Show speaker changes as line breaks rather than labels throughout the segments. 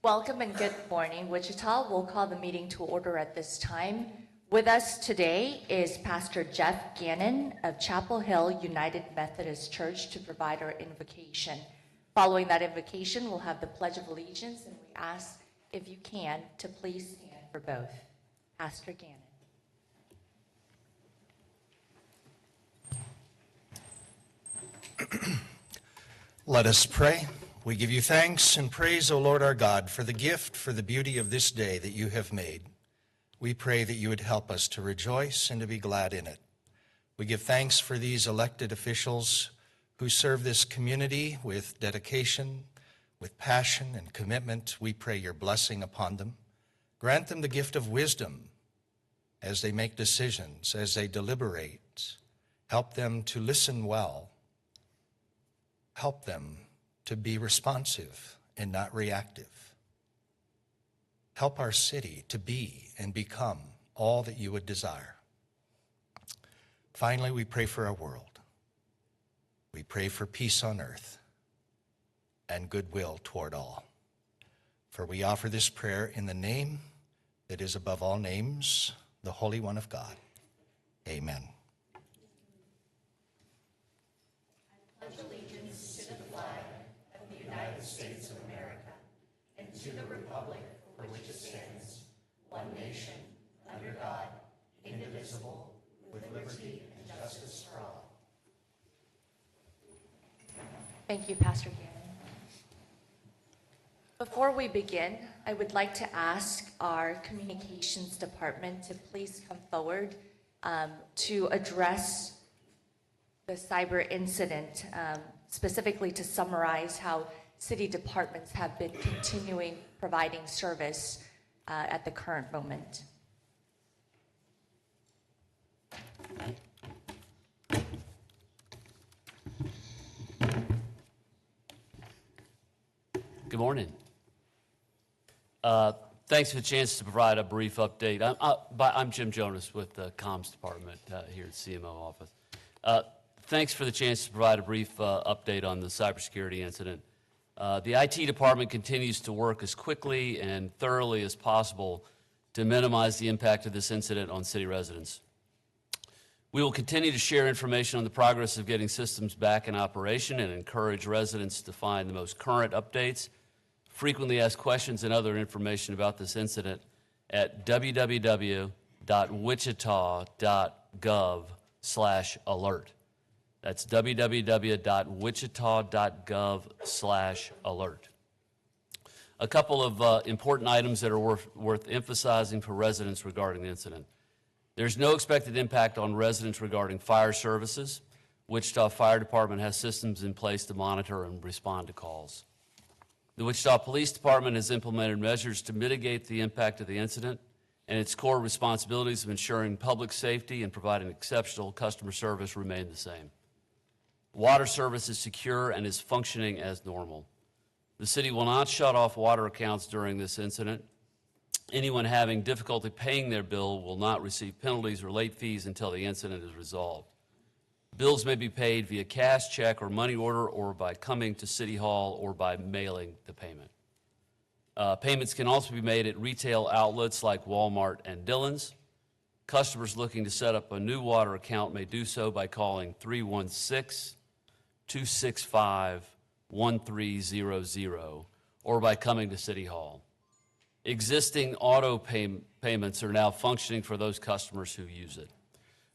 Welcome and good morning, Wichita. We'll call the meeting to order at this time. With us today is Pastor Jeff Gannon of Chapel Hill United Methodist Church to provide our invocation. Following that invocation, we'll have the Pledge of Allegiance, and we ask, if you can, to please stand for both. Pastor Gannon.
Let us pray. We give you thanks and praise, O Lord our God, for the gift, for the beauty of this day that you have made. We pray that you would help us to rejoice and to be glad in it. We give thanks for these elected officials who serve this community with dedication, with passion and commitment. We pray your blessing upon them. Grant them the gift of wisdom as they make decisions, as they deliberate. Help them to listen well. Help them to be responsive and not reactive. Help our city to be and become all that you would desire. Finally, we pray for our world. We pray for peace on earth and goodwill toward all. For we offer this prayer in the name that is above all names, the Holy One of God. Amen.
States of America, and to the republic for which it stands, one nation, under God, indivisible, with liberty and justice for all.
Thank you, Pastor Gannon. Before we begin, I would like to ask our communications department to please come forward to address the cyber incident, specifically to summarize how city departments have been continuing providing service at the current moment.
Good morning. Thanks for the chance to provide a brief update. I'm Jim Jonas with the Comms Department here at CMO office. Thanks for the chance to provide a brief update on the cybersecurity incident. The IT department continues to work as quickly and thoroughly as possible to minimize the impact of this incident on city residents. We will continue to share information on the progress of getting systems back in operation and encourage residents to find the most current updates, frequently asked questions, and other information about this incident at www.wichita.gov/alert. That's www.wichita.gov/alert. A couple of important items that are worth emphasizing for residents regarding the incident. There's no expected impact on residents regarding fire services. Wichita Fire Department has systems in place to monitor and respond to calls. The Wichita Police Department has implemented measures to mitigate the impact of the incident, and its core responsibilities of ensuring public safety and providing exceptional customer service remain the same. Water service is secure and is functioning as normal. The city will not shut off water accounts during this incident. Anyone having difficulty paying their bill will not receive penalties or late fees until the incident is resolved. Bills may be paid via cash, check, or money order, or by coming to City Hall, or by mailing the payment. Payments can also be made at retail outlets like Walmart and Dillon's. Customers looking to set up a new water account may do so by calling 316-265-1300 or by coming to City Hall. Existing auto payments are now functioning for those customers who use it.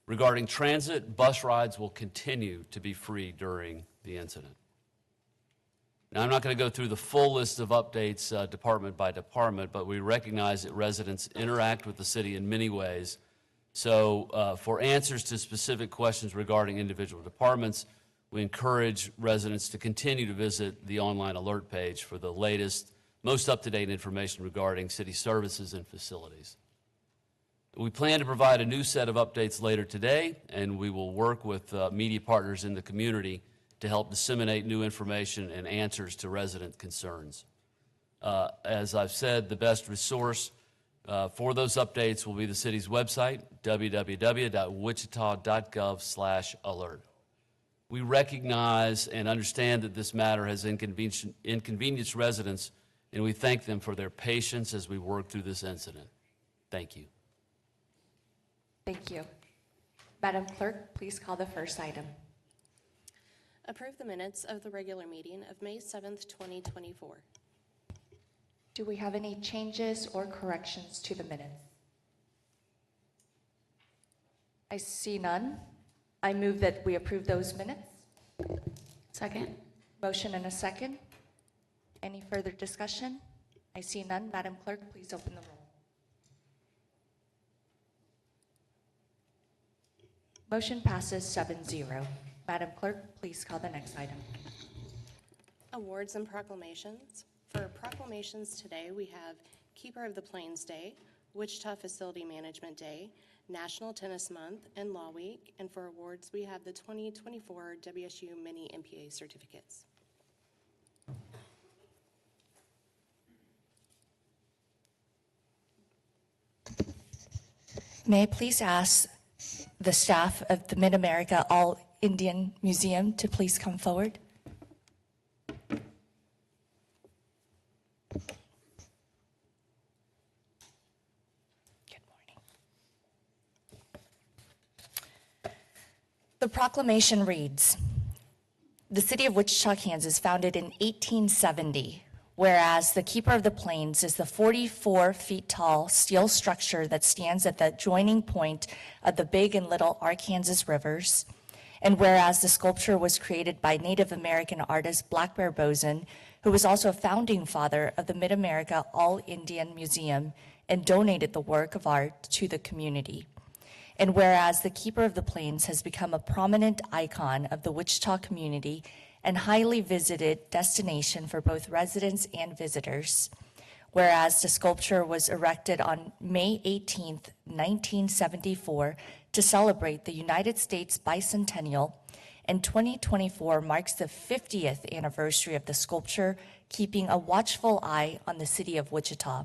Regarding transit, bus rides will continue to be free during the incident. Now, I'm not going to go through the full list of updates department by department, but we recognize that residents interact with the city in many ways. So for answers to specific questions regarding individual departments, we encourage residents to continue to visit the online alert page for the latest, most up-to-date information regarding city services and facilities. We plan to provide a new set of updates later today, and we will work with media partners in the community to help disseminate new information and answers to resident concerns. As I've said, the best resource for those updates will be the city's website, www.wichita.gov/alert. We recognize and understand that this matter has inconvenienced residents and we thank them for their patience as we work through this incident. Thank you.
Thank you. Madam Clerk, please call the first item.
Approve the minutes of the regular meeting of May 7th, 2024.
Do we have any changes or corrections to the minutes? I see none. I move that we approve those minutes.
Second.
Motion and a second. Any further discussion? I see none. Madam Clerk, please open the roll. Motion passes 7-0. Madam Clerk, please call the next item.
Awards and proclamations. For proclamations today, we have Keeper of the Plains Day, Wichita Facility Management Day, National Tennis Month, and Law Week. And for awards, we have the 2024 WSU Mini-MPA Certificates.
May I please ask the staff of the Mid-America All-Indian Museum to please come forward? Good morning. The proclamation reads, the city of Wichita, Kansas, founded in 1870, whereas the Keeper of the Plains is the 44 feet tall steel structure that stands at the joining point of the Big and Little Arkansas rivers, and whereas the sculpture was created by Native American artist Black Bear Boson, who was also a founding father of the Mid-America All-Indian Museum and donated the work of art to the community. And whereas the Keeper of the Plains has become a prominent icon of the Wichita community and highly visited destination for both residents and visitors. Whereas the sculpture was erected on May 18th, 1974 to celebrate the United States bicentennial, and 2024 marks the 50th anniversary of the sculpture, keeping a watchful eye on the city of Wichita.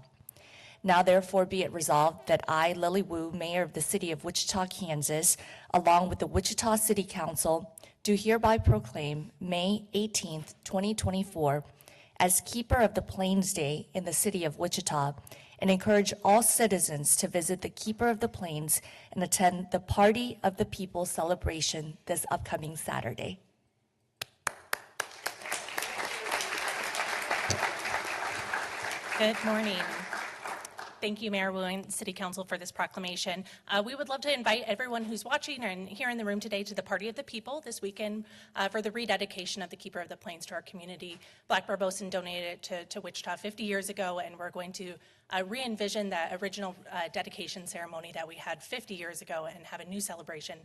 Now therefore be it resolved that I, Lily Wu, Mayor of the city of Wichita, Kansas, along with the Wichita City Council, do hereby proclaim May 18th, 2024 as Keeper of the Plains Day in the city of Wichita, and encourage all citizens to visit the Keeper of the Plains and attend the Party of the People celebration this upcoming Saturday.
Good morning. Thank you, Mayor Wu and City Council, for this proclamation. We would love to invite everyone who's watching and here in the room today to the Party of the People this weekend for the rededication of the Keeper of the Plains to our community. Black Bear Boson donated it to Wichita 50 years ago, and we're going to re-envision that original dedication ceremony that we had 50 years ago and have a new celebration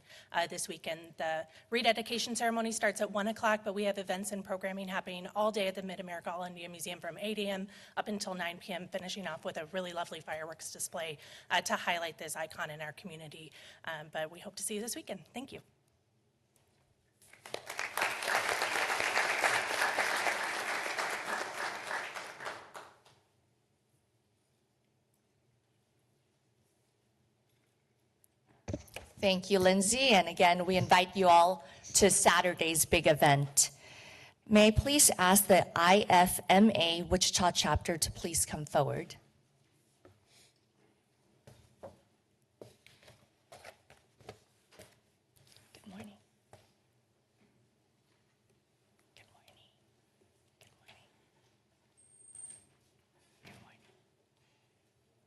this weekend. The rededication ceremony starts at 1 o'clock, but we have events and programming happening all day at the Mid-America All-Indian Museum from 8 a.m. up until 9 p.m., finishing off with a really lovely fireworks display to highlight this icon in our community. But we hope to see you this weekend. Thank you.
Thank you, Lindsay. And again, we invite you all to Saturday's big event. May I please ask the IFMA Wichita chapter to please come forward? Good morning. Good morning. Good morning. Good morning.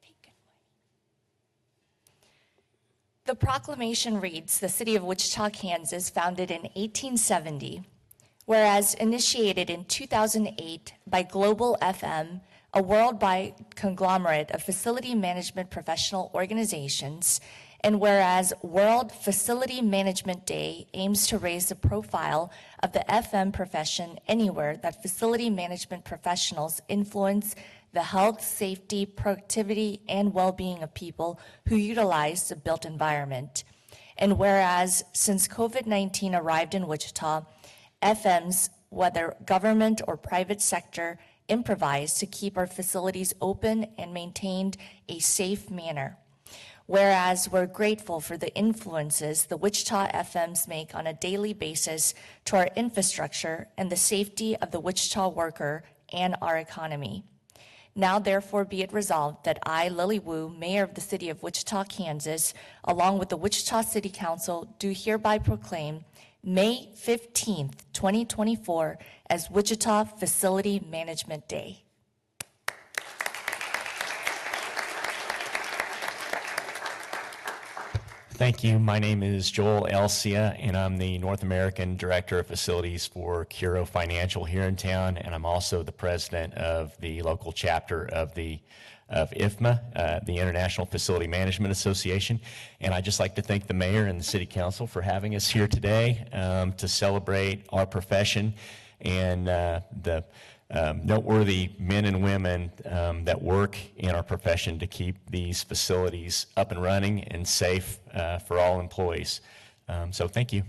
Hey, good morning. The proclamation reads, the city of Wichita, Kansas, founded in 1870, whereas initiated in 2008 by Global FM, a worldwide conglomerate of facility management professional organizations, and whereas World Facility Management Day aims to raise the profile of the FM profession anywhere that facility management professionals influence the health, safety, productivity, and well-being of people who utilize the built environment. And whereas since COVID-19 arrived in Wichita, FMs, whether government or private sector, improvised to keep our facilities open and maintained a safe manner. Whereas we're grateful for the influences the Wichita FMs make on a daily basis to our infrastructure and the safety of the Wichita worker and our economy. Now therefore be it resolved that I, Lily Wu, Mayor of the City of Wichita, Kansas, along with the Wichita City Council, do hereby proclaim May 15th, 2024 as Wichita Facility Management Day.
Thank you. My name is Joel Elsia, and I'm the North American Director of Facilities for Curo Financial here in town, and I'm also the president of the local chapter of IFMA, the International Facility Management Association. And I'd just like to thank the mayor and the city council for having us here today to celebrate our profession and the noteworthy men and women that work in our profession to keep these facilities up and running and safe for all employees. So thank you.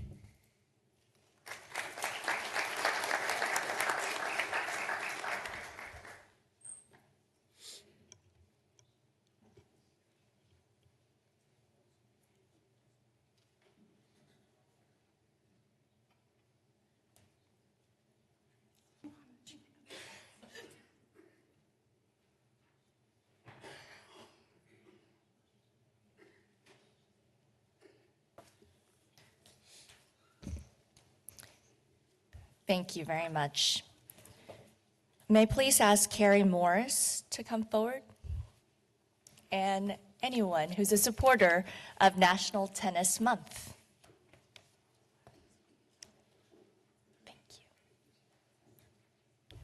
Thank you very much. May I please ask Carrie Morris to come forward? And anyone who's a supporter of National Tennis Month. Thank you.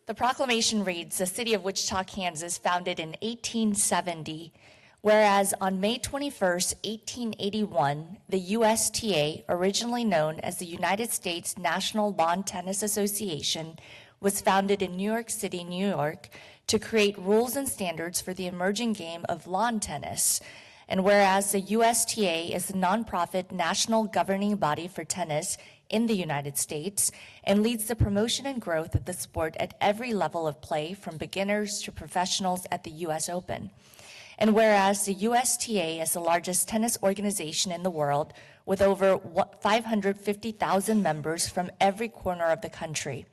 The proclamation reads, the City of Wichita, Kansas, founded in 1870, whereas on May 21st, 1881, the USTA, originally known as the United States National Lawn Tennis Association, was founded in New York City, New York, to create rules and standards for the emerging game of lawn tennis. And whereas the USTA is the nonprofit national governing body for tennis in the United States and leads the promotion and growth of the sport at every level of play, from beginners to professionals at the US Open. And whereas the USTA is the largest tennis organization in the world with over 550,000 members from every corner of the country.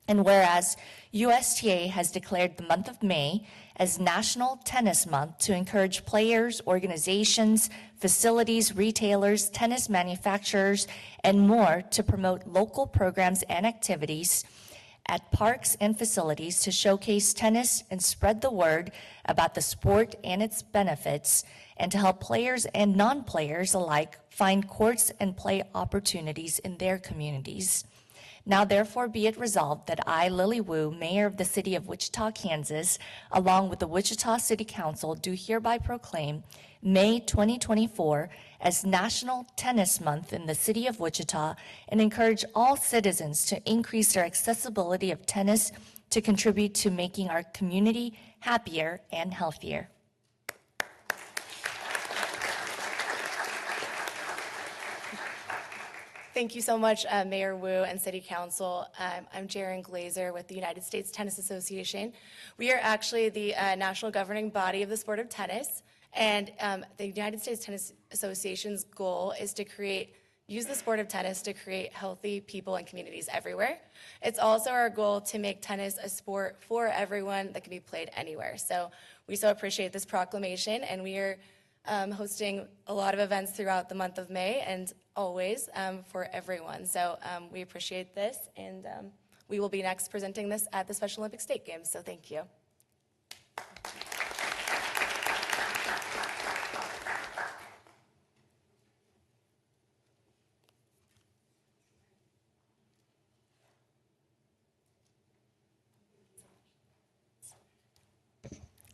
And whereas USTA has declared the month of May as National Tennis Month to encourage players, organizations, facilities, retailers, tennis manufacturers, and more to promote local programs and activities at parks and facilities to showcase tennis and spread the word about the sport and its benefits, and to help players and non-players alike find courts and play opportunities in their communities. Now therefore be it resolved that I, Lily Wu, Mayor of the City of Wichita, Kansas, along with the Wichita City Council, do hereby proclaim May 2024 as National Tennis Month in the City of Wichita, and encourage all citizens to increase their accessibility of tennis to contribute to making our community happier and healthier.
Thank you so much, Mayor Wu and City Council. I'm Jaren Glazer with the United States Tennis Association. We are actually the national governing body of the sport of tennis, and the United States Tennis Association's goal is to use the sport of tennis to create healthy people and communities everywhere. It's also our goal to make tennis a sport for everyone that can be played anywhere. So we so appreciate this proclamation, and we are hosting a lot of events throughout the month of May and always for everyone. So we appreciate this, and we will be next presenting this at the Special Olympic State Games, so thank you.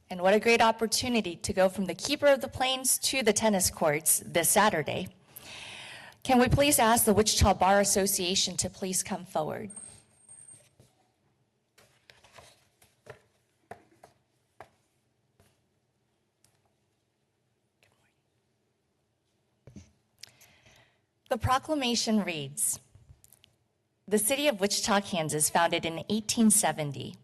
And what a great opportunity to go from the keeper of the plains to the tennis courts this Saturday. Can we please ask the Wichita Bar Association to please come forward? The proclamation reads, the City of Wichita, Kansas, founded in 1870.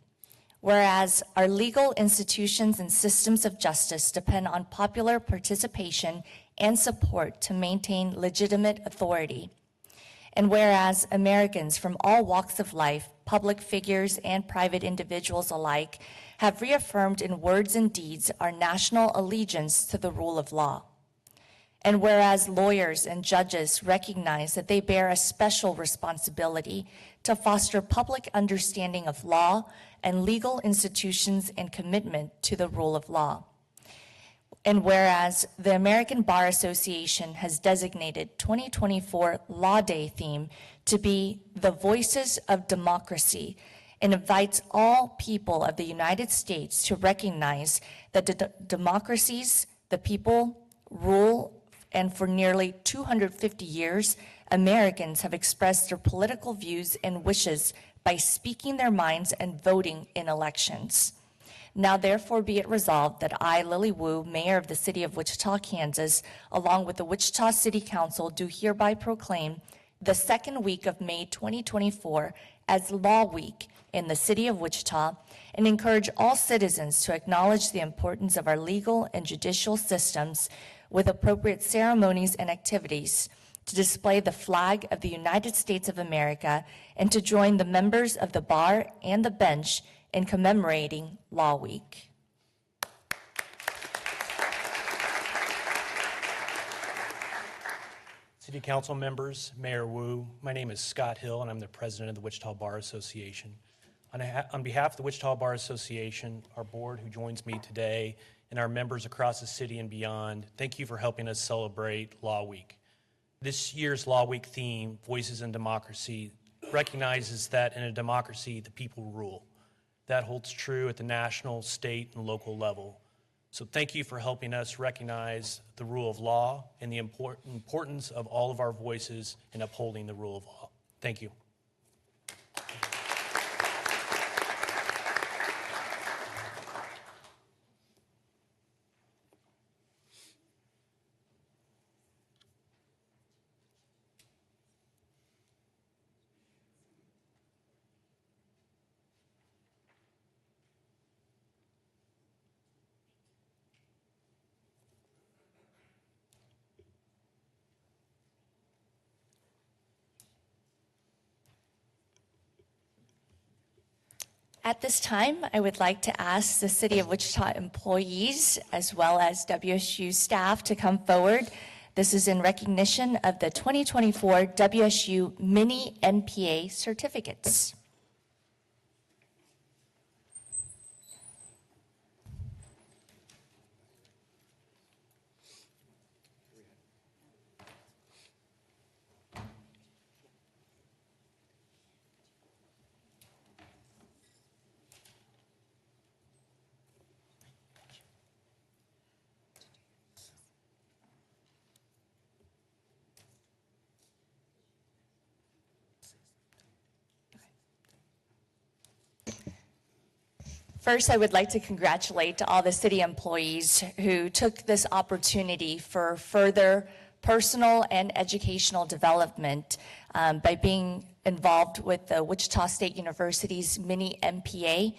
Whereas our legal institutions and systems of justice depend on popular participation and support to maintain legitimate authority. And whereas Americans from all walks of life public figures and private individuals alike have reaffirmed in words and deeds our national allegiance to the rule of law. And whereas lawyers and judges recognize that they bear a special responsibility to foster public understanding of law and legal institutions and commitment to the rule of law. And whereas the American Bar Association has designated 2024 Law Day theme to be the Voices of Democracy and invites all people of the United States to recognize that democracies, the people rule, and for nearly 250 years, Americans have expressed their political views and wishes by speaking their minds and voting in elections. Now therefore be it resolved that I, Lily Wu, Mayor of the City of Wichita, Kansas, along with the Wichita City Council, do hereby proclaim the second week of May 2024 as Law Week in the City of Wichita, and encourage all citizens to acknowledge the importance of our legal and judicial systems with appropriate ceremonies and activities, to display the flag of the United States of America, and to join the members of the bar and the bench in commemorating Law Week.
City Council members, Mayor Wu, my name is Scott Hill, and I'm the president of the Wichita Bar Association. On behalf of the Wichita Bar Association, our board who joins me today, and our members across the city and beyond, thank you for helping us celebrate Law Week. This year's Law Week theme, Voices in Democracy, recognizes that in a democracy, the people rule. That holds true at the national, state, and local level. So thank you for helping us recognize the rule of law and the importance of all of our voices in upholding the rule of law. Thank you.
At this time, I would like to ask the City of Wichita employees as well as WSU staff to come forward. This is in recognition of the 2024 WSU Mini-MPA Certificates. First, I would like to congratulate all the city employees who took this opportunity for further personal and educational development by being involved with the Wichita State University's Mini-MPA.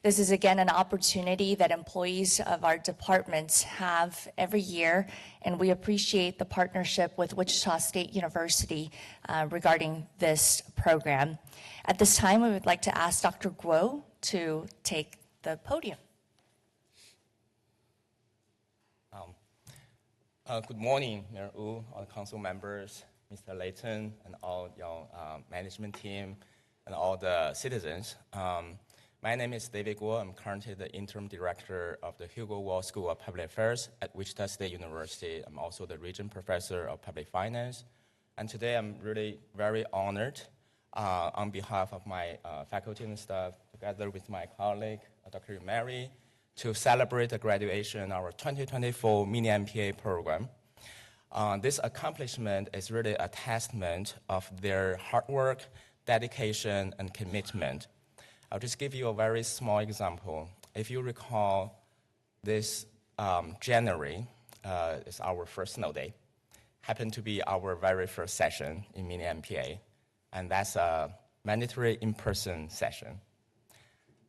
This is again an opportunity that employees of our departments have every year, and we appreciate the partnership with Wichita State University regarding this program. At this time, we would like to ask Dr. Guo to take the podium.
Good morning, Mayor Wu, all the council members, Mr. Layton, and all your management team, and all the citizens. My name is David Guo. I'm currently the interim director of the Hugo Wall School of Public Affairs at Wichita State University. I'm also the Regent Professor of Public Finance. And today I'm really very honored on behalf of my faculty and staff, together with my colleague, Dr. Mary, to celebrate the graduation of our 2024 Mini-MPA program. This accomplishment is really a testament of their hard work, dedication, and commitment. I'll just give you a very small example. If you recall, this January is our first snow day. Happened to be our very first session in Mini-MPA, and that's a mandatory in-person session.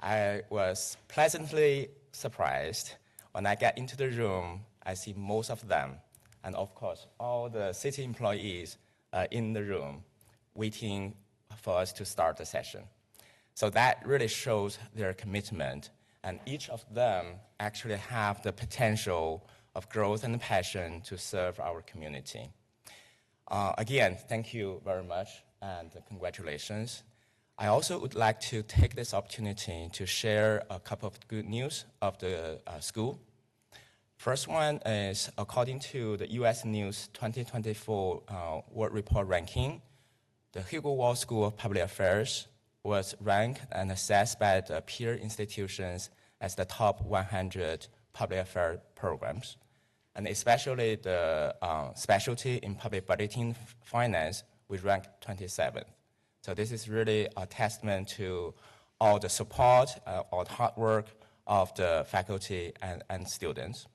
I was pleasantly surprised when I get into the room. I see most of them, and of course, all the city employees in the room waiting for us to start the session. So that really shows their commitment, and each of them actually have the potential of growth and passion to serve our community. Again, thank you very much, and congratulations. I also would like to take this opportunity to share a couple of good news of the school. First one is, according to the U.S. News 2024 World Report ranking, the Hugo Wall School of Public Affairs was ranked and assessed by the peer institutions as the top 100 public affairs programs. And especially the specialty in public budgeting finance, we ranked 27th. So this is really a testament to all the support, all the hard work of the faculty and students.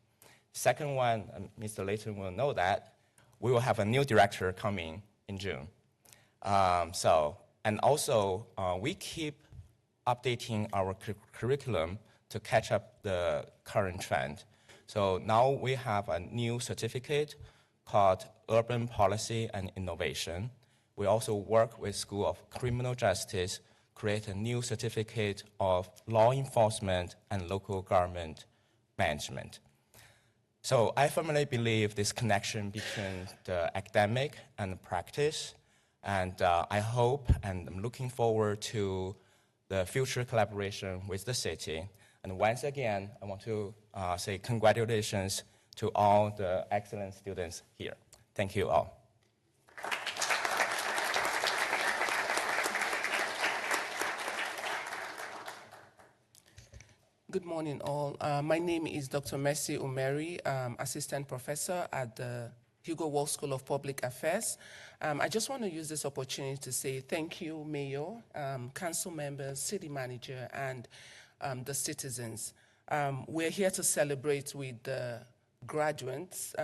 Second one, Mr. Layton will know that we will have a new director coming in June. And also, we keep updating our curriculum to catch up the current trend. So now we have a new certificate called Urban Policy and Innovation. We also work with School of Criminal Justice, create a new certificate of Law Enforcement and Local Government Management. So I firmly believe this connection between the academic and the practice, and I hope and I'm looking forward to the future collaboration with the city. And once again, I want to say congratulations to all the excellent students here. Thank you all.
Good morning, all. My name is Dr. Mercy Umeri, Assistant Professor at the Hugo Wall School of Public Affairs. I just want to use this opportunity to say thank you, Mayor, Council members, City Manager, and the citizens. We're here to celebrate with the graduates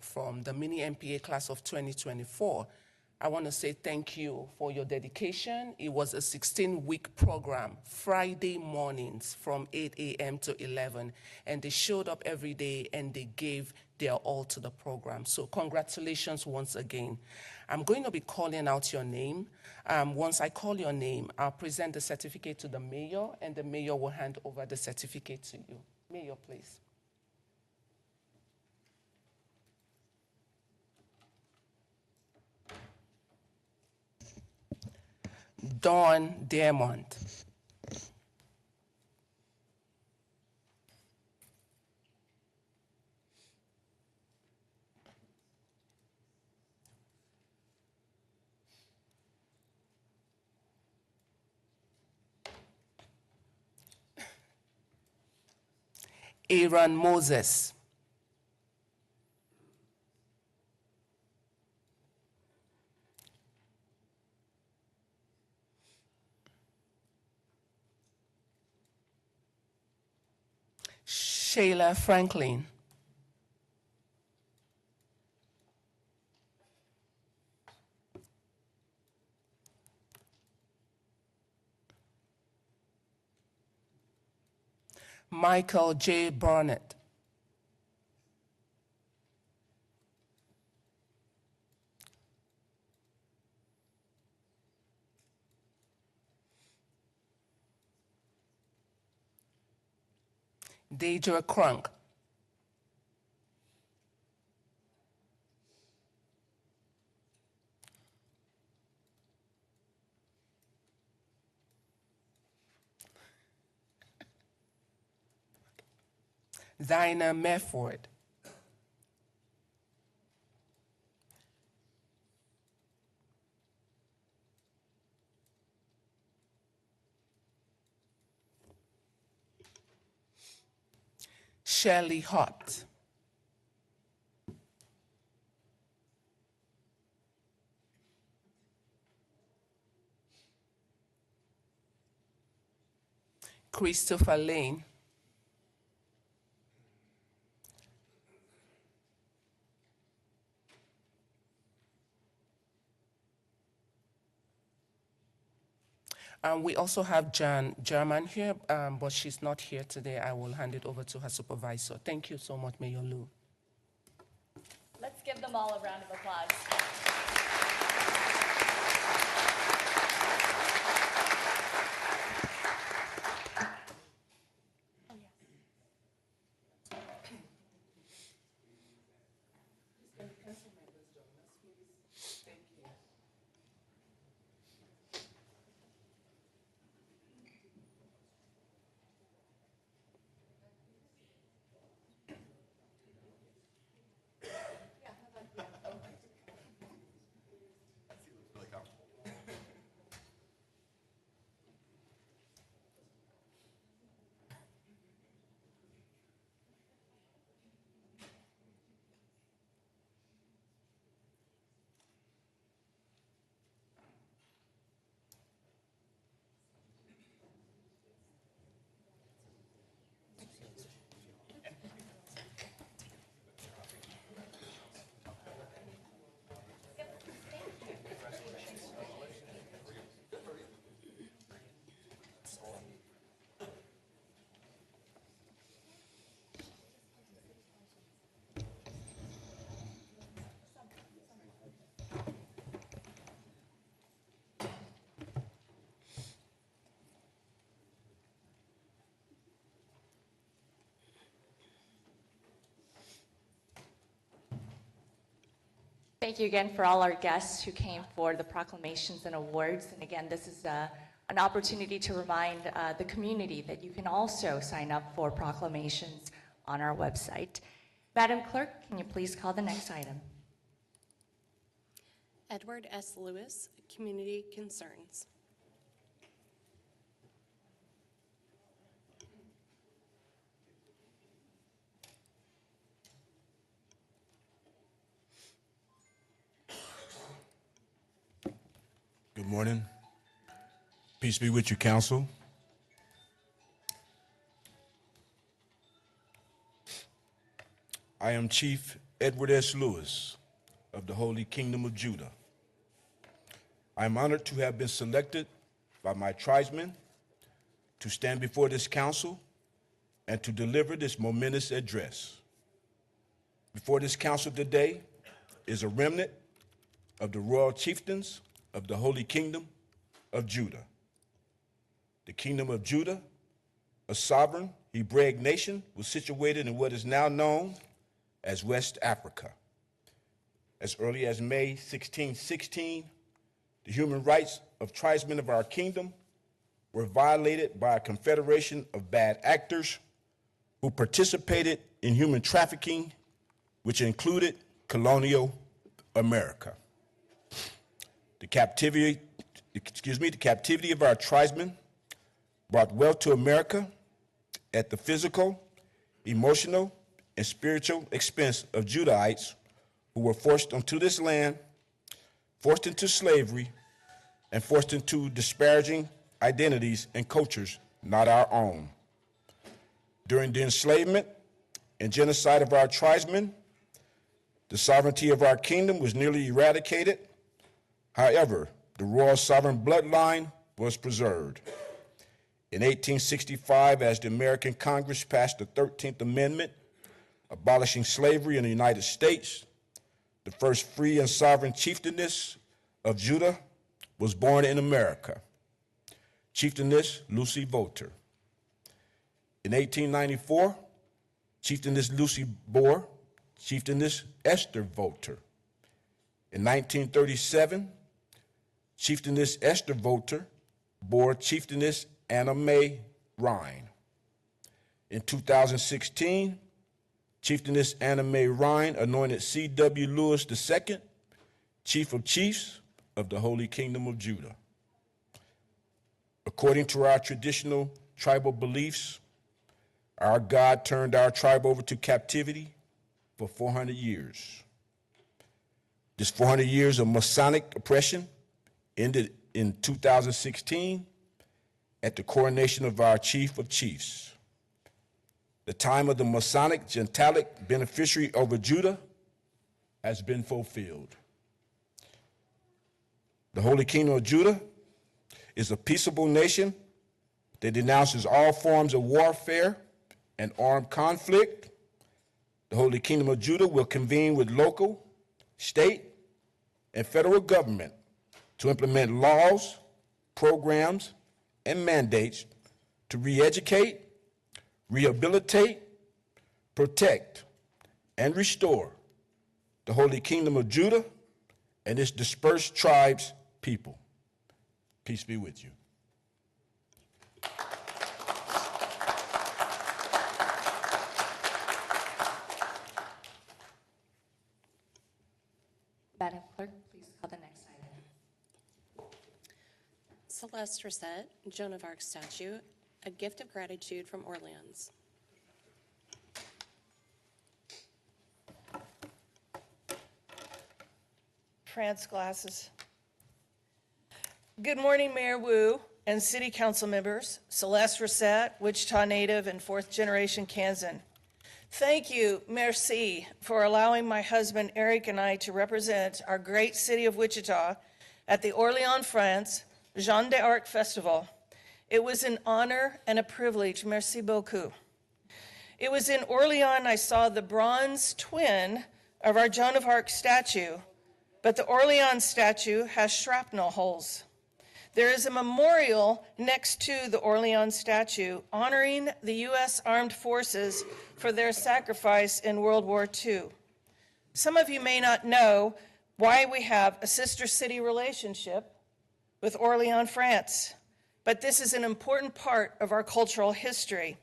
from the Mini-MPA class of 2024. I want to say thank you for your dedication. It was a 16-week program, Friday mornings from 8 a.m. to 11, and they showed up every day and they gave their all to the program. So congratulations once again. I'm going to be calling out your name. Once I call your name, I'll present the certificate to the mayor, and the mayor will hand over the certificate to you. Mayor, please. Dawn Diamond. Aaron Moses. Shayla Franklin. Michael J. Barnett. Deidre Crunk. Dinah Mefford. Shelley Hott. Christopher Lane. We also have Jan German here, but she's not here today. I will hand it over to her supervisor. Thank you so much, Mayor Lou.
Let's give them all a round of applause. Thank you again for all our guests who came for the proclamations and awards. And again, this is an opportunity to remind the community that you can also sign up for proclamations on our website. Madam Clerk, can you please call the next item?
Edward S. Lewis, Community Concerns.
Good morning. Peace be with you, Council. I am Chief Edward S. Lewis of the Holy Kingdom of Judah. I am honored to have been selected by my tribesmen to stand before this council and to deliver this momentous address. Before this council today is a remnant of the royal chieftains of the Holy Kingdom of Judah. The Kingdom of Judah, a sovereign Hebraic nation, was situated in what is now known as West Africa. As early as May 1616, the human rights of tribesmen of our kingdom were violated by a confederation of bad actors who participated in human trafficking, which included colonial America. The captivity of our tribesmen brought wealth to America at the physical, emotional, and spiritual expense of Judahites who were forced onto this land, forced into slavery, and forced into disparaging identities and cultures not our own. During the enslavement and genocide of our tribesmen, the sovereignty of our kingdom was nearly eradicated. However, the royal sovereign bloodline was preserved. In 1865, as the American Congress passed the 13th Amendment, abolishing slavery in the United States, the first free and sovereign chieftainess of Judah was born in America, Chieftainess Lucy Volter. In 1894, Chieftainess Lucy bore Chieftainess Esther Volter. In 1937, Chieftainess Esther Volter bore Chieftainess Anna Mae Rhine. In 2016, Chieftainess Anna Mae Rhine anointed C.W. Lewis II, Chief of Chiefs of the Holy Kingdom of Judah. According to our traditional tribal beliefs, our God turned our tribe over to captivity for 400 years. This 400 years of Masonic oppression ended in 2016 at the coronation of our Chief of Chiefs. The time of the Masonic Gentilic beneficiary over Judah has been fulfilled. The Holy Kingdom of Judah is a peaceable nation that denounces all forms of warfare and armed conflict. The Holy Kingdom of Judah will convene with local, state, and federal government to implement laws, programs, and mandates to re-educate, rehabilitate, protect, and restore the Holy Kingdom of Judah and its dispersed tribes' people. Peace be with you.
Madam Clerk, please call the next item.
Celeste Racette, Joan of Arc statue, a gift of gratitude from Orleans.
France glasses. Good morning, Mayor Wu and City Council members, Celeste Racette, Wichita native and fourth generation Kansan. Thank you, merci, for allowing my husband Eric and I to represent our great city of Wichita at the Orléans, France, Jeanne d'Arc Festival. It was an honor and a privilege, merci beaucoup. It was in Orléans I saw the bronze twin of our Joan of Arc statue, but the Orléans statue has shrapnel holes. There is a memorial next to the Orléans statue honoring the U.S. Armed Forces for their sacrifice in World War II. Some of you may not know why we have a sister city relationship with Orléans, France. But this is an important part of our cultural history.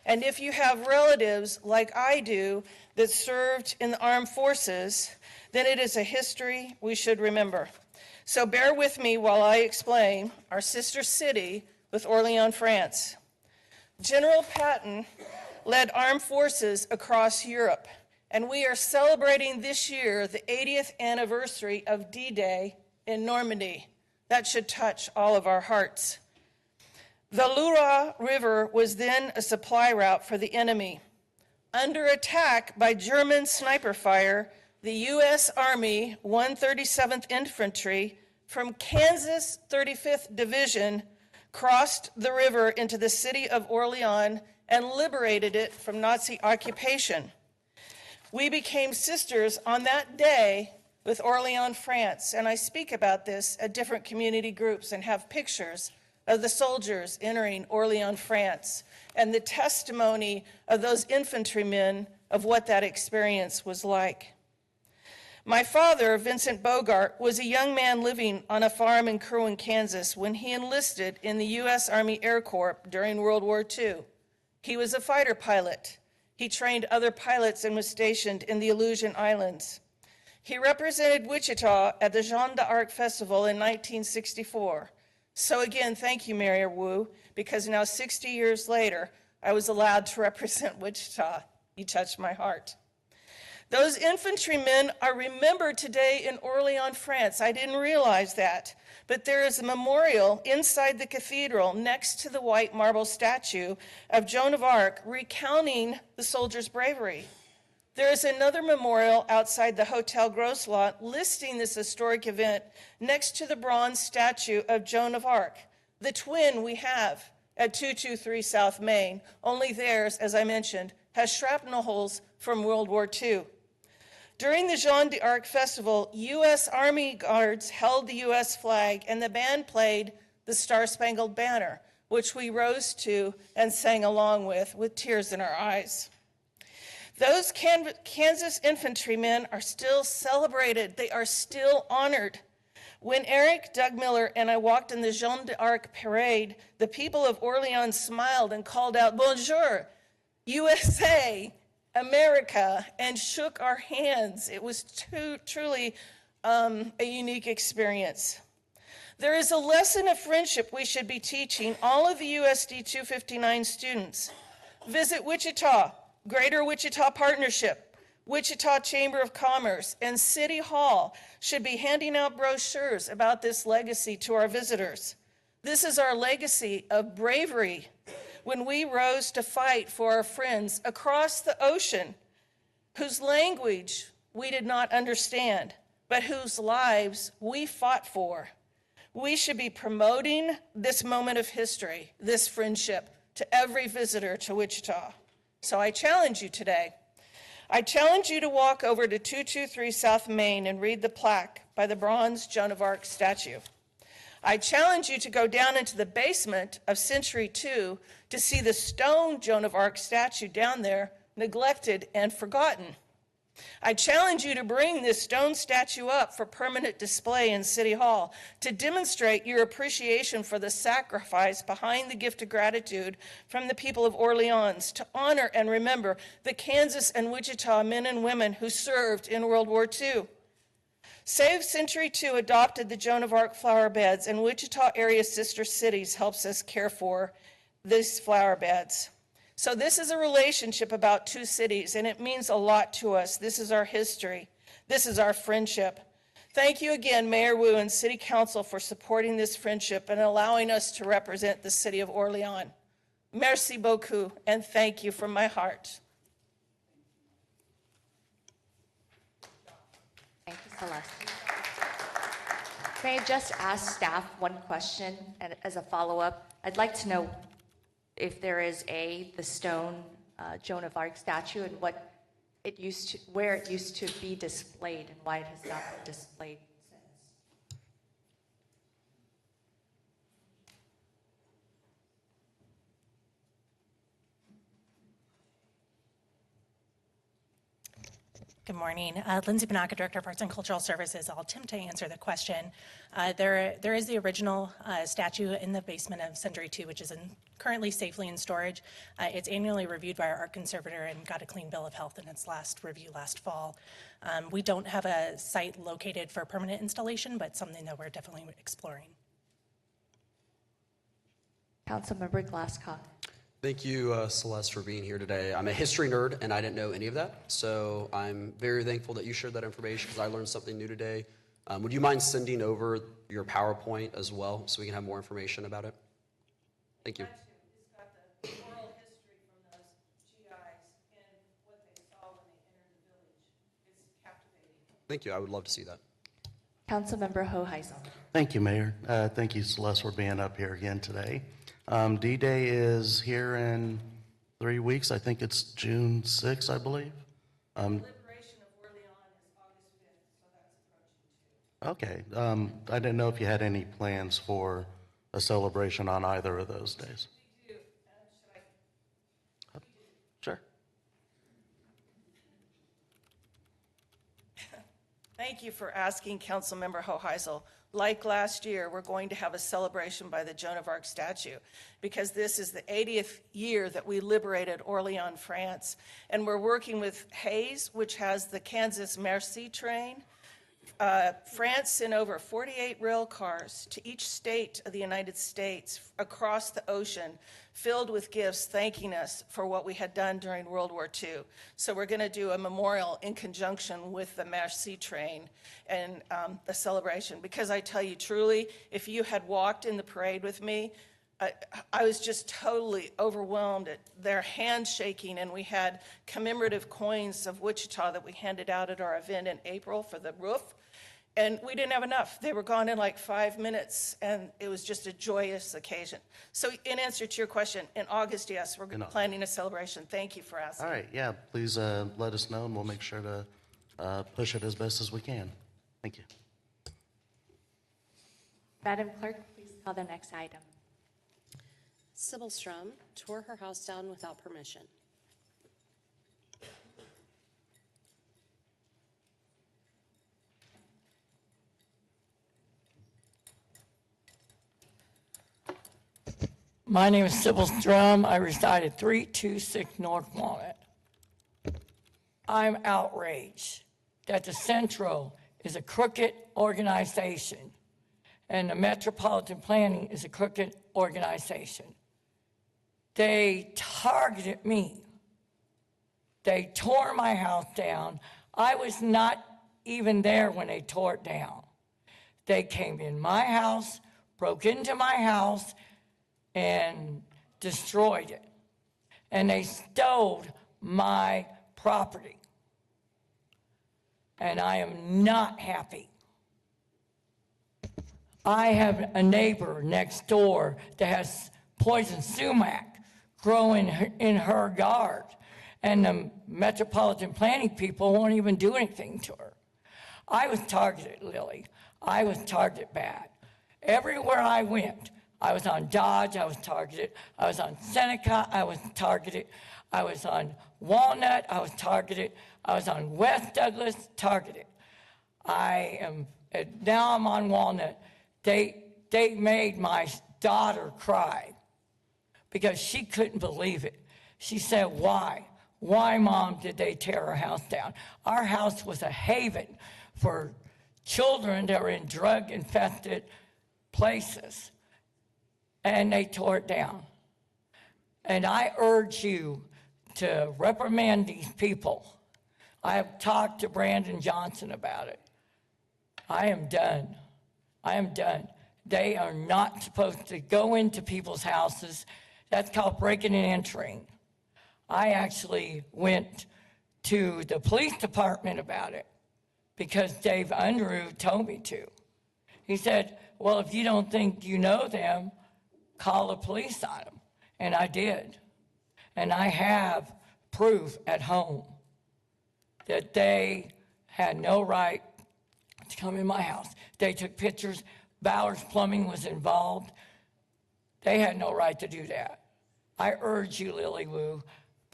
And if you have relatives like I do that served in the armed forces, then it is a history we should remember. So bear with me while I explain our sister city with Orléans, France. General Patton led armed forces across Europe, and we are celebrating this year the 80th anniversary of D-Day in Normandy. That should touch all of our hearts. The Loire River was then a supply route for the enemy. Under attack by German sniper fire, the U.S. Army 137th Infantry from Kansas 35th Division crossed the river into the city of Orléans and liberated it from Nazi occupation. We became sisters on that day with Orléans, France, and I speak about this at different community groups and have pictures of the soldiers entering Orléans, France, and the testimony of those infantrymen of what that experience was like. My father, Vincent Bogart, was a young man living on a farm in Kerwin, Kansas, when he enlisted in the U.S. Army Air Corps during World War II. He was a fighter pilot. He trained other pilots and was stationed in the Aleutian Islands. He represented Wichita at the Jeanne d'Arc Festival in 1964. So again, thank you, Mayor Wu, because now 60 years later, I was allowed to represent Wichita. You touched my heart. Those infantrymen are remembered today in Orléans, France. I didn't realize that, but there is a memorial inside the cathedral next to the white marble statue of Joan of Arc recounting the soldiers' bravery. There is another memorial outside the Hotel Grosslot listing this historic event next to the bronze statue of Joan of Arc, the twin we have at 223 South Main, only theirs, as I mentioned, has shrapnel holes from World War II. During the Jeanne d'Arc Festival, U.S. Army guards held the U.S. flag and the band played the Star-Spangled Banner, which we rose to and sang along with tears in our eyes. Those Kansas infantrymen are still celebrated. They are still honored. When Eric, Doug Miller, and I walked in the Jeanne d'Arc parade, the people of Orléans smiled and called out, "Bonjour, USA, America," and shook our hands. It was truly a unique experience. There is a lesson of friendship we should be teaching all of the USD 259 students. Visit Wichita, Greater Wichita Partnership, Wichita Chamber of Commerce, and City Hall should be handing out brochures about this legacy to our visitors. This is our legacy of bravery when we rose to fight for our friends across the ocean, whose language we did not understand, but whose lives we fought for. We should be promoting this moment of history, this friendship, to every visitor to Wichita. So I challenge you today. I challenge you to walk over to 223 South Main and read the plaque by the bronze Joan of Arc statue. I challenge you to go down into the basement of Century 2 to see the stone Joan of Arc statue down there, neglected and forgotten. I challenge you to bring this stone statue up for permanent display in City Hall to demonstrate your appreciation for the sacrifice behind the gift of gratitude from the people of Orléans, to honor and remember the Kansas and Wichita men and women who served in World War II. Save Century 2 adopted the Joan of Arc flower beds, and Wichita area sister cities helps us care for these flower beds. So this is a relationship about two cities, and it means a lot to us. This is our history. This is our friendship. Thank you again, Mayor Wu and City Council, for supporting this friendship and allowing us to represent the city of Orléans. Merci beaucoup, and thank you from my heart.
Thank you, Celeste. May I just ask staff one question and as a follow-up? I'd like to know if there is the stone Joan of Arc statue and where it used to be displayed and why it has not been displayed since.
Good morning. Lindsay Banaka, Director of Arts and Cultural Services. I'll attempt to answer the question. There is the original statue in the basement of Century 2, which is currently safely in storage. It's annually reviewed by our art conservator and got a clean bill of health in its last review last fall. We don't have a site located for permanent installation, but something that we're definitely exploring.
Councilmember Glasscock.
Thank you, Celeste, for being here today. I'm a history nerd, and I didn't know any of that, so I'm very thankful that you shared that information because I learned something new today. Would you mind sending over your PowerPoint as well so we can have more information about it? Thank you.
It's got the oral history from those GIs and what they saw when they entered the village. It's captivating.
Thank you. I would love to see that.
Councilmember Hoheisel.
Thank you, Mayor. Thank you, Celeste, for being up here again today. D-Day is here in 3 weeks. I think it's June 6th, I believe.
Liberation of Orleans is August 5th, so that's approaching too.
Okay. I didn't know if you had any plans for a celebration on either of those days.
We do.
Sure.
Thank you for asking, Councilmember Hoheisel. Like last year, we're going to have a celebration by the Joan of Arc statue because this is the 80th year that we liberated Orleans, France. And we're working with Hayes, which has the Kansas Merci train. France sent over 48 rail cars to each state of the United States across the ocean, filled with gifts thanking us for what we had done during World War II. So we're going to do a memorial in conjunction with the Merci train and the celebration. Because I tell you truly, if you had walked in the parade with me, I was just totally overwhelmed at their handshaking, and we had commemorative coins of Wichita that we handed out at our event in April for the roof. And we didn't have enough. They were gone in like 5 minutes, and it was just a joyous occasion. So in answer to your question, in August, yes, we're planning a celebration. Thank you for asking.
All right. Yeah, please let us know, and we'll make sure to push it as best as we can. Thank you.
Madam Clerk, please call the next item.
Sybil Strum tore her house down without permission.
My name is Sybil Strum. I reside at 326 North Walnut. I'm outraged that the Central is a crooked organization and the Metropolitan Planning is a crooked organization. They targeted me. They tore my house down. I was not even there when they tore it down. They came in my house, broke into my house, and destroyed it. And they stole my property. And I am not happy. I have a neighbor next door that has poison sumac growing in her yard. And the Metropolitan Planning people won't even do anything to her. I was targeted, Lily. I was targeted bad. Everywhere I went, I was on Dodge, I was targeted. I was on Seneca, I was targeted. I was on Walnut, I was targeted. I was on West Douglas, targeted. Now I'm on Walnut. They made my daughter cry because she couldn't believe it. She said, why? Why, Mom, did they tear our house down? Our house was a haven for children that were in drug-infested places. And they tore it down. And I urge you to reprimand these people. I have talked to Brandon Johnson about it. I am done. I am done. They are not supposed to go into people's houses. That's called breaking and entering. I actually went to the police department about it because Dave Unruh told me to. He said, well, if you don't think you know them, call the police on them. And I did. And I have proof at home that they had no right to come in my house. They took pictures. Bowers Plumbing was involved. They had no right to do that. I urge you, Lily Wu,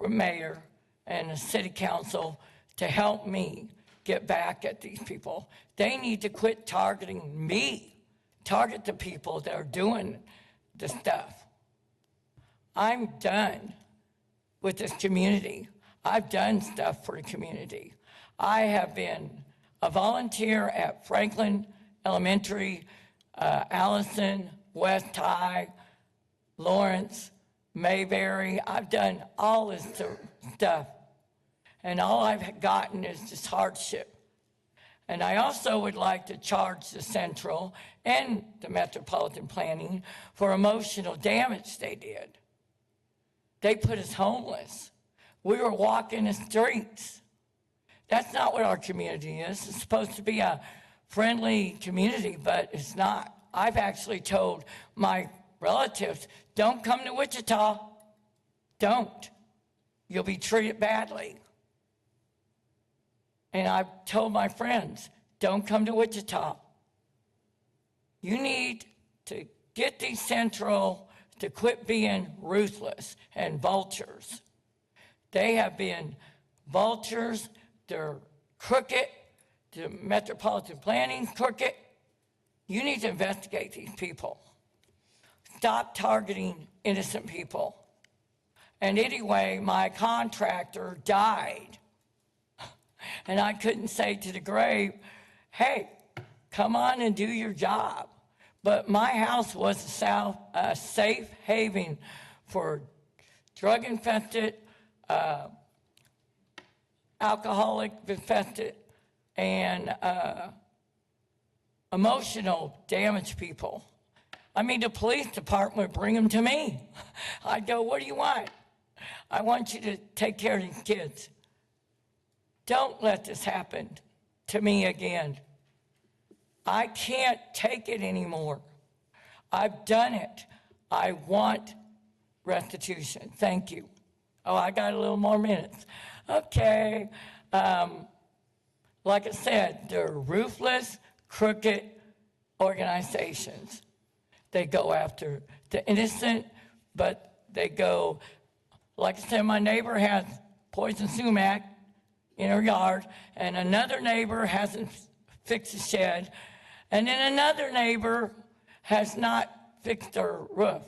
Mayor, and the City Council to help me get back at these people. They need to quit targeting me, target the people that are doing the stuff. I'm done with this community. I've done stuff for the community. I have been a volunteer at Franklin Elementary, Allison, West High, Lawrence, Mayberry. I've done all this stuff. And all I've gotten is just hardship. And I also would like to charge the Central and the Metropolitan Planning for emotional damage they did. They put us homeless. We were walking the streets. That's not what our community is. It's supposed to be a friendly community, but it's not. I've actually told my relatives, don't come to Wichita. Don't. You'll be treated badly. And I've told my friends, don't come to Wichita. You need to get these Central to quit being ruthless and vultures. They have been vultures. They're crooked. The Metropolitan Planning's crooked. You need to investigate these people. Stop targeting innocent people. And anyway, my contractor died. And I couldn't say to the grave, hey, come on and do your job. But my house was a safe haven for drug-infested, alcoholic-infested, and emotional damaged people. I mean, the police department would bring them to me. I'd go, what do you want? I want you to take care of these kids. Don't let this happen to me again. I can't take it anymore. I've done it. I want restitution. Thank you. Oh, I got a little more minutes. Okay. Like I said, they're ruthless, crooked organizations. They go after the innocent, but they go, like I said, my neighbor has poison sumac in her yard, and another neighbor hasn't fixed the shed, and then another neighbor has not fixed their roof.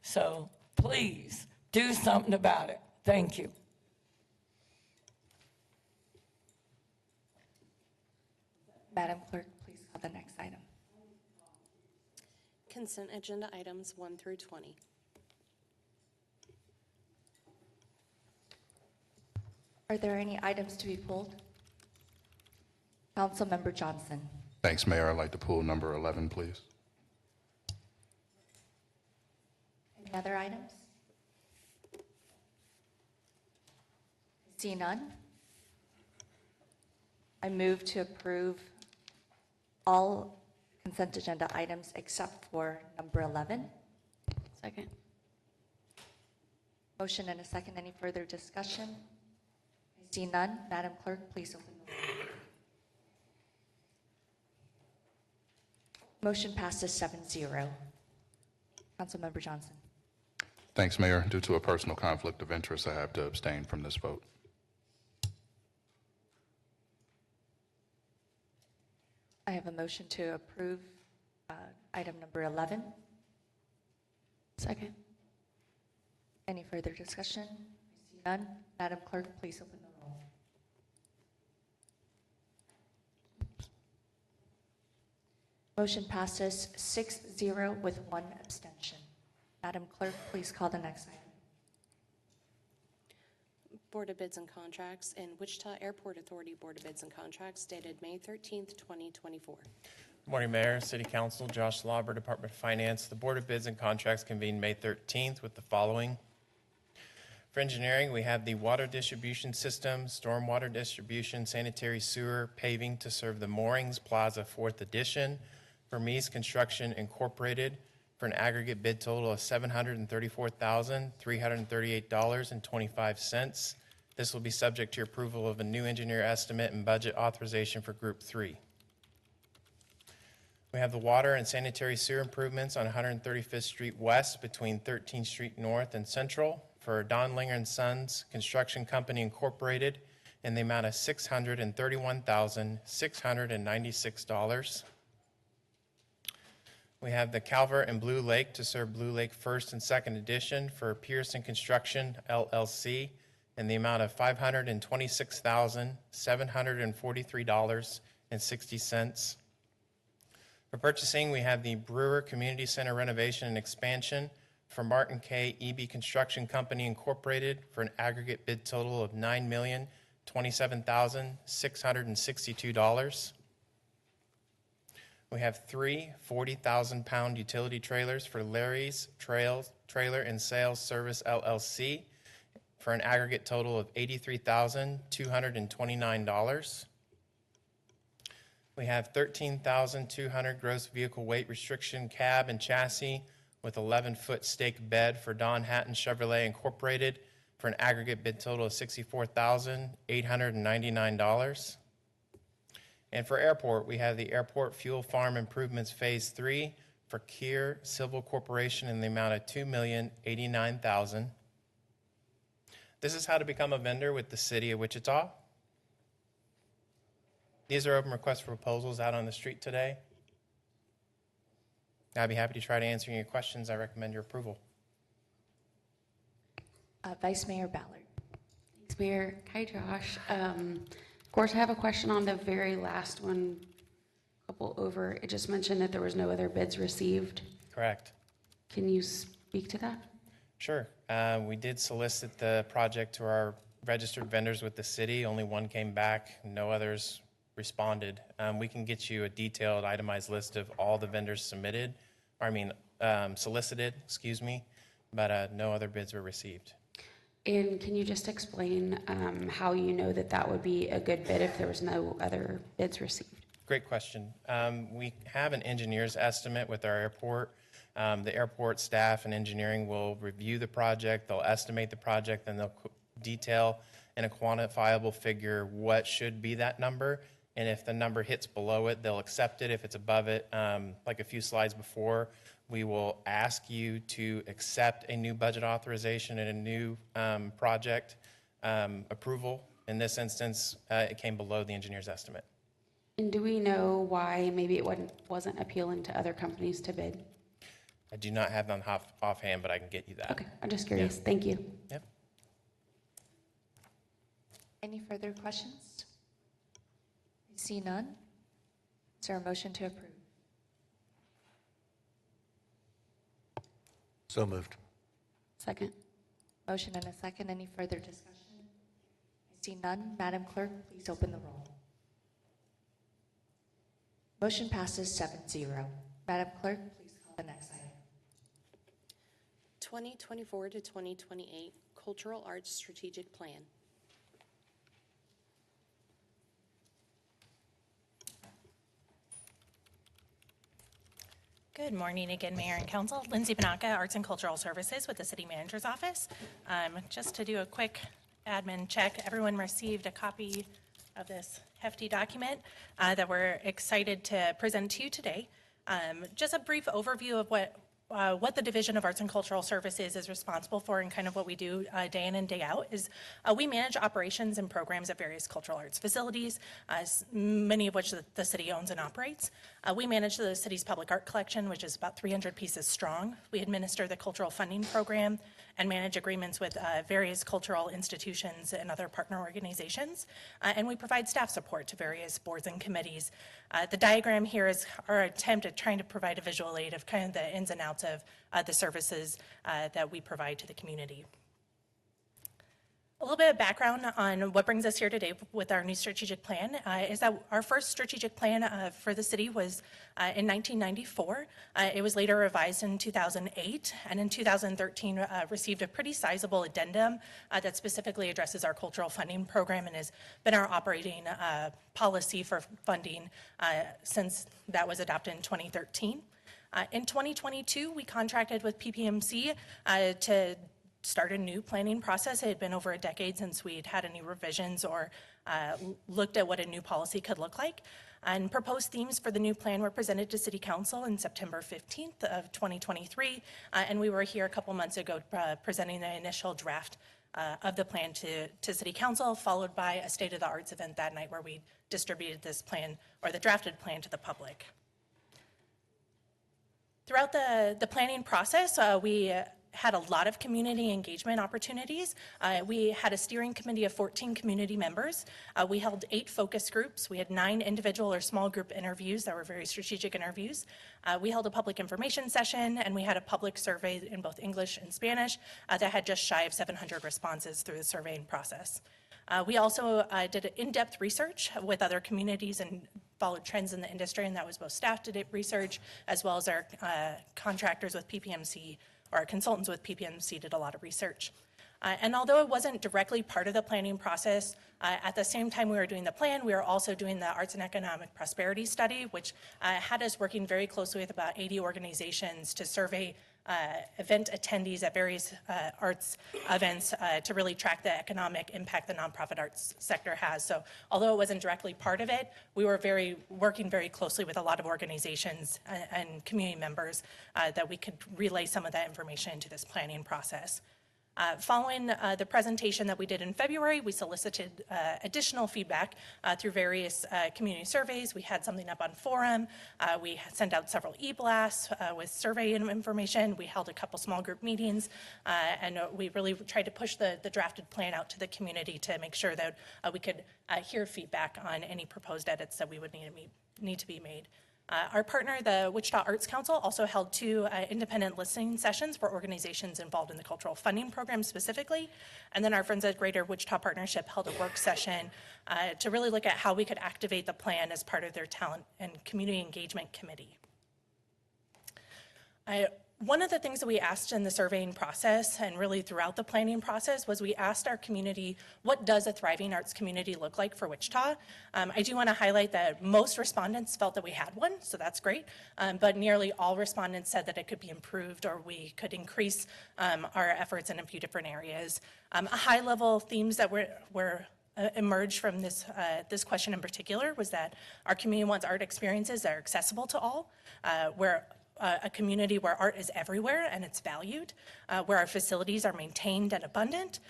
So please do something about it. Thank you.
Madam Clerk, please call the next item.
Consent agenda items 1 through 20.
Are there any items to be pulled? Councilmember Johnson.
Thanks, Mayor. I'd like to pull number 11, please.
Any other items? See none. I move to approve all consent agenda items except for number 11.
Second.
Motion and a second. Any further discussion? I see none. Madam Clerk, please open the roll. Motion passes 7-0. Councilmember Johnson.
Thanks, Mayor. Due to a personal conflict of interest, I have to abstain from this vote.
I have a motion to approve item number 11.
Second.
Any further discussion? I see none. Madam Clerk, please open the roll. Motion passes 6-0 with 1 abstention. Madam Clerk, please call the next item.
Board of Bids and Contracts and Wichita Airport Authority Board of Bids and Contracts dated May 13th, 2024.
Good morning, Mayor, City Council, Josh Lauber, Department of Finance. The Board of Bids and Contracts convened May 13th with the following. For engineering, we have the water distribution system, stormwater distribution, sanitary sewer, paving to serve the Moorings Plaza 4th Edition for Mies Construction Incorporated for an aggregate bid total of $734,338.25. This will be subject to your approval of a new engineer estimate and budget authorization for Group 3. We have the water and sanitary sewer improvements on 135th Street West between 13th Street North and Central for Don Linger & Sons Construction Company Incorporated in the amount of $631,696. We have the Calvert and Blue Lake to serve Blue Lake First and Second Edition for Pearson Construction, LLC, in the amount of $526,743.60. For purchasing, we have the Brewer Community Center renovation and expansion for Martin K. EB Construction Company Incorporated for an aggregate bid total of $9,027,662. We have three 40,000-pound utility trailers for Larry's Trailer and Sales Service LLC for an aggregate total of $83,229. We have 13,200 gross vehicle weight restriction cab and chassis with 11-foot stake bed for Don Hatton Chevrolet Incorporated for an aggregate bid total of $64,899. And for airport, we have the Airport Fuel Farm Improvements Phase 3 for Kier Civil Corporation in the amount of $2,089,000. This is how to become a vendor with the City of Wichita. These are open requests for proposals out on the street today. I'd be happy to try to answer any questions. I recommend your approval.
Vice Mayor Ballard.
Thanks, Mayor. Hi, Josh. Of course, I have a question on the very last one, couple over. It just mentioned that there was no other bids received.
Correct.
Can you speak to that?
Sure. We did solicit the project to our registered vendors with the city. Only one came back. No others responded. We can get you a detailed, itemized list of all the vendors solicited, but no other bids were received.
And can you just explain how you know that that would be a good bid if there was no other bids received?
Great question. We have an engineer's estimate with our airport. The airport staff and engineering will review the project, they'll estimate the project, and they'll detail in a quantifiable figure what should be that number. And if the number hits below it, they'll accept it. If it's above it, like a few slides before, we will ask you to accept a new budget authorization and a new project approval. In this instance, it came below the engineer's estimate.
And do we know why maybe it wasn't appealing to other companies to bid?
I do not have them offhand, but I can get you that.
Okay, I'm just curious.
Yeah.
Thank you.
Yep.
Any further questions? I see none. Is there a motion to approve?
So moved.
Second.
Motion and a second. Any further discussion? I see none. Madam Clerk, please open the roll. Motion passes 7-0. Madam Clerk, please call the next item.
2024 to 2028 Cultural Arts Strategic Plan.
Good morning again, Mayor and Council. Lindsay Banaka, Arts and Cultural Services with the City Manager's Office. Just to do a quick admin check, everyone received a copy of this hefty document that we're excited to present to you today. Just a brief overview of what the Division of Arts and Cultural Services is responsible for and kind of what we do day in and day out is we manage operations and programs at various cultural arts facilities, many of which the city owns and operates. We manage the city's public art collection, which is about 300 pieces strong. We administer the cultural funding program and manage agreements with various cultural institutions and other partner organizations. And we provide staff support to various boards and committees. The diagram here is our attempt at trying to provide a visual aid of kind of the ins and outs of the services that we provide to the community. A little bit of background on what brings us here today with our new strategic plan is that our first strategic plan for the city was in 1994. It was later revised in 2008, and in 2013 received a pretty sizable addendum that specifically addresses our cultural funding program and has been our operating policy for funding since that was adopted in 2013. In 2022, we contracted with PPMC to start a new planning process. It had been over a decade since we'd had any revisions or looked at what a new policy could look like. And proposed themes for the new plan were presented to City Council in September 15th of 2023. And we were here a couple months ago presenting the initial draft of the plan to City Council, followed by a State of the Arts event that night where we distributed this plan, or the drafted plan, to the public. Throughout the planning process, we had a lot of community engagement opportunities. We had a steering committee of 14 community members. We held 8 focus groups. We had 9 individual or small group interviews that were very strategic interviews. We held a public information session, and we had a public survey in both English and Spanish that had just shy of 700 responses through the surveying process. We also did in-depth research with other communities and followed trends in the industry, and that was both staff did research as well as our contractors with PPMC, or our consultants with PPMC did a lot of research. And although it wasn't directly part of the planning process, at the same time we were doing the plan, we were also doing the Arts and Economic Prosperity Study, which had us working very closely with about 80 organizations to survey event attendees at various arts events to really track the economic impact the nonprofit arts sector has. So although it wasn't directly part of it, we were working very closely with a lot of organizations and community members that we could relay some of that information into this planning process. Following the presentation that we did in February, we solicited additional feedback through various community surveys. We had something up on forum. We sent out several e-blasts with survey information. We held a couple small group meetings, and we really tried to push the drafted plan out to the community to make sure that we could hear feedback on any proposed edits that we would need to be made. Our partner, the Wichita Arts Council, also held 2 independent listening sessions for organizations involved in the cultural funding program specifically. And then our Friends at Greater Wichita Partnership held a work session to really look at how we could activate the plan as part of their talent and community engagement committee. One of the things that we asked in the surveying process and really throughout the planning process was we asked our community, what does a thriving arts community look like for Wichita? I do want to highlight that most respondents felt that we had one, so that's great, but nearly all respondents said that it could be improved or we could increase our efforts in a few different areas. High-level themes that were emerged from this question in particular was that our community wants art experiences that are accessible to all, where a community where art is everywhere and it's valued, where our facilities are maintained and abundant,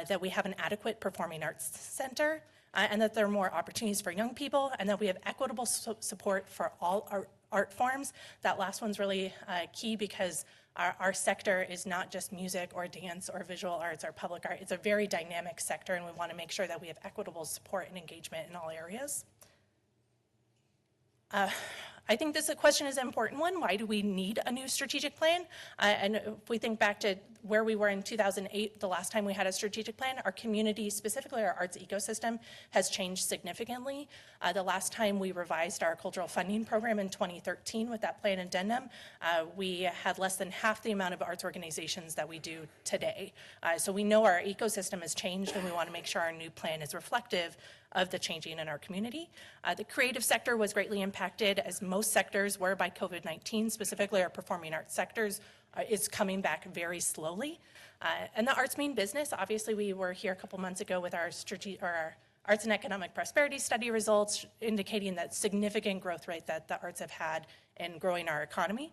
that we have an adequate performing arts center, and that there are more opportunities for young people, and that we have equitable support for all art forms. That last one's really key because our sector is not just music or dance or visual arts or public art. It's a very dynamic sector, and we want to make sure that we have equitable support and engagement in all areas. I think this question is an important one. Why do we need a new strategic plan? And if we think back to where we were in 2008, the last time we had a strategic plan, our community, specifically our arts ecosystem, has changed significantly. The last time we revised our cultural funding program in 2013 with that plan addendum, we had less than half the amount of arts organizations that we do today. So we know our ecosystem has changed, and we want to make sure our new plan is reflective of the changing in our community. The creative sector was greatly impacted, as most sectors were, by COVID-19, specifically our performing arts sectors is coming back very slowly. And the arts mean business. Obviously, we were here a couple months ago with our Arts and Economic Prosperity Study results indicating that significant growth rate that the arts have had in growing our economy.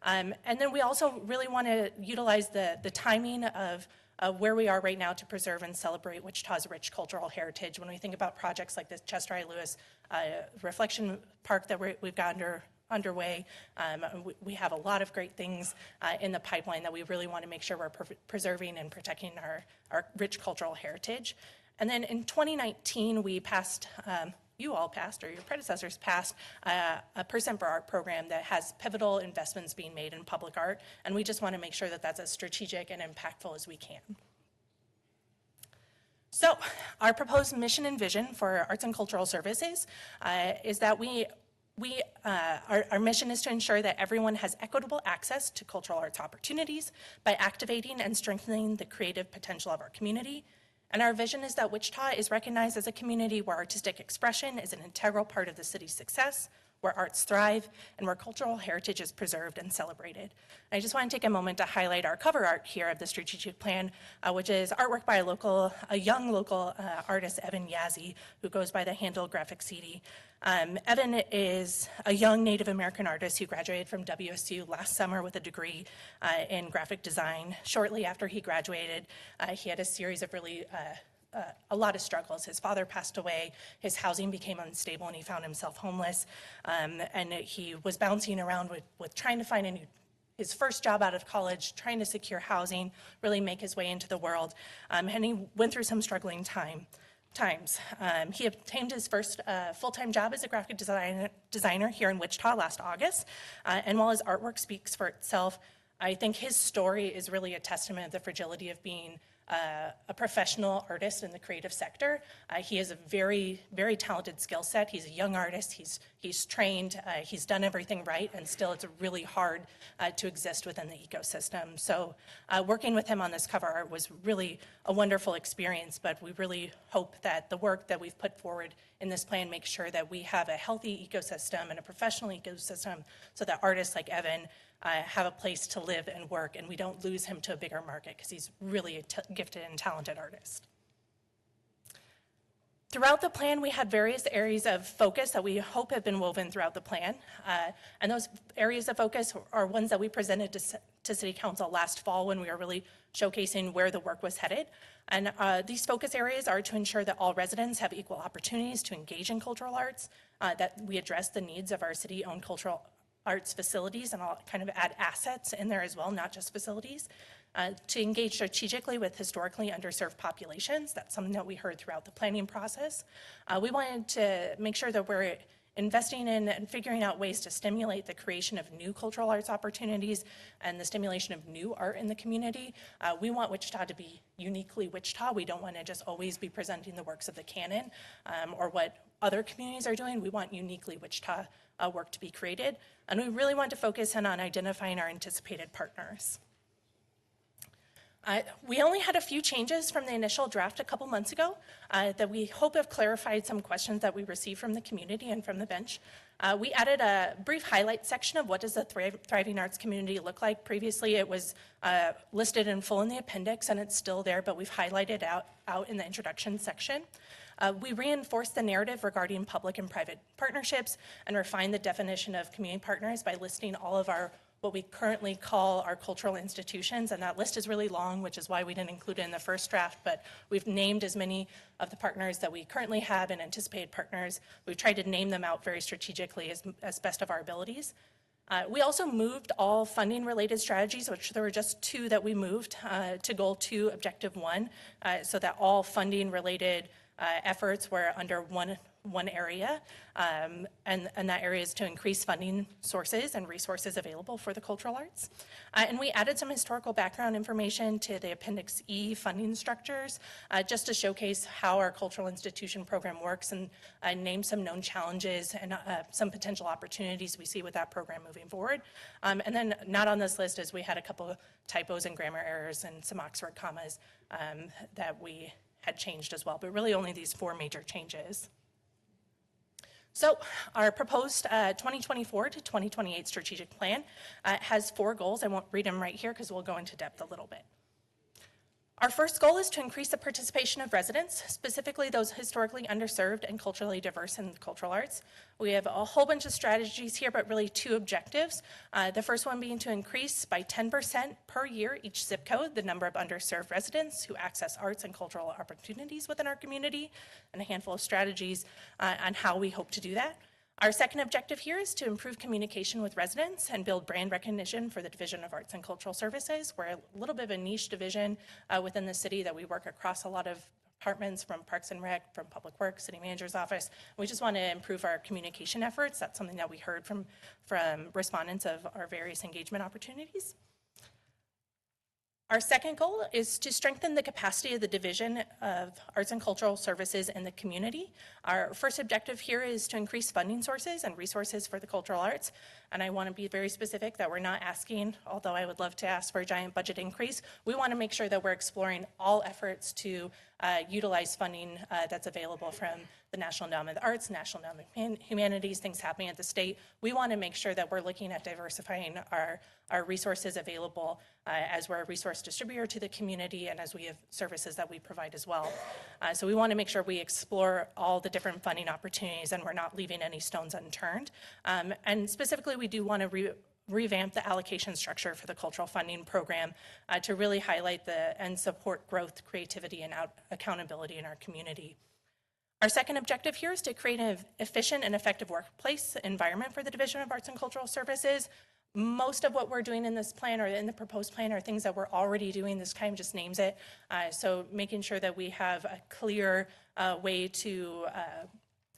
And then we also really want to utilize the timing of where we are right now to preserve and celebrate Wichita's rich cultural heritage. When we think about projects like the Chester I. Lewis Reflection Park that we've got underway, we have a lot of great things in the pipeline that we really want to make sure we're preserving and protecting our rich cultural heritage. And then in 2019, we passed, you all passed, or your predecessors passed, a Percent for Art program that has pivotal investments being made in public art, and we just want to make sure that that's as strategic and impactful as we can. So our proposed mission and vision for arts and cultural services is that our mission is to ensure that everyone has equitable access to cultural arts opportunities by activating and strengthening the creative potential of our community. And our vision is that Wichita is recognized as a community where artistic expression is an integral part of the city's success, where arts thrive, and where cultural heritage is preserved and celebrated. I just want to take a moment to highlight our cover art here of the strategic plan, which is artwork by a young local artist, Evan Yazzie, who goes by the handle Graphic CD. Evan is a young Native American artist who graduated from WSU last summer with a degree in graphic design. Shortly after he graduated, he had a series of really a lot of struggles. His father passed away, his housing became unstable, and he found himself homeless. And he was bouncing around with trying to find his first job out of college, trying to secure housing, really make his way into the world. And he went through some struggling times. He obtained his first full-time job as a graphic designer here in Wichita last August. And while his artwork speaks for itself, I think his story is really a testament of the fragility of being a professional artist in the creative sector. He has a very, very talented skill set. He's a young artist. He's trained. He's done everything right, and still it's really hard to exist within the ecosystem. So working with him on this cover art was really a wonderful experience, but we really hope that the work that we've put forward in this plan makes sure that we have a healthy ecosystem and a professional ecosystem so that artists like Evan have a place to live and work, and we don't lose him to a bigger market because he's really a gifted and talented artist. Throughout the plan, we had various areas of focus that we hope have been woven throughout the plan. And those areas of focus are ones that we presented to City Council last fall when we were really showcasing where the work was headed. And these focus areas are to ensure that all residents have equal opportunities to engage in cultural arts, that we address the needs of our city-owned cultural arts facilities, and I'll kind of add assets in there as well, not just facilities, to engage strategically with historically underserved populations. That's something that we heard throughout the planning process. We wanted to make sure that we're investing in and figuring out ways to stimulate the creation of new cultural arts opportunities and the stimulation of new art in the community. We want Wichita to be uniquely Wichita. We don't want to just always be presenting the works of the canon or what other communities are doing. We want uniquely Wichita work to be created. And we really want to focus in on identifying our anticipated partners. We only had a few changes from the initial draft a couple months ago that we hope have clarified some questions that we received from the community and from the bench. We added a brief highlight section of what does a thriving arts community look like. Previously, it was listed in full in the appendix, and it's still there, but we've highlighted out in the introduction section. We reinforced the narrative regarding public and private partnerships and refined the definition of community partners by listing all of what we currently call our cultural institutions, and that list is really long, which is why we didn't include it in the first draft, but we've named as many of the partners that we currently have and anticipated partners. We've tried to name them out very strategically as best of our abilities. We also moved all funding-related strategies, which there were just 2 that we moved, to Goal 2, Objective 1, so that all funding-related efforts were under one area, and that area is to increase funding sources and resources available for the cultural arts. And we added some historical background information to the Appendix E funding structures, just to showcase how our cultural institution program works and name some known challenges and some potential opportunities we see with that program moving forward. And then not on this list is we had a couple of typos and grammar errors and some Oxford commas that we had changed as well, but really only these 4 major changes. So our proposed 2024 to 2028 strategic plan has 4 goals. I won't read them right here because we'll go into depth a little bit. Our first goal is to increase the participation of residents, specifically those historically underserved and culturally diverse in the cultural arts. We have a whole bunch of strategies here, but really 2 objectives. The first one being to increase by 10% per year each zip code the number of underserved residents who access arts and cultural opportunities within our community, and a handful of strategies on how we hope to do that. Our second objective here is to improve communication with residents and build brand recognition for the Division of Arts and Cultural Services. We're a little bit of a niche division within the city that we work across a lot of departments, from Parks and Rec, from Public Works, City Manager's Office. We just want to improve our communication efforts. That's something that we heard from respondents of our various engagement opportunities. Our second goal is to strengthen the capacity of the Division of Arts and Cultural Services in the community. Our first objective here is to increase funding sources and resources for the cultural arts. And I want to be very specific that we're not asking, although I would love to ask for a giant budget increase, we want to make sure that we're exploring all efforts to utilize funding that's available from the National Endowment of the Arts, National Endowment of Humanities, things happening at the state. We want to make sure that we're looking at diversifying our resources available as we're a resource distributor to the community and as we have services that we provide as well. So we want to make sure we explore all the different funding opportunities and we're not leaving any stones unturned. And specifically, we do want to revamp the allocation structure for the cultural funding program to really highlight and support growth, creativity, and accountability in our community. Our second objective here is to create an efficient and effective workplace environment for the Division of Arts and Cultural Services. Most of what we're doing in this plan or in the proposed plan are things that we're already doing. This kind of just names it. So making sure that we have a clear way to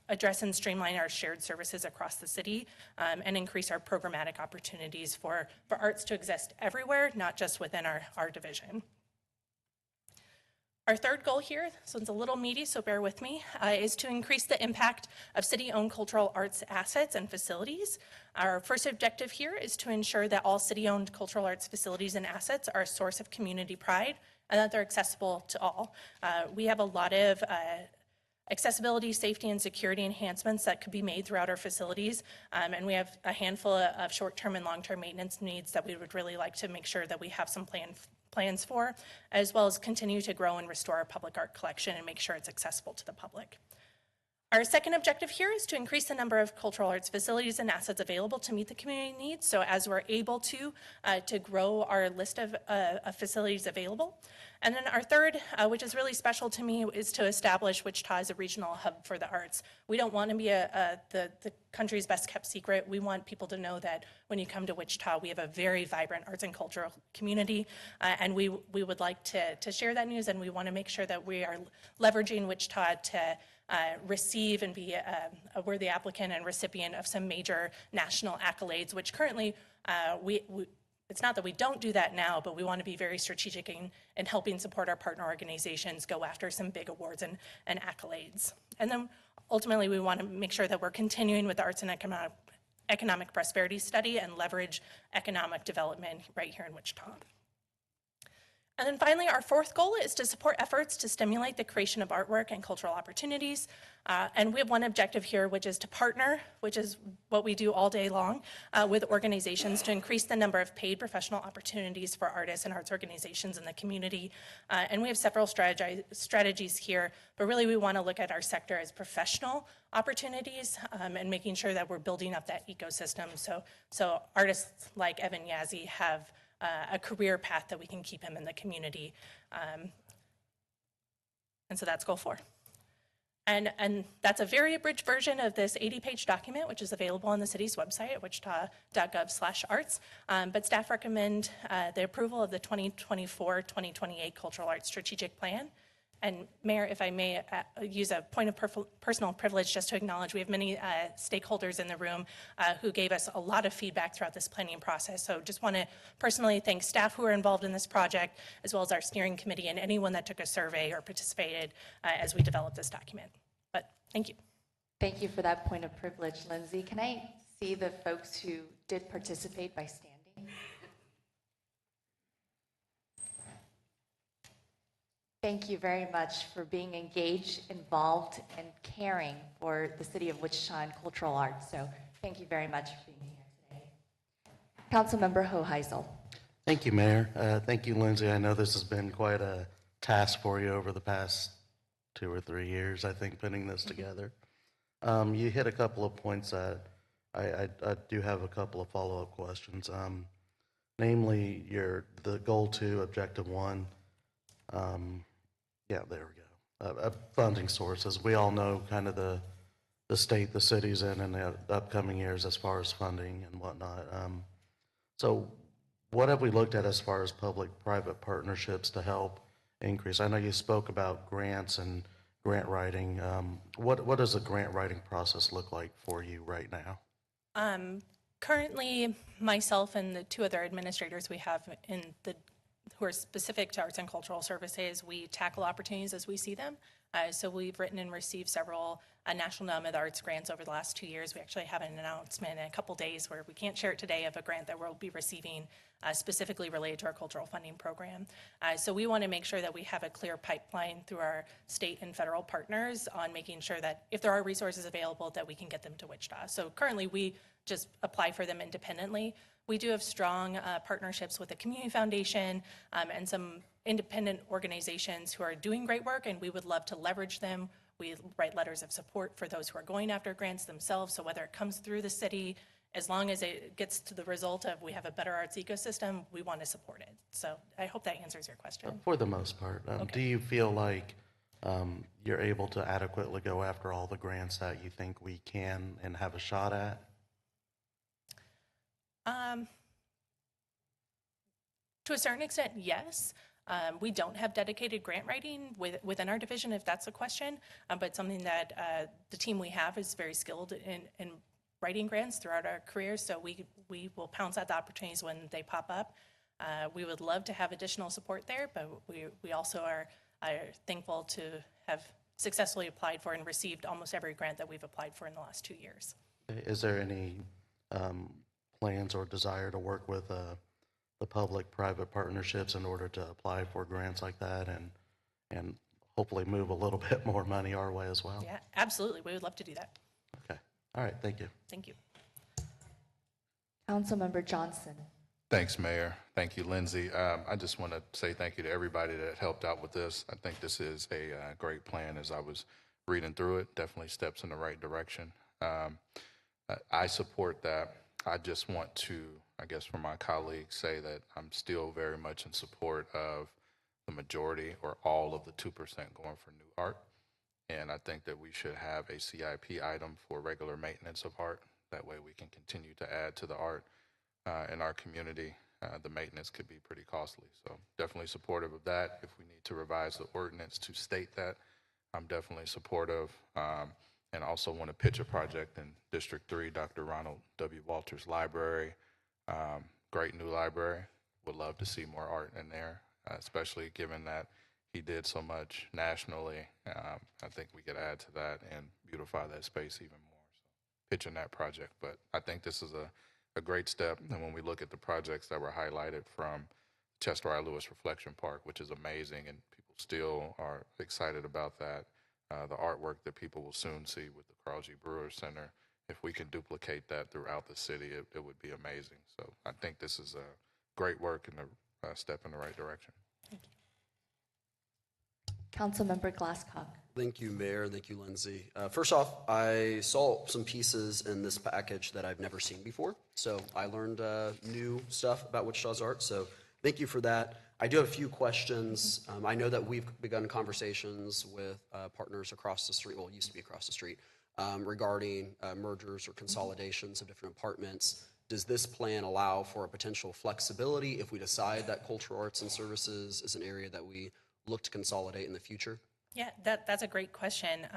address and streamline our shared services across the city and increase our programmatic opportunities for arts to exist everywhere, not just within our division. Our third goal here, this one's a little meaty, so bear with me, is to increase the impact of city-owned cultural arts assets and facilities. Our first objective here is to ensure that all city-owned cultural arts facilities and assets are a source of community pride and that they're accessible to all. We have a lot of accessibility, safety, and security enhancements that could be made throughout our facilities, and we have a handful of short-term and long-term maintenance needs that we would really like to make sure that we have some plans for, as well as continue to grow and restore our public art collection and make sure it's accessible to the public. Our second objective here is to increase the number of cultural arts facilities and assets available to meet the community needs. So as we're able to grow our list of facilities available. And then our third, which is really special to me, is to establish Wichita as a regional hub for the arts. We don't want to be the country's best kept secret. We want people to know that when you come to Wichita, we have a very vibrant arts and cultural community, and we would like to share that news, and we want to make sure that we are leveraging Wichita to receive and be a worthy applicant and recipient of some major national accolades, which currently it's not that we don't do that now, but we want to be very strategic in helping support our partner organizations go after some big awards and accolades. And then ultimately, we want to make sure that we're continuing with the Arts and Economic Prosperity Study and leverage economic development right here in Wichita. And then finally, our fourth goal is to support efforts to stimulate the creation of artwork and cultural opportunities. And we have one objective here, which is to partner, which is what we do all day long, with organizations to increase the number of paid professional opportunities for artists and arts organizations in the community. And we have several strategies here, but really we want to look at our sector as professional opportunities and making sure that we're building up that ecosystem. So artists like Evan Yazzie have a career path that we can keep him in the community. And so that's goal 4. And that's a very abridged version of this 80-page document, which is available on the city's website at wichita.gov/arts. But staff recommend the approval of the 2024-2028 Cultural Arts Strategic Plan. And Mayor, if I may use a point of personal privilege just to acknowledge, we have many stakeholders in the room who gave us a lot of feedback throughout this planning process. So just want to personally thank staff who are involved in this project, as well as our steering committee and anyone that took a survey or participated as we developed this document. But thank you.
Thank you for that point of privilege, Lindsay. Can I see the folks who did participate by standing? Thank you very much for being engaged, involved, and caring for the city of Wichita and cultural arts. So thank you very much for being here today. Councilmember Hoheisel.
Thank you, Mayor. Thank you, Lindsay. I know this has been quite a task for you over the past 2 or 3 years, I think, putting this together. You hit a couple of points that I do have a couple of follow-up questions. Namely, the goal 2, objective 1. Yeah, there we go. Funding sources. We all know kind of the state the city's in the upcoming years as far as funding and whatnot. So what have we looked at as far as public-private partnerships to help increase? I know you spoke about grants and grant writing. What does the grant writing process look like for you right now?
Currently, myself and the 2 other administrators we have in the who are specific to arts and cultural services. We tackle opportunities as we see them. So we've written and received several National Endowment of the Arts grants over the last 2 years. We actually have an announcement in a couple days where we can't share it today of a grant that we'll be receiving specifically related to our cultural funding program. So we want to make sure that we have a clear pipeline through our state and federal partners on making sure that if there are resources available that we can get them to Wichita. So currently we just apply for them independently. We do have strong partnerships with the Community Foundation and some independent organizations who are doing great work, and we would love to leverage them. We write letters of support for those who are going after grants themselves, so whether it comes through the city, as long as it gets to the result of we have a better arts ecosystem, we want to support it. So I hope that answers your question.
For the most part. Do you feel like you're able to adequately go after all the grants that you think we can and have a shot at?
To a certain extent, yes. We don't have dedicated grant writing within our division, if that's a question, but something that the team we have is very skilled in writing grants throughout our careers, so we will pounce at the opportunities when they pop up. We would love to have additional support there, but we also are thankful to have successfully applied for and received almost every grant that we've applied for in the last 2 years.
Is there any plans or desire to work with the public-private partnerships in order to apply for grants like that and hopefully move a little bit more money our way as well?
Yeah, absolutely. We would love to do that.
Okay. All right. Thank you.
Thank you.
Councilmember Johnson.
Thanks, Mayor. Thank you, Lindsay. I just want to say thank you to everybody that helped out with this. I think this is a great plan. As I was reading through it, definitely steps in the right direction. I support that. I just want to, I guess, for my colleagues, say that I'm still very much in support of the majority or all of the 2% going for new art. And I think that we should have a CIP item for regular maintenance of art. That way we can continue to add to the art in our community. The maintenance could be pretty costly. So definitely supportive of that. If we need to revise the ordinance to state that, I'm definitely supportive. And also want to pitch a project in District 3, Dr. Ronald W. Walters Library. Great new library. Would love to see more art in there, especially given that he did so much nationally. I think we could add to that and beautify that space even more. So pitching that project. But I think this is a great step. And when we look at the projects that were highlighted from Chester R. Lewis Reflection Park, which is amazing, and people still are excited about that. The artwork that people will soon see with the Carl G. Brewer Center, if we can duplicate that throughout the city, it would be amazing. So I think this is a great work and a step in the right direction.
Thank you.
Councilmember Glasscock.
Thank you, Mayor. Thank you, Lindsay. First off, I saw some pieces in this package that I've never seen before. So I learned new stuff about Wichita's art. So thank you for that. I do have a few questions. I know that we've begun conversations with partners across the street, well, it used to be across the street, regarding mergers or consolidations of different departments. Does this plan allow for a potential flexibility if we decide that cultural arts and services is an area that we look to consolidate in the future?
Yeah, that's a great question.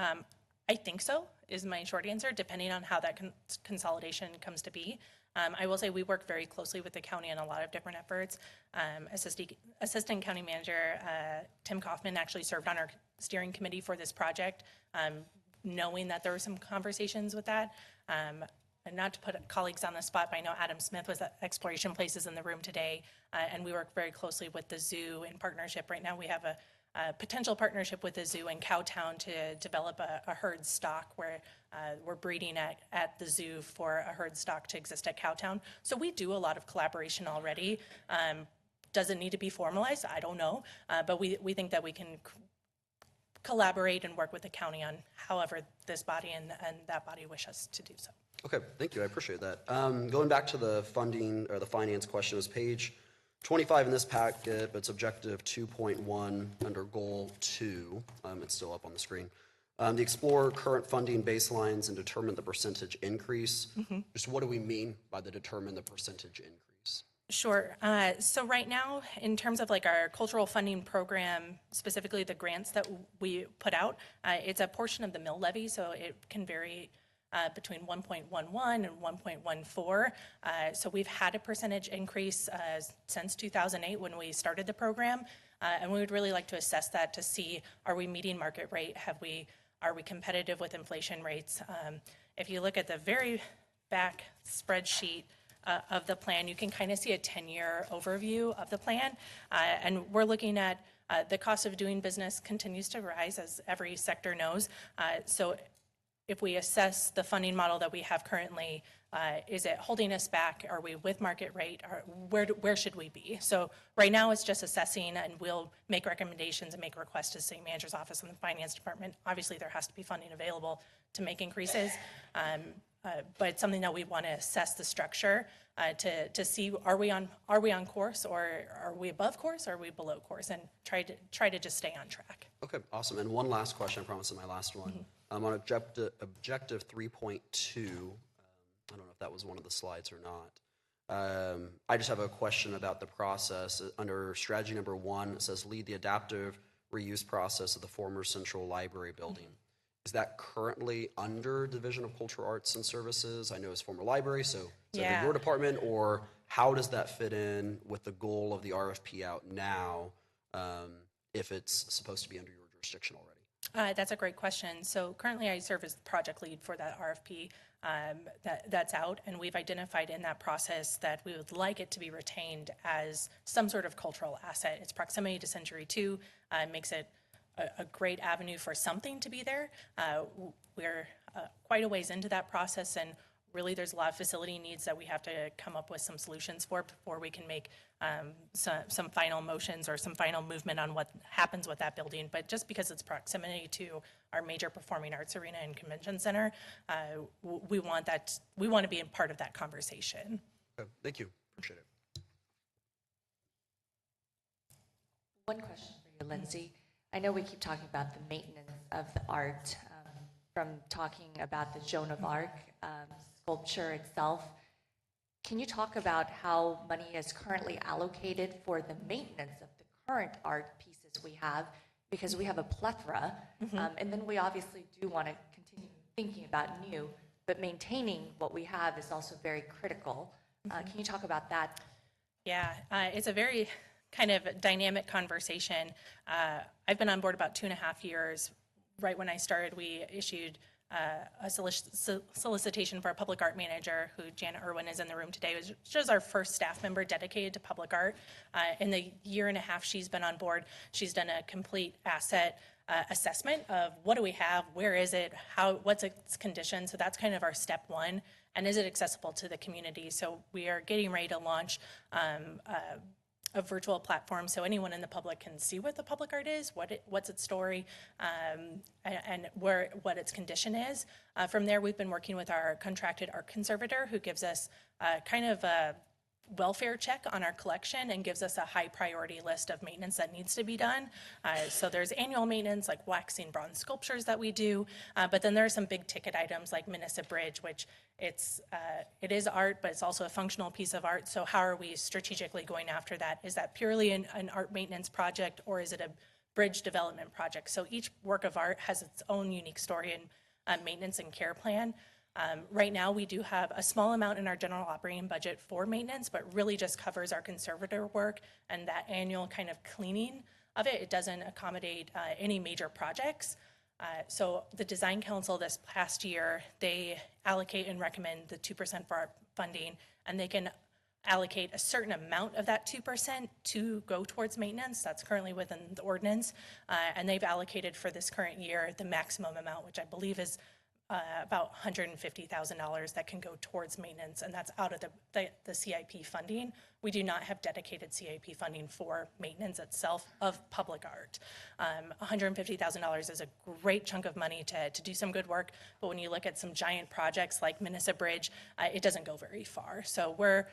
I think so, is my short answer, depending on how that consolidation comes to be. I will say we work very closely with the county on a lot of different efforts. Assistant County Manager Tim Kaufman actually served on our steering committee for this project, knowing that there were some conversations with that. And not to put colleagues on the spot, but I know Adam Smith was at Exploration Places in the room today, and we work very closely with the zoo in partnership. Right now we have a potential partnership with the zoo in Cowtown to develop a herd stock where we're breeding at the zoo for a herd stock to exist at Cowtown. So we do a lot of collaboration already. Does it need to be formalized? I don't know, but we think that we can collaborate and work with the county on however this body and that body wish us to do so.
Okay, thank you. I appreciate that. Going back to the funding or the finance question, it was page 25 in this packet, but it's objective 2.1 under goal 2. It's still up on the screen. To explore current funding baselines and determine the percentage increase. Just what do we mean by the determine the percentage increase?
Sure. So right now, in terms of like our cultural funding program, specifically the grants that we put out, it's a portion of the mill levy, so it can vary between 1.11 and 1.14. So we've had a percentage increase since 2008 when we started the program, and we would really like to assess that to see, are we meeting market rate? Are we competitive with inflation rates? If you look at the very back spreadsheet of the plan, you can kind of see a 10-year overview of the plan, and we're looking at the cost of doing business continues to rise, as every sector knows. So if we assess the funding model that we have currently, is it holding us back? Are we with market rate? Or where should we be? So right now it's just assessing, and we'll make recommendations and make requests to the city manager's office and the finance department. Obviously, there has to be funding available to make increases, but it's something that we want to assess the structure to see, are we on course, or are we above course, or are we below course, and try to just stay on track.
Okay, awesome. And one last question, I promise, is my last one. On objective 3.2, I don't know if that was one of the slides or not. I just have a question about the process. Under strategy number 1, it says lead the adaptive reuse process of the former Central Library building. Is that currently under Division of Cultural Arts and Services? I know it's former library, so is that in your department, or how does that fit in with the goal of the RFP out now, if it's supposed to be under your jurisdiction already?
That's a great question. So currently I serve as the project lead for that RFP that's out, and we've identified in that process that we would like it to be retained as some sort of cultural asset. Its proximity to Century 2 makes it a great avenue for something to be there. We're quite a ways into that process, and really there's a lot of facility needs that we have to come up with some solutions for before we can make some final motions or some final movement on what happens with that building. But just because it's proximity to our major performing arts arena and convention center, we want to be a part of that conversation.
Okay, thank you, appreciate it.
One question for you, Lindsay. I know we keep talking about the maintenance of the art, from talking about the Joan of Arc sculpture itself. Can you talk about how money is currently allocated for the maintenance of the current art pieces we have? Because we have a plethora, and then we obviously do want to continue thinking about new, but maintaining what we have is also very critical. Can you talk about that?
Yeah, it's a very kind of dynamic conversation. I've been on board about 2.5 years. Right when I started, we issued a solicitation for a public art manager, who Janet Irwin is in the room today, which is our first staff member dedicated to public art. In the 1.5 years she's been on board, she's done a complete asset assessment of what do we have, where is it, what's its condition. So that's kind of our step one, and is it accessible to the community? So we are getting ready to launch a virtual platform so anyone in the public can see what the public art is, what's its story, and what its condition is. From there, we've been working with our contracted art conservator, who gives us kind of a welfare check on our collection and gives us a high priority list of maintenance that needs to be done. So there's annual maintenance, like waxing bronze sculptures that we do, but then there are some big ticket items like Minnesota Bridge, which it is art, but it's also a functional piece of art. So how are we strategically going after that? Is that purely an art maintenance project, or is it a bridge development project? So each work of art has its own unique story and maintenance and care plan. Right now, we do have a small amount in our general operating budget for maintenance, but really just covers our conservator work and that annual kind of cleaning of it. It doesn't accommodate any major projects. So the Design Council this past year, they allocate and recommend the 2% for our funding, and they can allocate a certain amount of that 2% to go towards maintenance. That's currently within the ordinance, and they've allocated for this current year the maximum amount, which I believe is about $150,000 that can go towards maintenance, and that's out of the CIP funding. We do not have dedicated CIP funding for maintenance itself of public art. $150,000 is a great chunk of money to do some good work, but when you look at some giant projects like Minnesota Bridge, it doesn't go very far. So we're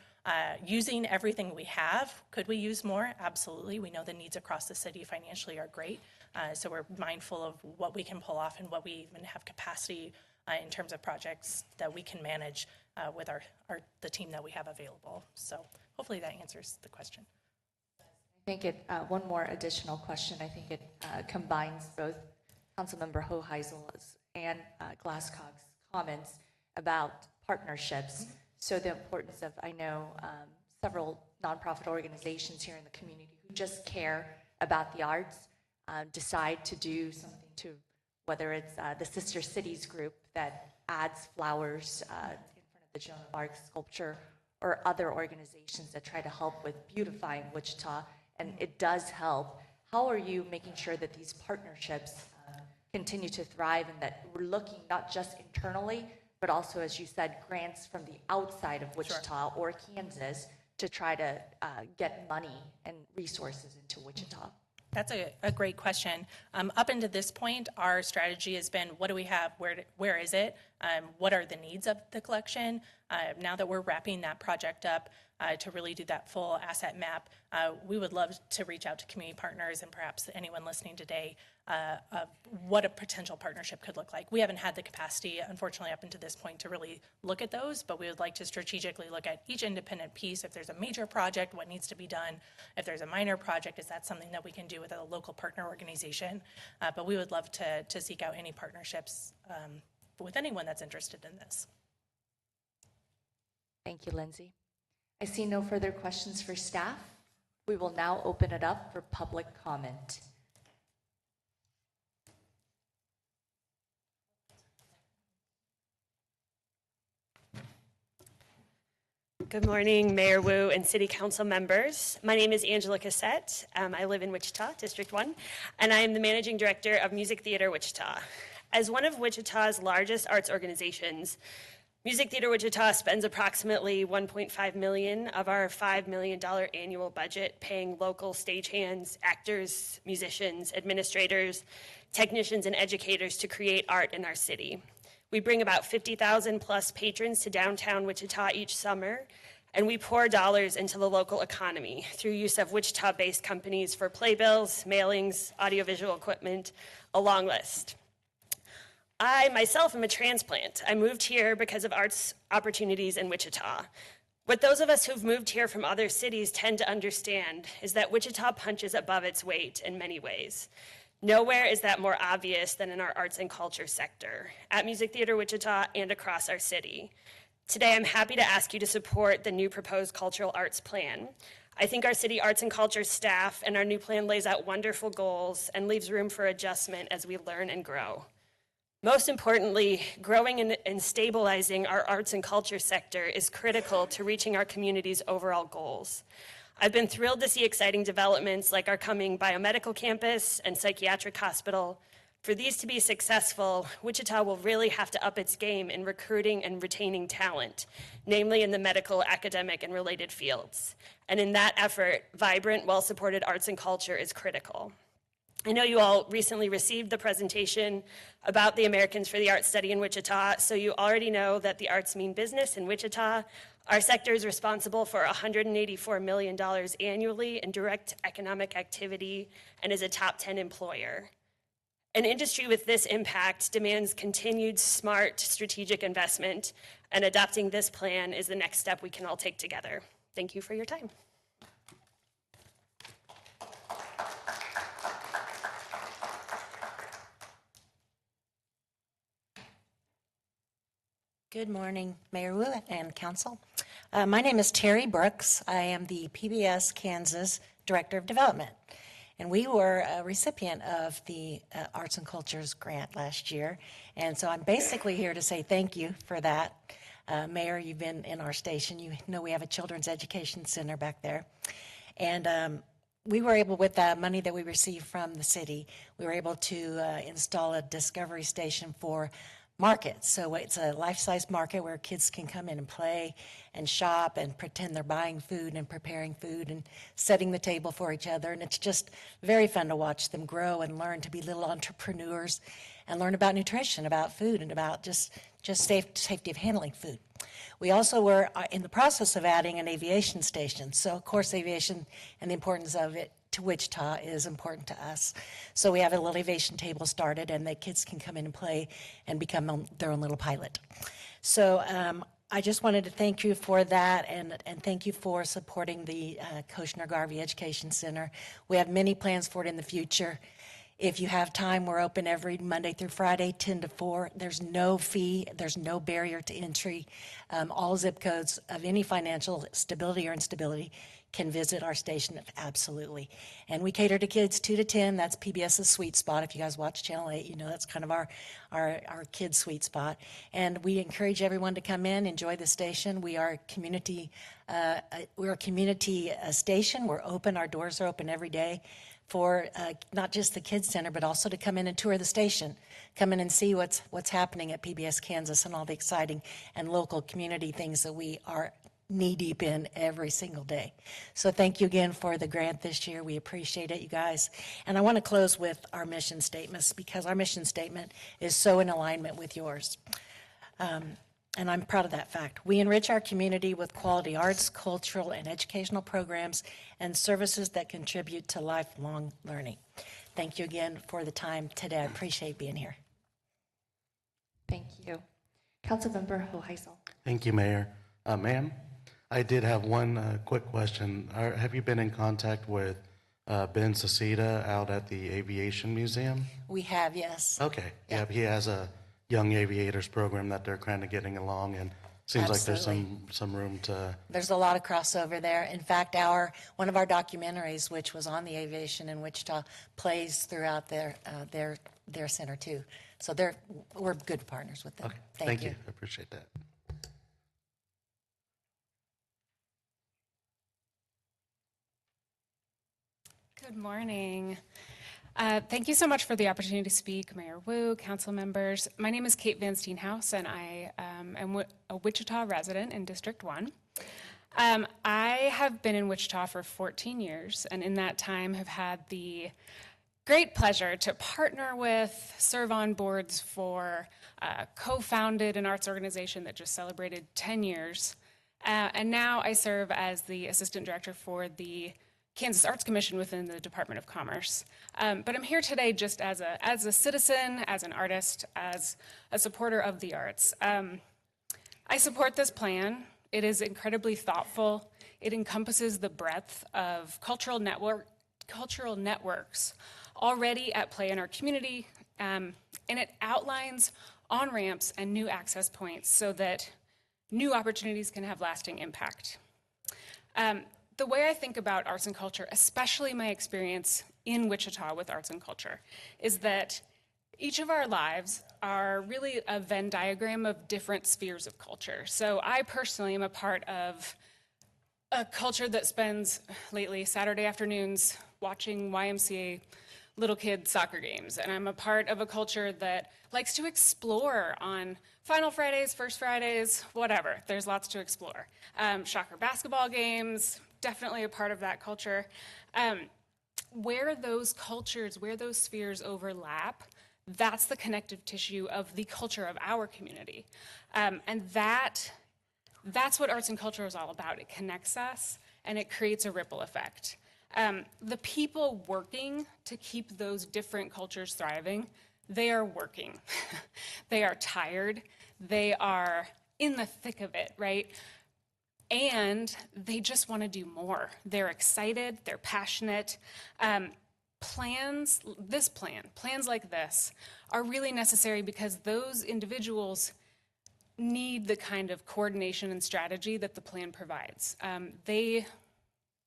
using everything we have. Could we use more? Absolutely. We know the needs across the city financially are great. So we're mindful of what we can pull off and what we even have capacity in terms of projects that we can manage with the team that we have available. So hopefully that answers the question.
I think one more additional question. I think it combines both Councilmember Hoheisel's and Glasscock's comments. about partnerships. So the importance of, I know several nonprofit organizations here in the community who just care about the arts decide to do something to, whether it's the Sister Cities group that adds flowers in front of the Joan of Arc sculpture, or other organizations that try to help with beautifying Wichita, and it does help. How are you making sure that these partnerships continue to thrive and that we're looking not just internally, but also, as you said, grants from the outside of Wichita or Kansas to try to get money and resources into Wichita?
That's a great question. Up until this point, our strategy has been, what do we have, where is it, what are the needs of the collection? Now that we're wrapping that project up to really do that full asset map, we would love to reach out to community partners and perhaps anyone listening today of what a potential partnership could look like. We haven't had the capacity, unfortunately, up until this point to really look at those, but we would like to strategically look at each independent piece. If there's a major project, what needs to be done? If there's a minor project, is that something that we can do with a local partner organization? But we would love to seek out any partnerships with anyone that's interested in this.
Thank you, Lindsay. I see no further questions for staff. We will now open it up for public comment.
Good morning, Mayor Wu and City Council members. My name is Angela Cassette. I live in Wichita, District 1, and I am the Managing Director of Music Theater Wichita. As one of Wichita's largest arts organizations, Music Theater Wichita spends approximately $1.5 million of our $5 million annual budget paying local stagehands, actors, musicians, administrators, technicians, and educators to create art in our city. We bring about 50,000 plus patrons to downtown Wichita each summer, and we pour dollars into the local economy through use of Wichita-based companies for playbills, mailings, audiovisual equipment, a long list. I myself am a transplant. I moved here because of arts opportunities in Wichita. What those of us who've moved here from other cities tend to understand is that Wichita punches above its weight in many ways. Nowhere is that more obvious than in our arts and culture sector, at Music Theater Wichita and across our city. Today, I'm happy to ask you to support the new proposed cultural arts plan. I think our city arts and culture staff and our new plan lays out wonderful goals and leaves room for adjustment as we learn and grow. Most importantly, growing and stabilizing our arts and culture sector is critical to reaching our community's overall goals. I've been thrilled to see exciting developments like our coming biomedical campus and psychiatric hospital. For these to be successful, Wichita will really have to up its game in recruiting and retaining talent, namely in the medical, academic, and related fields. And in that effort, vibrant, well-supported arts and culture is critical. I know you all recently received the presentation about the Americans for the Arts study in Wichita, so you already know that the arts mean business in Wichita. Our sector is responsible for $184 million annually in direct economic activity and is a top 10 employer. An industry with this impact demands continued smart strategic investment, and adopting this plan is the next step we can all take together. Thank you for your time.
Good morning, Mayor Wu and Council. My name is Terry Brooks. I am the PBS Kansas Director of Development. And we were a recipient of the Arts and Cultures grant last year. And so I'm basically here to say thank you for that. Mayor, you've been in our station. You know we have a children's education center back there. And we were able, with the money that we received from the city, we were able to install a discovery station for market. So it's a life-size market where kids can come in and play and shop and pretend they're buying food and preparing food and setting the table for each other. And it's just very fun to watch them grow and learn to be little entrepreneurs and learn about nutrition, about food, and about just safety of handling food. We also were in the process of adding an aviation station. So of course aviation and the importance of it to Wichita is important to us. So we have a little aviation table started, and the kids can come in and play and become their own little pilot. So I just wanted to thank you for that, and thank you for supporting the Koshner Garvey Education Center. We have many plans for it in the future. If you have time, we're open every Monday through Friday, 10 to 4. There's no fee. There's no barrier to entry. All zip codes of any financial stability or instability can visit our station, absolutely. And we cater to kids 2 to 10. That's PBS's sweet spot. If you guys watch Channel 8, you know that's kind of our kids' sweet spot. And we encourage everyone to come in, enjoy the station. We're a community station. We're open. Our doors are open every day for not just the Kids Center, but also to come in and tour the station, come in and see what's happening at PBS Kansas and all the exciting and local community things that we are knee-deep in every single day. So thank you again for the grant this year. We appreciate it, you guys. And I want to close with our mission statements, because our mission statement is so in alignment with yours. And I'm proud of that fact. We enrich our community with quality arts, cultural, and educational programs and services that contribute to lifelong learning. Thank you again for the time today. I appreciate being here.
Thank you. Councilmember Hoheisel.
Thank you, Mayor. Ma'am, I did have one quick question. Have you been in contact with Ben Cecita out at the Aviation Museum?
We have, yes.
Okay. Yeah, he has a young aviators program that they're kind of getting along, and seems like there's some room to...
There's a lot of crossover there. In fact, one of our documentaries, which was on the aviation in Wichita, plays throughout their center too. So we're good partners with them.
Okay.
Thank you.
I appreciate that.
Good morning. Thank you so much for the opportunity to speak, Mayor Wu, council members. My name is Kate Van Steenhouse, and I am a Wichita resident in District 1. I have been in Wichita for 14 years, and in that time have had the great pleasure to partner with, serve on boards for, co-founded an arts organization that just celebrated 10 years. And now I serve as the assistant director for the Kansas Arts Commission within the Department of Commerce. But I'm here today just as a citizen, as an artist, as a supporter of the arts. I support this plan. It is incredibly thoughtful. It encompasses the breadth of cultural networks already at play in our community, and it outlines on-ramps and new access points so that new opportunities can have lasting impact. The way I think about arts and culture, especially my experience in Wichita with arts and culture, is that each of our lives are really a Venn diagram of different spheres of culture. So I personally am a part of a culture that spends lately Saturday afternoons watching YMCA little kid soccer games. And I'm a part of a culture that likes to explore on Final Fridays, First Fridays, whatever. There's lots to explore. Shocker basketball games, definitely a part of that culture. Where those cultures, where those spheres overlap, that's the connective tissue of the culture of our community. And that's what arts and culture is all about. It connects us and it creates a ripple effect. The people working to keep those different cultures thriving, they are working. They are tired. They are in the thick of it, right? And they just want to do more. They're excited, they're passionate. Plans like this are really necessary because those individuals need the kind of coordination and strategy that the plan provides. They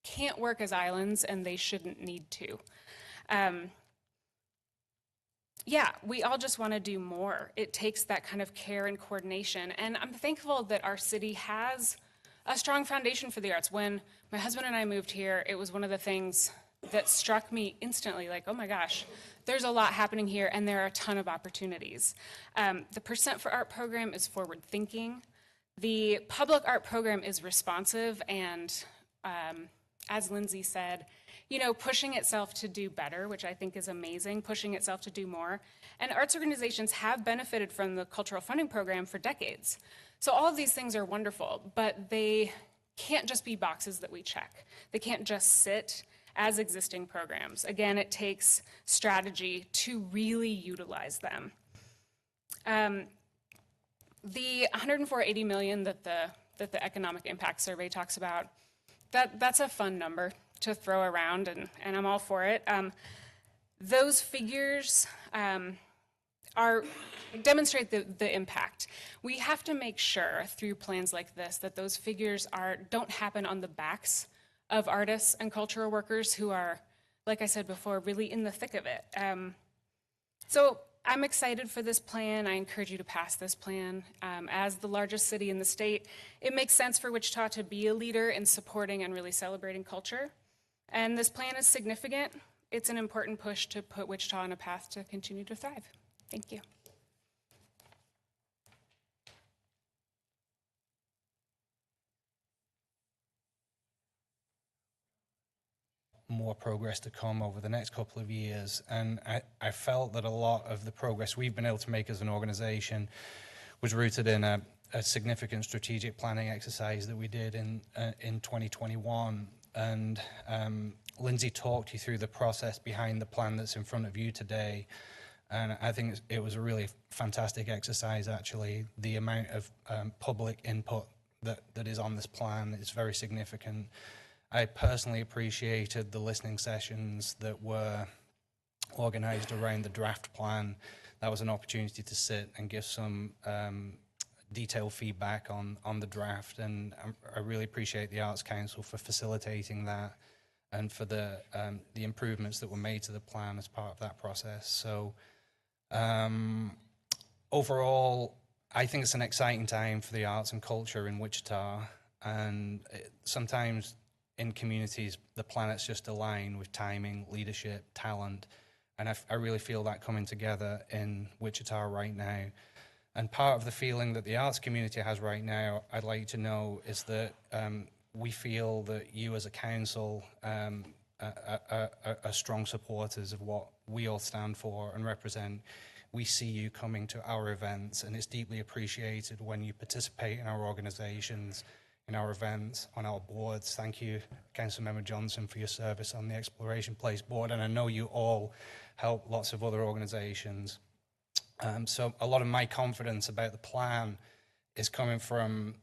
can't work as islands and they shouldn't need to. Yeah, we all just want to do more. It takes that kind of care and coordination. And I'm thankful that our city has a strong foundation for the arts. When my husband and I moved here, it was one of the things that struck me instantly, like, oh my gosh, there's a lot happening here and there are a ton of opportunities. The Percent for Art program is forward thinking. The public art program is responsive and, as Lindsay said, pushing itself to do better, which I think is amazing, pushing itself to do more. And arts organizations have benefited from the cultural funding program for decades. So all of these things are wonderful, but they can't just be boxes that we check. They can't just sit as existing programs. Again, it takes strategy to really utilize them. The $180 million that the Economic Impact Survey talks about, that's a fun number to throw around, and I'm all for it. those figures demonstrate the impact. We have to make sure through plans like this that those figures don't happen on the backs of artists and cultural workers who are, like I said before, really in the thick of it. So I'm excited for this plan. I encourage you to pass this plan. As the largest city in the state, it makes sense for Wichita to be a leader in supporting and really celebrating culture. And this plan is significant. It's an important push to put Wichita on a path to continue to thrive. Thank you.
More progress to come over the next couple of years, and I felt that a lot of the progress we've been able to make as an organization was rooted in a significant strategic planning exercise that we did in 2021, and Lindsay talked you through the process behind the plan that's in front of you today, and I think it was a really fantastic exercise. Actually, the amount of public input that is on this plan is very significant. I personally appreciated the listening sessions that were organized around the draft plan. That was an opportunity to sit and give some detailed feedback on the draft, and I really appreciate the Arts Council for facilitating that and for the improvements that were made to the plan as part of that process. So overall, I think it's an exciting time for the arts and culture in Wichita, and sometimes in communities, the planets just align with timing, leadership, talent, and I really feel that coming together in Wichita right now. And part of the feeling that the arts community has right now, I'd like to know, is that we feel that you as a council are strong supporters of what we all stand for and represent. We see you coming to our events, and it's deeply appreciated when you participate in our organizations, in our events, on our boards. Thank you, Councilmember Johnson, for your service on the Exploration Place Board, and I know you all help lots of other organizations. So a lot of my confidence about the plan is coming from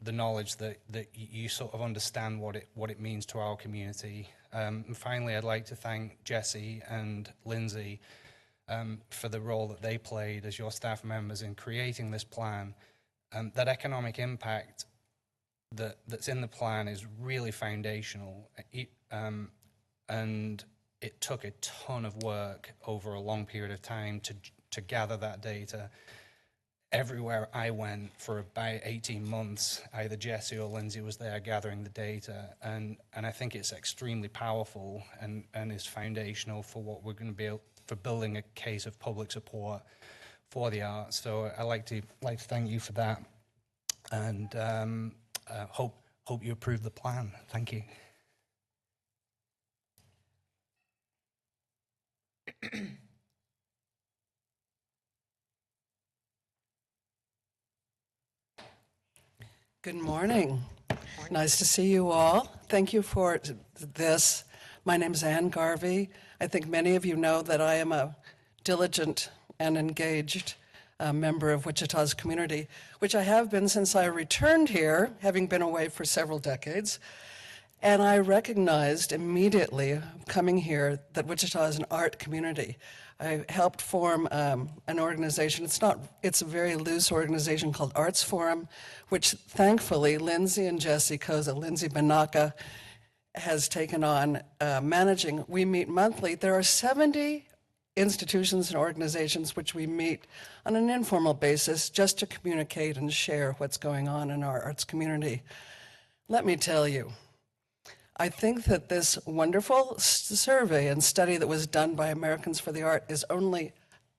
the knowledge that you sort of understand what it means to our community. And finally, I'd like to thank Jesse and Lindsay for the role that they played as your staff members in creating this plan. That economic impact that's in the plan is really foundational, and it took a ton of work over a long period of time to gather that data. Everywhere I went for about 18 months, either Jesse or Lindsay was there gathering the data, and I think it's extremely powerful and is foundational for what we're going to be able, for building a case of public support for the arts. So I'd like to thank you for that, and hope you approve the plan. Thank you.
Good morning. Nice to see you all. Thank you for this. My name is Ann Garvey. I think many of you know that I am a diligent and engaged member of Wichita's community, which I have been since I returned here, having been away for several decades. And I recognized immediately coming here that Wichita is an art community. I helped form an organization. It's a very loose organization called Arts Forum, which thankfully Lindsay and Jesse Koza, Lindsay Banaka, has taken on managing. We meet monthly. There are 70 institutions and organizations which we meet on an informal basis just to communicate and share what's going on in our arts community. Let me tell you, I think that this wonderful survey and study that was done by Americans for the Art is only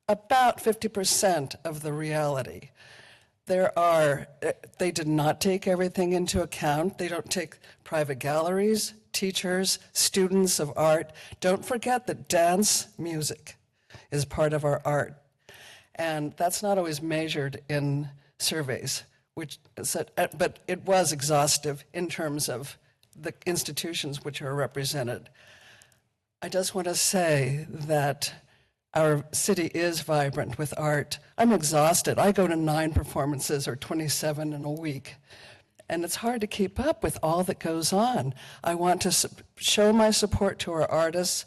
about 50% of the reality. They did not take everything into account. They don't take private galleries, teachers, students of art. Don't forget that dance music is part of our art. And that's not always measured in surveys, but it was exhaustive in terms of the institutions which are represented. I just want to say that our city is vibrant with art. I'm exhausted. I go to 9 performances or 27 in a week, and it's hard to keep up with all that goes on. I want to show my support to our artists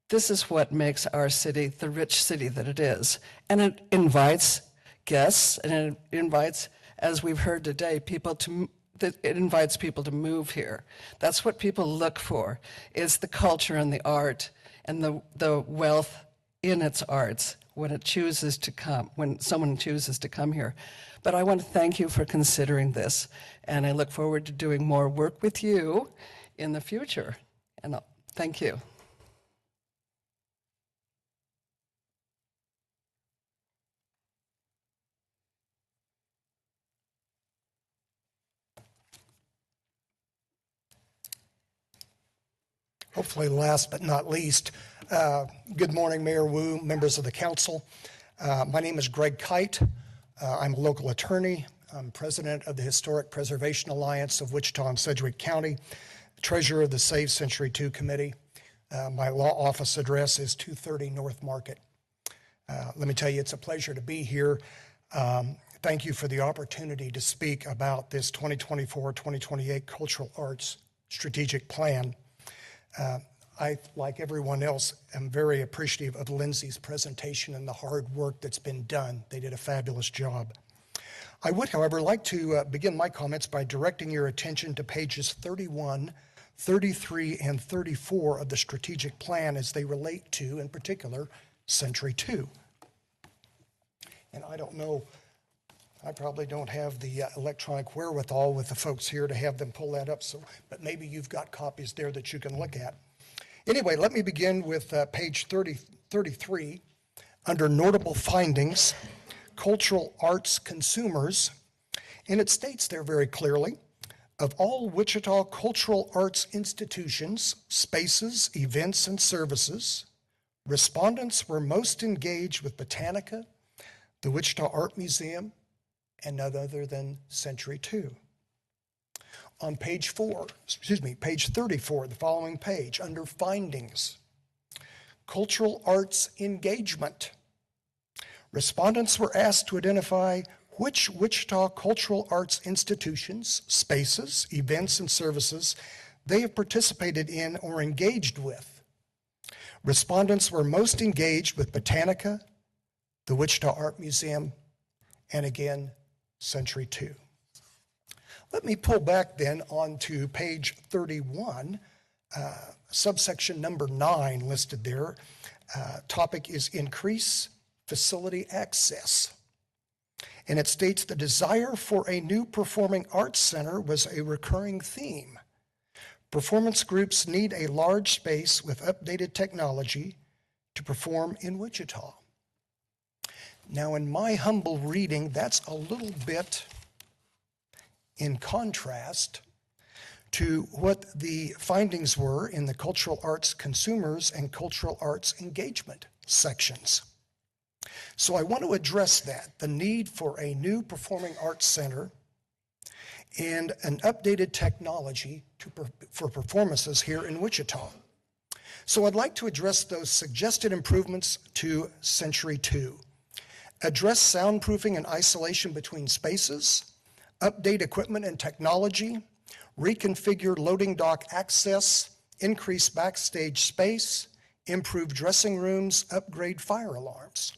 This is what makes our city the rich city that it is. And it invites guests, and it invites, as we've heard today, it invites people to move here. That's what people look for, is the culture and the art and the wealth in its arts when someone chooses to come here. But I want to thank you for considering this, and I look forward to doing more work with you in the future. And thank you.
Hopefully last but not least, good morning, Mayor Wu, members of the council. My name is Greg Kite. I'm a local attorney. I'm president of the Historic Preservation Alliance of Wichita and Sedgwick County, treasurer of the Save Century 2 Committee. My law office address is 230 North Market. Let me tell you, it's a pleasure to be here. Thank you for the opportunity to speak about this 2024-2028 Cultural Arts Strategic Plan. I, like everyone else, am very appreciative of Lindsay's presentation and the hard work that's been done. They did a fabulous job. I would, however, like to begin my comments by directing your attention to pages 31, 33, and 34 of the strategic plan as they relate to, in particular, Century 2. And I don't know, I probably don't have the electronic wherewithal with the folks here to have them pull that up, but maybe you've got copies there that you can look at. Anyway, let me begin with page 33, under Notable Findings, Cultural Arts Consumers, and it states there very clearly, of all Wichita cultural arts institutions, spaces, events, and services, respondents were most engaged with Botanica, the Wichita Art Museum, and none other than Century 2. On page 34, the following page, under Findings, Cultural Arts Engagement. Respondents were asked to identify which Wichita cultural arts institutions, spaces, events, and services they have participated in or engaged with. Respondents were most engaged with Botanica, the Wichita Art Museum, and again, Century 2. Let me pull back then onto page 31, subsection number 9 listed there. Topic is increase facility access. And it states the desire for a new performing arts center was a recurring theme. Performance groups need a large space with updated technology to perform in Wichita. Now, in my humble reading, that's a little bit in contrast to what the findings were in the cultural arts consumers and cultural arts engagement sections. So I want to address that, the need for a new performing arts center and an updated technology for performances here in Wichita. So I'd like to address those suggested improvements to Century 2. Address soundproofing and isolation between spaces, update equipment and technology, reconfigure loading dock access, increase backstage space, improve dressing rooms, upgrade fire alarms.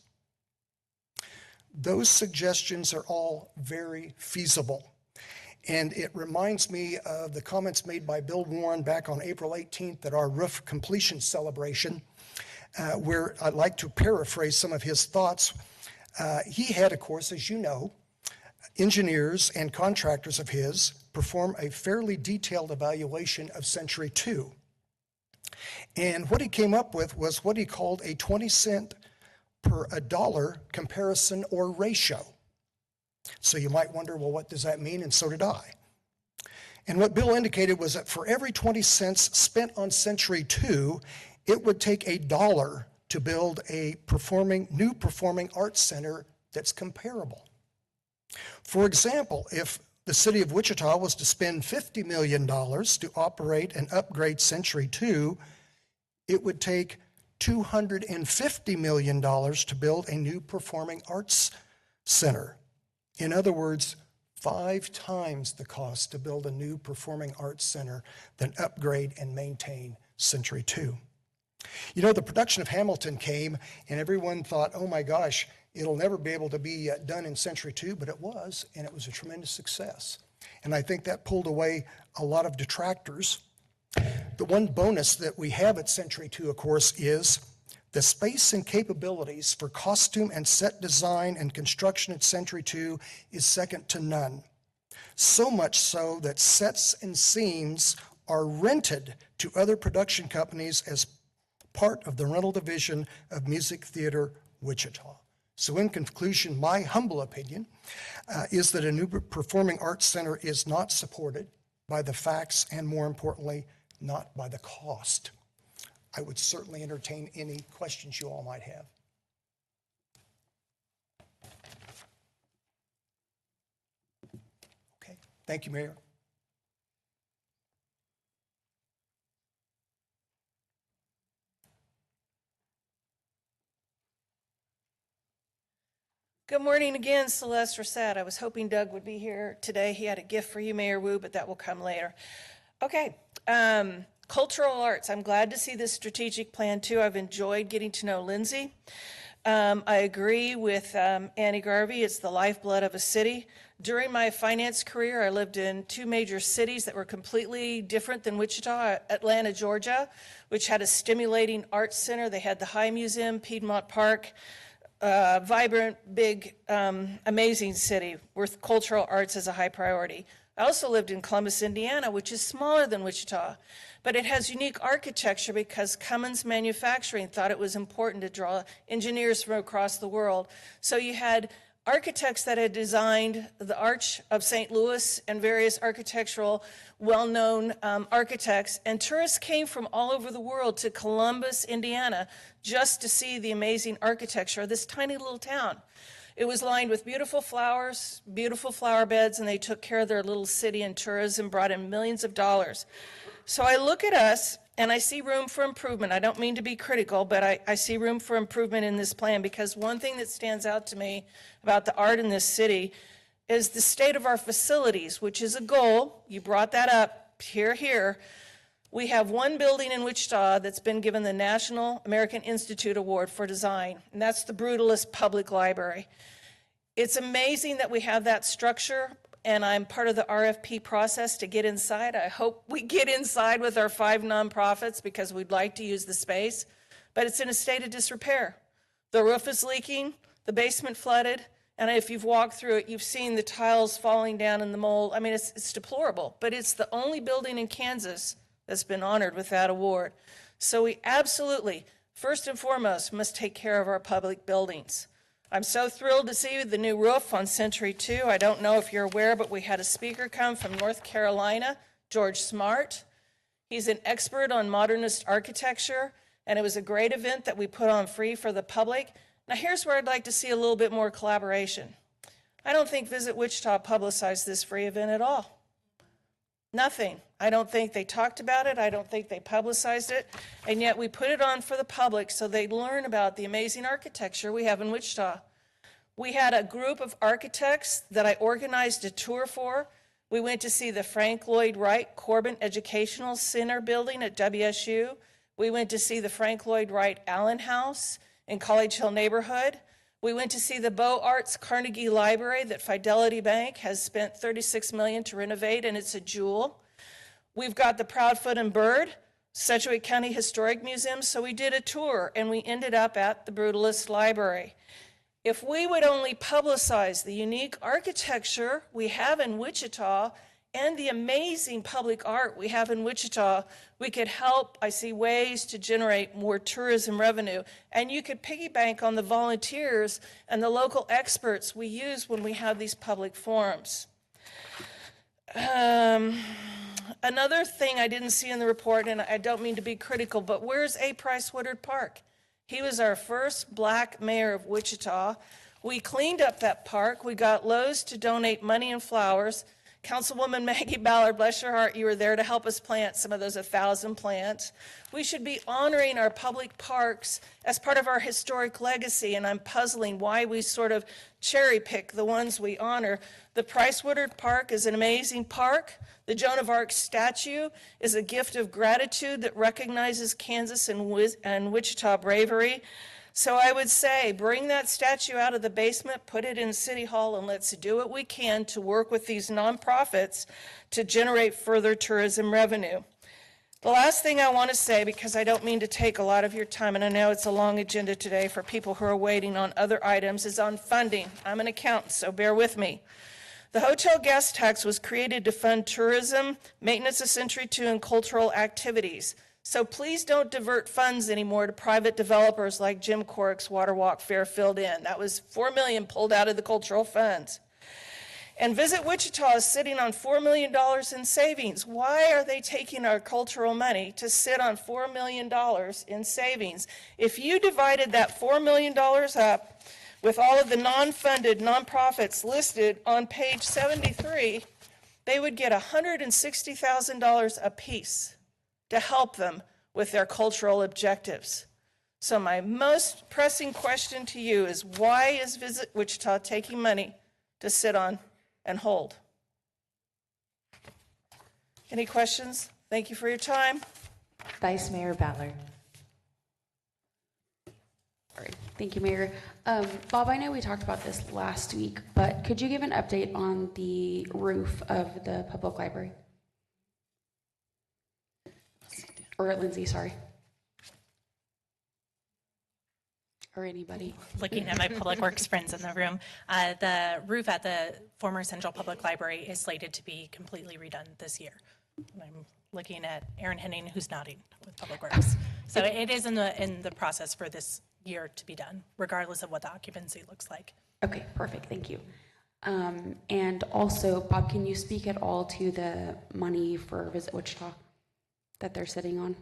Those suggestions are all very feasible. And it reminds me of the comments made by Bill Warren back on April 18th at our roof completion celebration, where I'd like to paraphrase some of his thoughts. He had, of course, as you know, engineers and contractors of his perform a fairly detailed evaluation of Century 2. And what he came up with was what he called a 20 cent per a dollar comparison or ratio. So you might wonder, well, what does that mean? And so did I. And what Bill indicated was that for every 20 cents spent on Century 2, it would take $1 to build a new performing arts center that's comparable. For example, if the city of Wichita was to spend $50 million to operate and upgrade Century 2, it would take $250 million to build a new performing arts center. In other words, 5 times the cost to build a new performing arts center than upgrade and maintain Century 2. You know, the production of Hamilton came, and everyone thought, oh my gosh, it'll never be able to be done in Century 2, but it was, and it was a tremendous success. And I think that pulled away a lot of detractors. The one bonus that we have at Century 2, of course, is the space and capabilities for costume and set design and construction at Century 2 is second to none. So much so that sets and scenes are rented to other production companies as part of the rental division of Music Theater Wichita. So in conclusion, my humble opinion is that a new performing arts center is not supported by the facts and, more importantly, not by the cost. I would certainly entertain any questions you all might have. Okay, thank you, Mayor.
Good morning again, Celeste, Racette. I was hoping Doug would be here today. He had a gift for you, Mayor Wu, but that will come later. Okay, cultural arts. I'm glad to see this strategic plan too. I've enjoyed getting to know Lindsay. I agree with Annie Garvey. It's the lifeblood of a city. During my finance career, I lived in two major cities that were completely different than Wichita. Atlanta, Georgia, which had a stimulating arts center. They had the High Museum, Piedmont Park, vibrant, big, amazing city where cultural arts is a high priority. I also lived in Columbus, Indiana, which is smaller than Wichita, but it has unique architecture because Cummins Manufacturing thought it was important to draw engineers from across the world. So you had architects that had designed the Arch of St. Louis and various architectural well-known architects, and tourists came from all over the world to Columbus, Indiana, just to see the amazing architecture of this tiny little town. It was lined with beautiful flowers, beautiful flower beds, and they took care of their little city, and tourism brought in millions of dollars. So I look at us and I see room for improvement. I don't mean to be critical, but I see room for improvement in this plan, because one thing that stands out to me about the art in this city is the state of our facilities, which is a goal. You brought that up here. We have one building in Wichita that's been given the National American Institute Award for Design, and that's the Brutalist Public Library. It's amazing that we have that structure, and I'm part of the RFP process to get inside. I hope we get inside with our 5 nonprofits because we'd like to use the space, but it's in a state of disrepair. The roof is leaking, the basement flooded, and if you've walked through it, you've seen the tiles falling down in the mold. I mean, it's deplorable, but it's the only building in Kansas that's been honored with that award. So we absolutely, first and foremost, must take care of our public buildings. I'm so thrilled to see the new roof on Century 2. I don't know if you're aware, but we had a speaker come from North Carolina, George Smart. He's an expert on modernist architecture, and it was a great event that we put on free for the public. Now here's where I'd like to see a little bit more collaboration. I don't think Visit Wichita publicized this free event at all. Nothing. I don't think they talked about it. I don't think they publicized it. And yet we put it on for the public so they'd learn about the amazing architecture we have in Wichita. We had a group of architects that I organized a tour for. We went to see the Frank Lloyd Wright Corbin Educational Center building at WSU. We went to see the Frank Lloyd Wright Allen House in College Hill neighborhood. We went to see the Beaux Arts Carnegie Library that Fidelity Bank has spent $36 million to renovate, and it's a jewel. We've got the Proudfoot and Bird, Sedgwick County Historic Museum, so we did a tour, and we ended up at the Brutalist Library. If we would only publicize the unique architecture we have in Wichita and the amazing public art we have in Wichita, we could help, I see, ways to generate more tourism revenue. And you could piggyback on the volunteers and the local experts we use when we have these public forums. Another thing I didn't see in the report, and I don't mean to be critical, but where's A. Price Woodard Park? He was our first black mayor of Wichita. We cleaned up that park. We got Lowe's to donate money and flowers. Councilwoman Maggie Ballard, bless your heart, you were there to help us plant some of those 1,000 plants. We should be honoring our public parks as part of our historic legacy, and I'm puzzling why we sort of cherry pick the ones we honor. The Price Woodard Park is an amazing park. The Joan of Arc statue is a gift of gratitude that recognizes Kansas and Wichita bravery. So I would say, bring that statue out of the basement, put it in City Hall, and let's do what we can to work with these nonprofits to generate further tourism revenue. The last thing I want to say, because I don't mean to take a lot of your time, and I know it's a long agenda today for people who are waiting on other items, is on funding. I'm an accountant, so bear with me. The hotel gas tax was created to fund tourism, maintenance of Century 2, and cultural activities. So please don't divert funds anymore to private developers like Jim Corrick's Water Walk Fairfield Inn. That was $4 million pulled out of the cultural funds. And Visit Wichita is sitting on $4 million in savings. Why are they taking our cultural money to sit on $4 million in savings? If you divided that $4 million up with all of the non-funded nonprofits listed on page 73, they would get $160,000 apiece to help them with their cultural objectives. So my most pressing question to you is, why is Visit Wichita taking money to sit on and hold? Any questions? Thank you for your time.
Vice Mayor Ballard.
All right, thank you, Mayor. Bob, I know we talked about this last week, but could you give an update on the roof of the public library? Or Lindsay, sorry. Or anybody.
Looking at my public works friends in the room, the roof at the former Central Public Library is slated to be completely redone this year. And I'm looking at Aaron Henning, who's nodding with Public Works. So it is in the process for this year to be done, regardless of what the occupancy looks like.
Okay, perfect, thank you. And also, Bob, can you speak at all to the money for Visit Wichita that they're sitting on?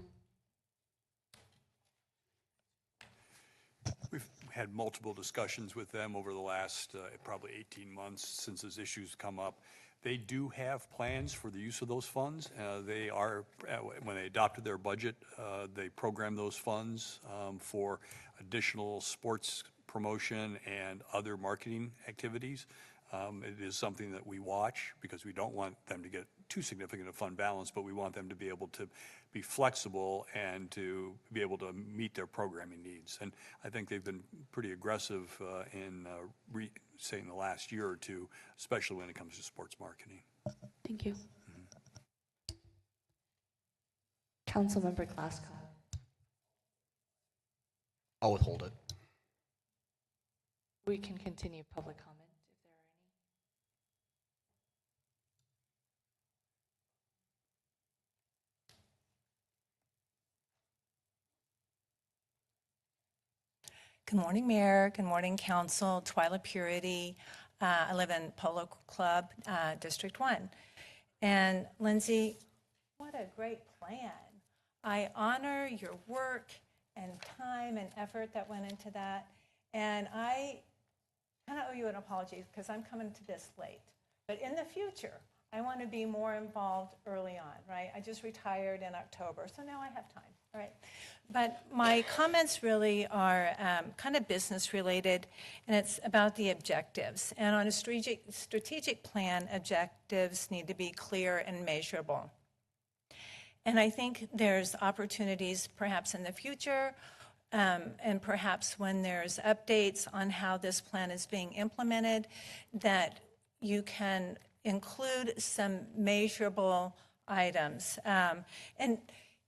We've had multiple discussions with them over the last probably 18 months since those issues come up. They do have plans for the use of those funds. They are, when they adopted their budget, they programmed those funds for additional sports promotion and other marketing activities. It is something that we watch because we don't want them to get too significant a fund balance, but we want them to be able to be flexible and to be able to meet their programming needs. And I think they've been pretty aggressive in, say, in the last year or two, especially when it comes to sports marketing.
Thank you.
Councilmember Glasscock.
I'll withhold it.
We can continue public comment if there are any.
Good morning, Mayor. Good morning, Council. Twyla Purity. I live in Polo Club, District 1. And Lindsay, what a great plan. I honor your work and time and effort that went into that. And I kind of owe you an apology because I'm coming to this late. But in the future, I want to be more involved early on, right? I just retired in October, so now I have time, all right? But my comments really are kind of business related, and it's about the objectives. And on a strategic plan, objectives need to be clear and measurable. And I think there's opportunities perhaps in the future, and perhaps when there's updates on how this plan is being implemented, that you can include some measurable items. And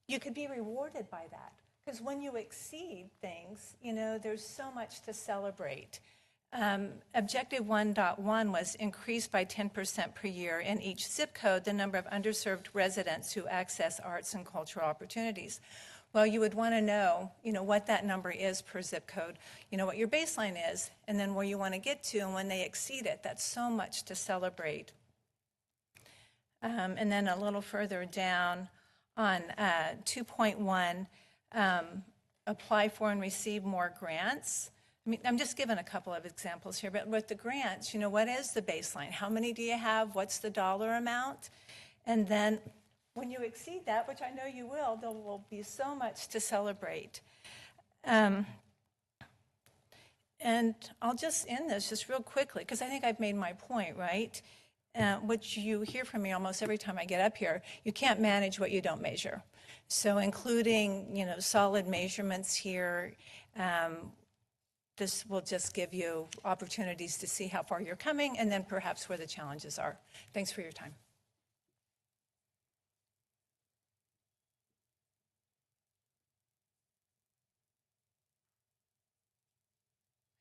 you could be rewarded by that. Because when you exceed things, you know, there's so much to celebrate. Objective 1.1 was increased by 10% per year in each zip code the number of underserved residents who access arts and cultural opportunities. Well, you would want to know, you know, what that number is per zip code, you know, what your baseline is, and then where you want to get to, and when they exceed it, that's so much to celebrate. And then a little further down on 2.1, apply for and receive more grants. I mean, I'm just giving a couple of examples here, but with the grants, you know, what is the baseline? How many do you have? What's the dollar amount? And then when you exceed that, which I know you will, there will be so much to celebrate. And I'll just end this just real quickly, because I think I've made my point, right? Which you hear from me almost every time I get up here. You can't manage what you don't measure. So including, you know, solid measurements here, this will just give you opportunities to see how far you're coming and then perhaps where the challenges are. Thanks for your time.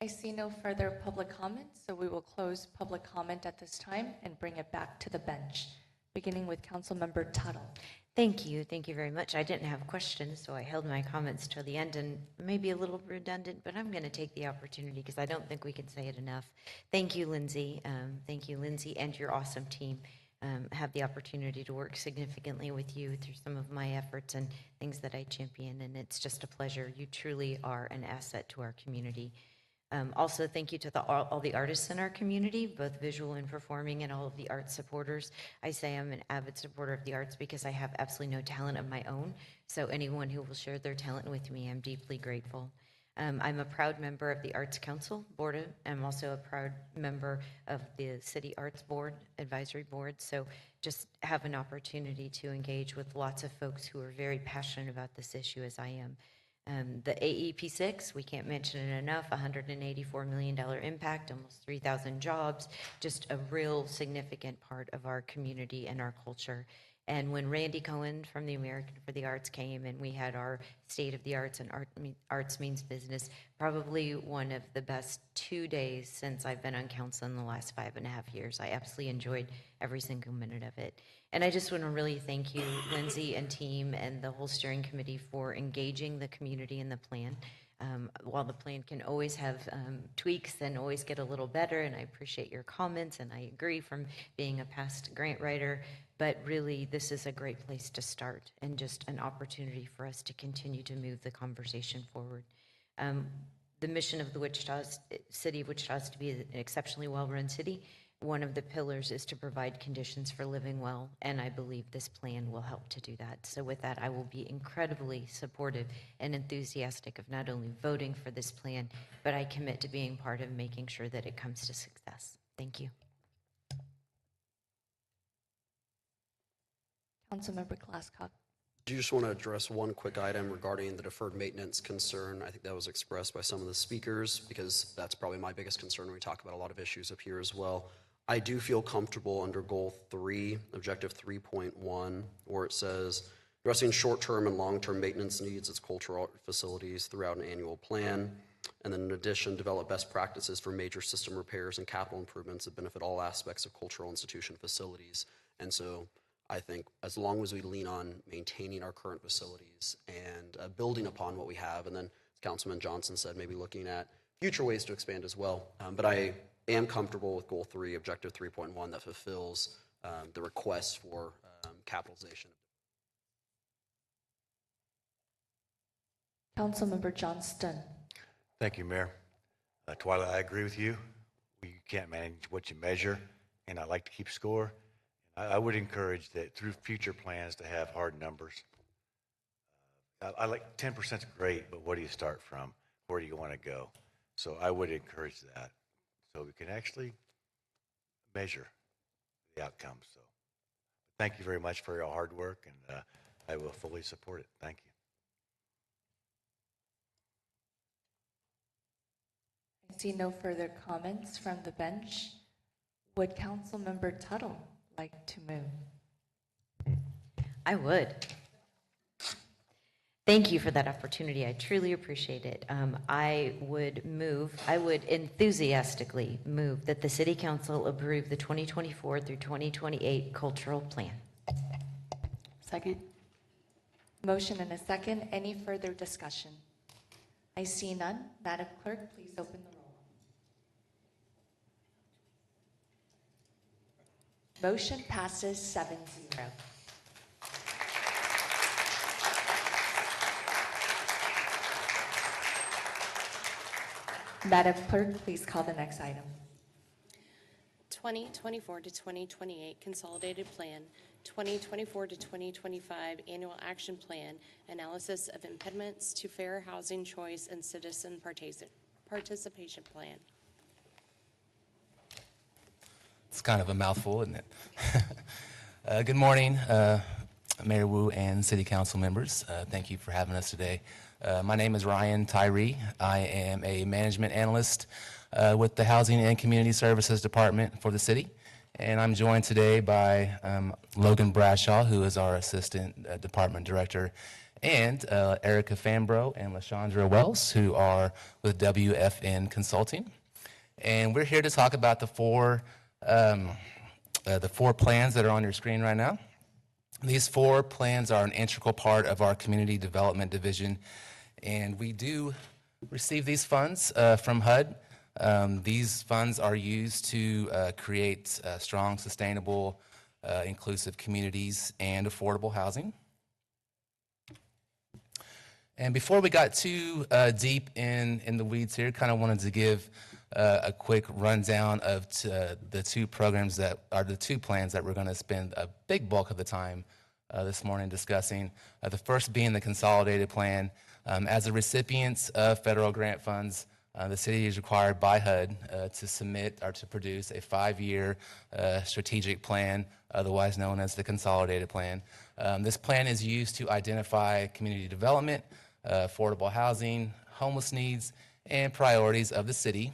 I see no further public comments, so we will close public comment at this time and bring it back to the bench, beginning with Councilmember Tuttle.
Thank you very much. I didn't have questions, so I held my comments till the end, and maybe a little redundant, but I'm going to take the opportunity because I don't think we can say it enough. Thank you, Lindsay. Thank you, Lindsay, and your awesome team. Have the opportunity to work significantly with you through some of my efforts and things that I champion, and it's just a pleasure. You truly are an asset to our community. Also, thank you to all the artists in our community, both visual and performing, and all of the art supporters. I say I'm an avid supporter of the arts because I have absolutely no talent of my own. So anyone who will share their talent with me, I'm deeply grateful. I'm a proud member of the Arts Council Board. I'm also a proud member of the City Arts Board, Advisory Board. So just have an opportunity to engage with lots of folks who are very passionate about this issue as I am. The AEP6, we can't mention it enough, $184 million impact, almost 3,000 jobs, just a real significant part of our community and our culture. And when Randy Cohen from the American for the Arts came and we had our State of the Arts and Arts Means Business, probably one of the best 2 days since I've been on council in the last 5.5 years. I absolutely enjoyed every single minute of it. And I just want to really thank you, Lindsay and team and the whole steering committee for engaging the community in the plan. While the plan can always have tweaks and always get a little better, and I appreciate your comments, and I agree from being a past grant writer, but really this is a great place to start and just an opportunity for us to continue to move the conversation forward. The mission of the City of Wichita is to be an exceptionally well-run city. One of the pillars is to provide conditions for living well, and I believe this plan will help to do that. So with that, I will be incredibly supportive and enthusiastic of not only voting for this plan, but I commit to being part of making sure that it comes to success. Thank you.
Councilmember Glasscock.
I just want to address one quick item regarding the deferred maintenance concern. I think that was expressed by some of the speakers because that's probably my biggest concern when we talk about a lot of issues up here as well. I do feel comfortable under Goal 3, Objective 3.1, where it says, addressing short-term and long-term maintenance needs at cultural art facilities throughout an annual plan. And then in addition, develop best practices for major system repairs and capital improvements that benefit all aspects of cultural institution facilities. And so I think as long as we lean on maintaining our current facilities and building upon what we have, and then as Councilman Johnson said, maybe looking at future ways to expand as well. But I am comfortable with Goal 3, Objective 3.1 that fulfills the request for capitalization.
Councilmember Johnston.
Thank you, Mayor. Twyla, I agree with you. You can't manage what you measure, and I like to keep score. I would encourage that through future plans to have hard numbers. I like 10% is great, but what do you start from? Where do you want to go? So I would encourage that so we can actually measure the outcomes. So thank you very much for your hard work, and I will fully support it. Thank you.
I see no further comments from the bench. Would Councilmember Tuttle like to move?
I would. Thank you for that opportunity. I truly appreciate it. I would enthusiastically move that the City Council approve the 2024 through 2028 cultural plan.
Second.
Motion and a second. Any further discussion? I see none. Madam Clerk, please open the roll. Motion passes 7-0. Madam Clerk, please call the next item.
2024 to 2028 Consolidated Plan, 2024 to 2025 Annual Action Plan, Analysis of Impediments to Fair Housing Choice and Citizen Participation Plan.
It's kind of a mouthful, isn't it? Good morning, Mayor Wu and City Council members. Thank you for having us today. My name is Ryan Tyree. I am a management analyst with the Housing and Community Services Department for the city. And I'm joined today by Logan Bradshaw, who is our Assistant Department Director, and Erica Fambro and LaShondra Wells, who are with WFN Consulting. And we're here to talk about the four plans that are on your screen right now. These 4 plans are an integral part of our Community Development Division, and we do receive these funds from HUD. These funds are used to create strong, sustainable, inclusive communities and affordable housing. And before we got too deep in the weeds here, kind of wanted to give a quick rundown of the 2 programs that are the 2 plans that we're going to spend a big bulk of the time this morning discussing. The first being the Consolidated Plan. As the recipients of federal grant funds, the city is required by HUD to submit or to produce a 5-year strategic plan, otherwise known as the Consolidated Plan. This plan is used to identify community development, affordable housing, homeless needs, and priorities of the city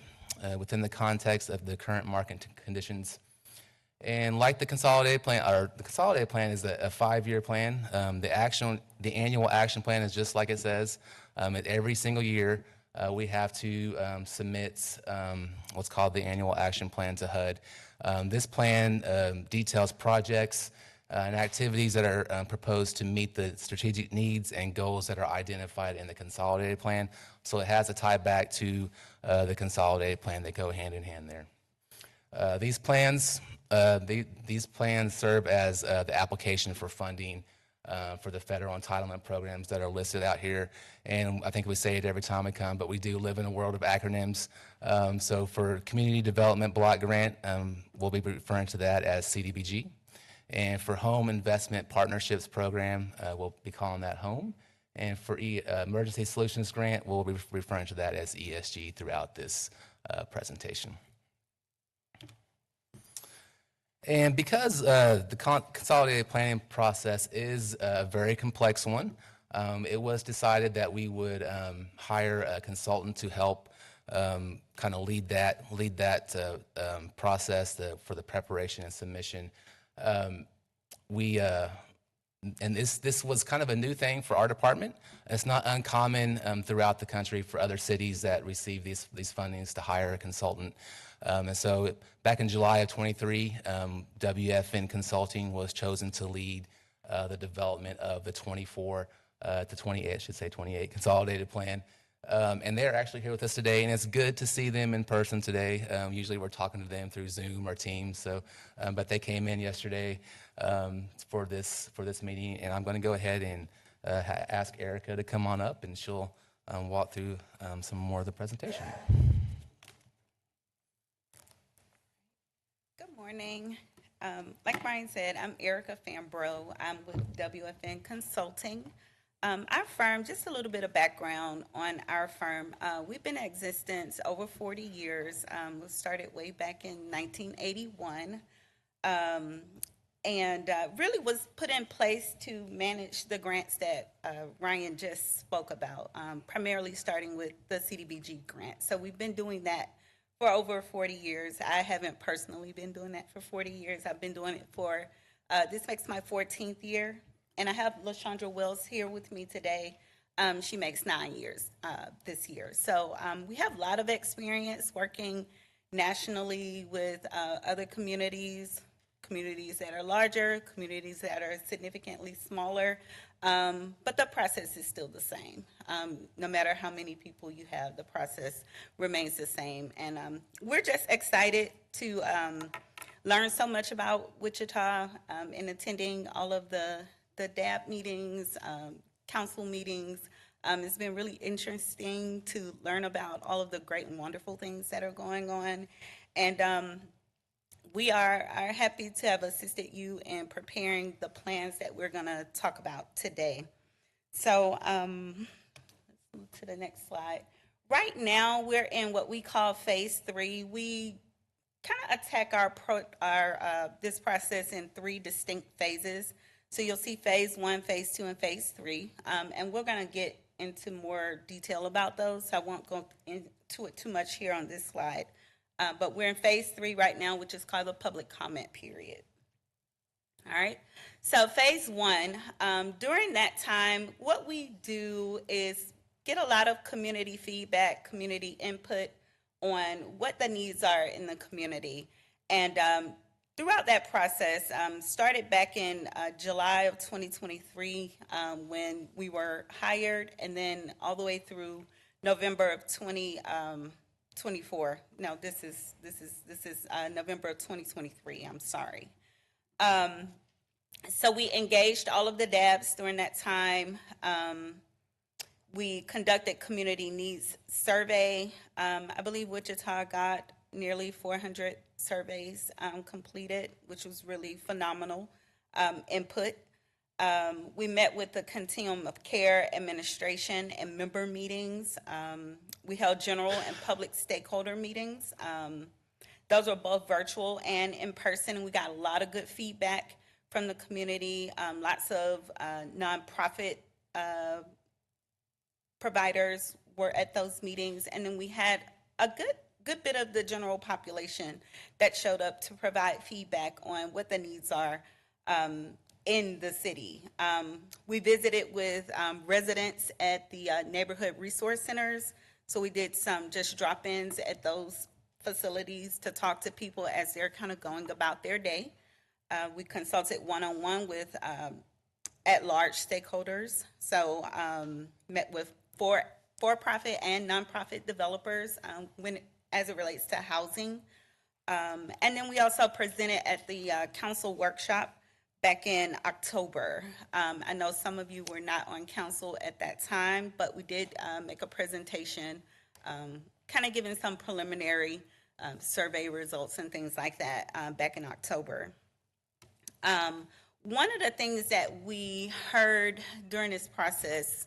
within the context of the current market conditions. And like the Consolidated Plan, is a 5-year plan. The annual action plan is just like it says. Every single year, we have to submit what's called the annual action plan to HUD. This plan details projects and activities that are proposed to meet the strategic needs and goals that are identified in the Consolidated Plan. So it has a tie back to the Consolidated Plan. They go hand in hand there. These plans serve as the application for funding for the federal entitlement programs that are listed out here. And I think we say it every time we come, but we do live in a world of acronyms. So for Community Development Block Grant, we'll be referring to that as CDBG. And for Home Investment Partnerships Program, we'll be calling that HOME. And for Emergency Solutions Grant, we'll be referring to that as ESG throughout this presentation. And because the consolidated planning process is a very complex one, it was decided that we would hire a consultant to help kind of lead that process for the preparation and submission. And this was kind of a new thing for our department. It's not uncommon throughout the country for other cities that receive these fundings to hire a consultant. And so back in July of 23, WFN Consulting was chosen to lead the development of the 24 to 28, I should say 28 Consolidated Plan. And they're actually here with us today, and it's good to see them in person today. Usually we're talking to them through Zoom or Teams, so, but they came in yesterday for this meeting, and I'm going to go ahead and ask Erica to come on up, and she'll walk through some more of the presentation.
Good morning. Like Brian said, I'm Erica Fambro. I'm with WFN Consulting. Our firm, just a little bit of background on our firm. We've been in existence over 40 years. We started way back in 1981. And really was put in place to manage the grants that Ryan just spoke about, primarily starting with the CDBG grant. So we've been doing that for over 40 years. I haven't personally been doing that for 40 years. I've been doing it for, this makes my 14th year. And I have LaShondra Wells here with me today. She makes 9 years this year. So we have a lot of experience working nationally with other communities that are larger, communities that are significantly smaller, but the process is still the same. No matter how many people you have, the process remains the same. And we're just excited to learn so much about Wichita and attending all of the DAB meetings, council meetings, It's been really interesting to learn about all of the great and wonderful things that are going on. And we are happy to have assisted you in preparing the plans that we're going to talk about today. So let's move to the next slide. Right now, we're in what we call phase 3. We kind of attack this process in 3 distinct phases. So you'll see phase 1, phase 2, and phase 3. And we're going to get into more detail about those. So I won't go into it too much here on this slide. But we're in phase 3 right now, which is called the public comment period. All right. So phase 1, during that time, what we do is get a lot of community feedback, community input on what the needs are in the community. And throughout that process, started back in July of 2023 when we were hired, and then all the way through November of 2024. No, this is November of 2023. I'm sorry. So we engaged all of the DABs during that time. We conducted community needs survey. I believe Wichita got nearly 400 surveys completed, which was really phenomenal input. We met with the Continuum of Care Administration and member meetings. We held general and public stakeholder meetings. Those were both virtual and in person, and we got a lot of good feedback from the community. Lots of nonprofit providers were at those meetings, and then we had a good bit of the general population that showed up to provide feedback on what the needs are in the city. We visited with residents at the neighborhood resource centers, so we did some just drop-ins at those facilities to talk to people as they're kind of going about their day. We consulted one-on-one with at-large stakeholders, so met with for-profit and nonprofit developers as it relates to housing. And then we also presented at the council workshop back in October. I know some of you were not on council at that time, but we did make a presentation kind of giving some preliminary survey results and things like that back in October. One of the things that we heard during this process,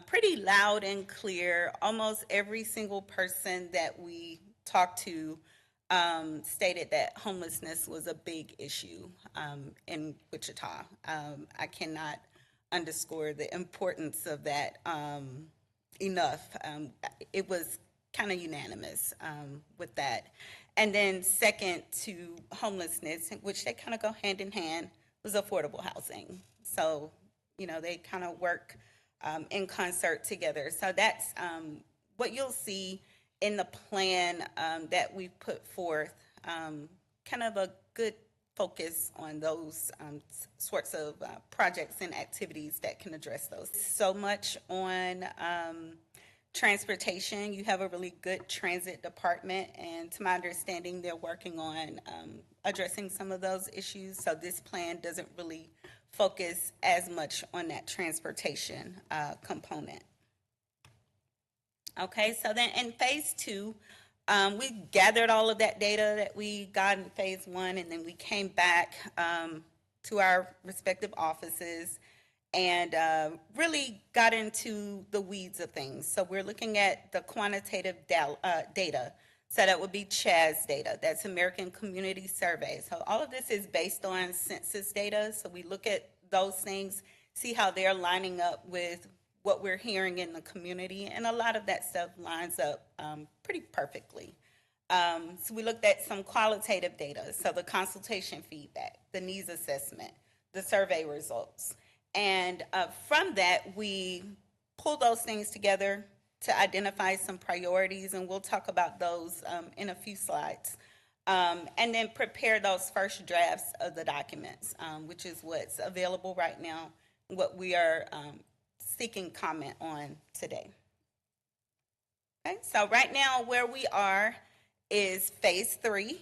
pretty loud and clear, almost every single person that we talked to stated that homelessness was a big issue in Wichita. I cannot underscore the importance of that enough. It was kind of unanimous with that. And then second to homelessness, which they kind of go hand in hand, was affordable housing. So, you know, they kind of work in concert together. So that's what you'll see in the plan that we put forth, kind of a good focus on those sorts of projects and activities that can address those. So much on transportation. You have a really good transit department, and to my understanding, they're working on addressing some of those issues. So this plan doesn't really focus as much on that transportation component. Okay, so then in phase 2, we gathered all of that data that we got in phase 1, and then we came back to our respective offices and really got into the weeds of things. So we're looking at the quantitative data. So that would be CHAZ data, that's American Community Survey. So all of this is based on census data. So we look at those things, see how they're lining up with what we're hearing in the community. And a lot of that stuff lines up pretty perfectly. So we looked at some qualitative data. So the consultation feedback, the needs assessment, the survey results. And from that, we pulled those things together to identify some priorities, and we'll talk about those in a few slides. And then prepare those first drafts of the documents, which is what's available right now, what we are seeking comment on today. Okay, so right now where we are is phase 3.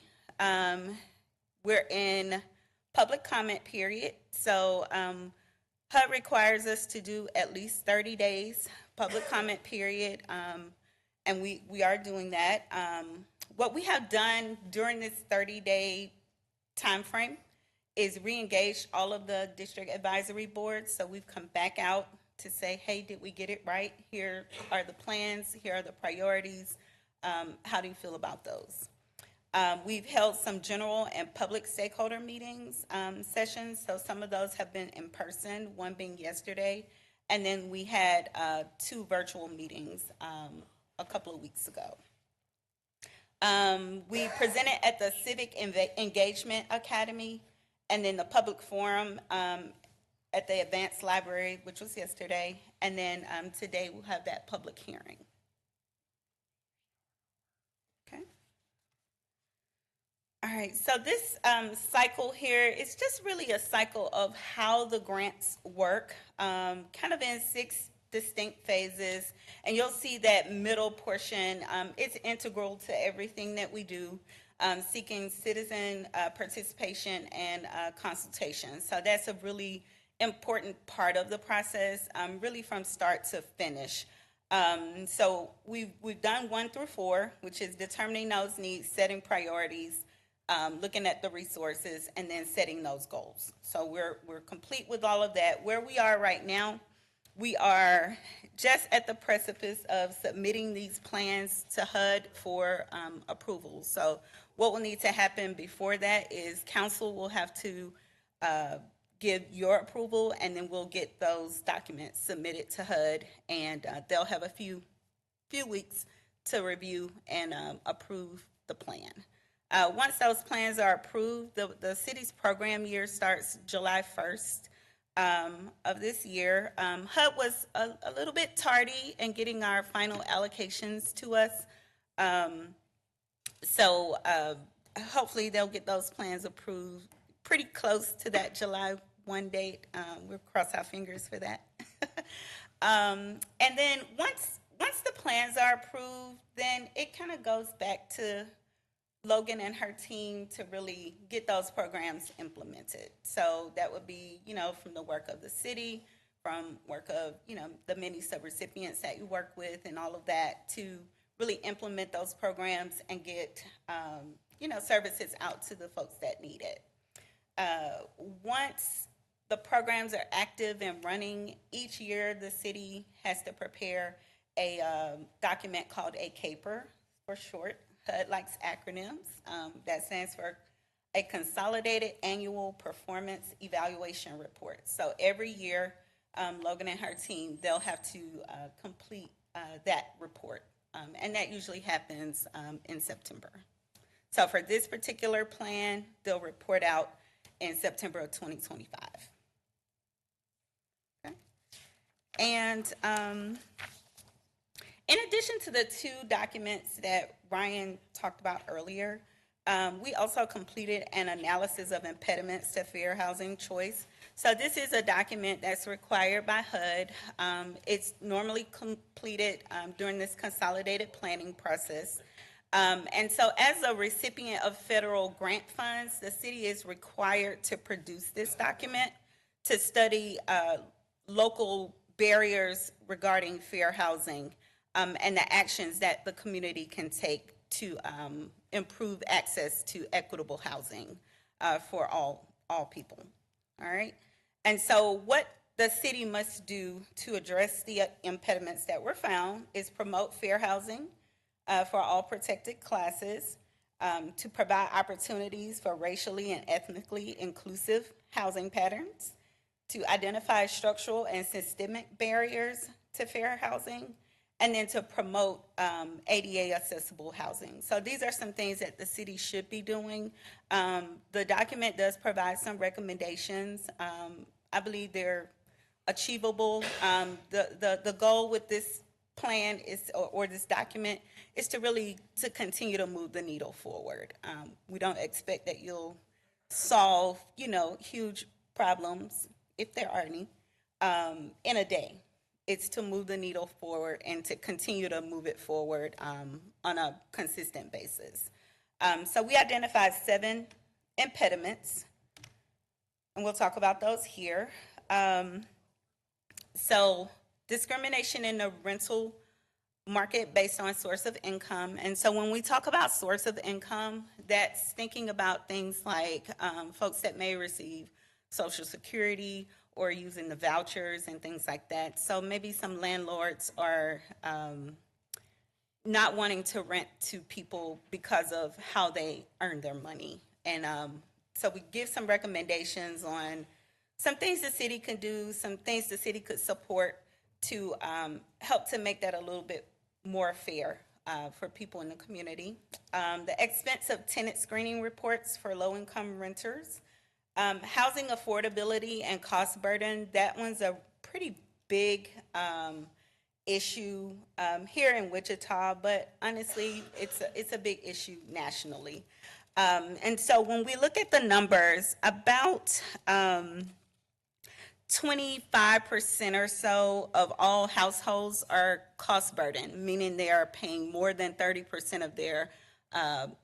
We're in public comment period. So HUD requires us to do at least 30 days public comment period, and we are doing that. What we have done during this 30-day timeframe is re-engage all of the district advisory boards. So we've come back out to say, hey, did we get it right? Here are the plans, here are the priorities. How do you feel about those? We've held some general and public stakeholder meetings, sessions. So some of those have been in person, one being yesterday. And then we had 2 virtual meetings a couple of weeks ago. We presented at the Civic Engagement Academy and then the public forum at the Advanced Library, which was yesterday. And then today we'll have that public hearing. Okay. All right, so this cycle here is just really a cycle of how the grants work, kind of in 6 distinct phases. And you'll see that middle portion, it's integral to everything that we do, seeking citizen participation and consultation. So that's a really important part of the process, really from start to finish. So we've done 1 through 4, which is determining those needs, setting priorities, looking at the resources, and then setting those goals. So we're complete with all of that. Where we are right now, we are just at the precipice of submitting these plans to HUD for approval. So what will need to happen before that is council will have to give your approval, and then we'll get those documents submitted to HUD, and they'll have a few weeks to review and approve the plan. Once those plans are approved, the city's program year starts July 1st of this year. HUD was a little bit tardy in getting our final allocations to us. So hopefully they'll get those plans approved pretty close to that July 1 date. We'll cross our fingers for that. And then once the plans are approved, then it kind of goes back to Logan and her team to really get those programs implemented. So that would be, from the work of the city, from work of, the many subrecipients that you work with and all of that to really implement those programs and get, services out to the folks that need it. Once the programs are active and running, each year the city has to prepare a document called a CAPER for short. HUD likes acronyms. That stands for a Consolidated Annual Performance Evaluation Report. So every year, Logan and her team, they'll have to complete that report. And that usually happens in September. So for this particular plan, they'll report out in September of 2025. Okay. And in addition to the 2 documents that Ryan talked about earlier, we also completed an analysis of impediments to fair housing choice. So this is a document that's required by HUD. It's normally completed during this consolidated planning process. And so as a recipient of federal grant funds, the city is required to produce this document to study local barriers regarding fair housing and the actions that the community can take to improve access to equitable housing for all people. All right. And so what the city must do to address the impediments that were found is promote fair housing for all protected classes, to provide opportunities for racially and ethnically inclusive housing patterns, to identify structural and systemic barriers to fair housing, and then to promote ADA accessible housing. So these are some things that the city should be doing. The document does provide some recommendations. I believe they're achievable. The goal with this plan is, or this document, is to really to continue to move the needle forward. We don't expect that you'll solve, huge problems, if there are any, in a day. It's to move the needle forward and to continue to move it forward on a consistent basis. So we identified 7 impediments, and we'll talk about those here. So discrimination in the rental market based on source of income. And so when we talk about source of income, that's thinking about things like folks that may receive Social Security or using the vouchers and things like that. So maybe some landlords are not wanting to rent to people because of how they earn their money. And so we give some recommendations on some things the city can do, some things the city could support to help to make that a little bit more fair for people in the community. The expense of tenant screening reports for low-income renters. Housing affordability and cost burden, that one's a pretty big issue here in Wichita, but honestly, it's a big issue nationally. And so when we look at the numbers, about 25% or so of all households are cost burden, meaning they are paying more than 30% of their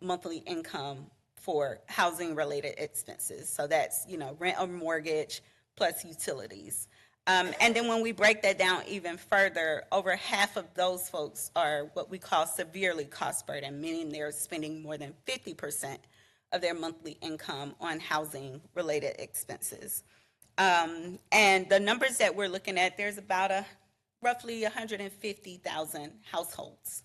monthly income for housing related expenses. So that's, rent or mortgage plus utilities. And then when we break that down even further, over half of those folks are what we call severely cost burden, meaning they're spending more than 50% of their monthly income on housing related expenses. And the numbers that we're looking at, there's about roughly 150,000 households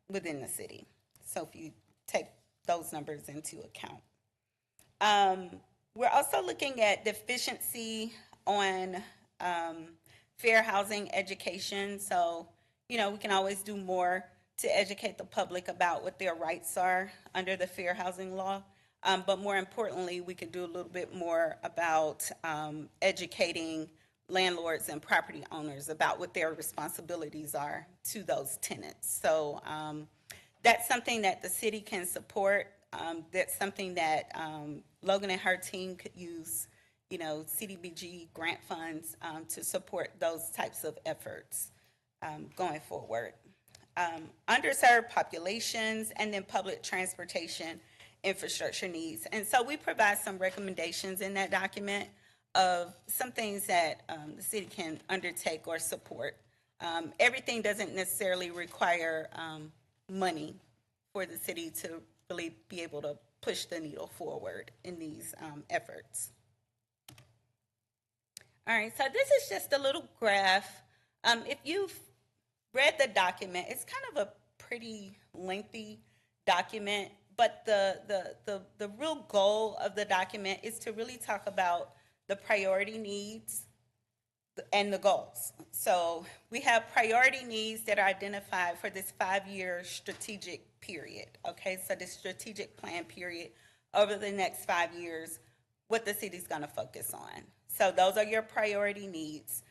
within the city. So if you take those numbers into account. We're also looking at deficiency on fair housing education. So, we can always do more to educate the public about what their rights are under the fair housing law. But more importantly, we can do a little bit more about educating landlords and property owners about what their responsibilities are to those tenants. So that's something that the city can support. That's something that Logan and her team could use, CDBG grant funds to support those types of efforts going forward. Underserved populations and then public transportation infrastructure needs. And so we provide some recommendations in that document of some things that the city can undertake or support. Everything doesn't necessarily require money for the city to really be able to push the needle forward in these efforts. All right, so this is just a little graph. If you've read the document, it's kind of a pretty lengthy document, but the real goal of the document is to really talk about the priority needs and the goals. So we have priority needs that are identified for this 5-year strategic period, okay? So this strategic plan period over the next 5 years, what the city's gonna focus on. So those are your priority needs.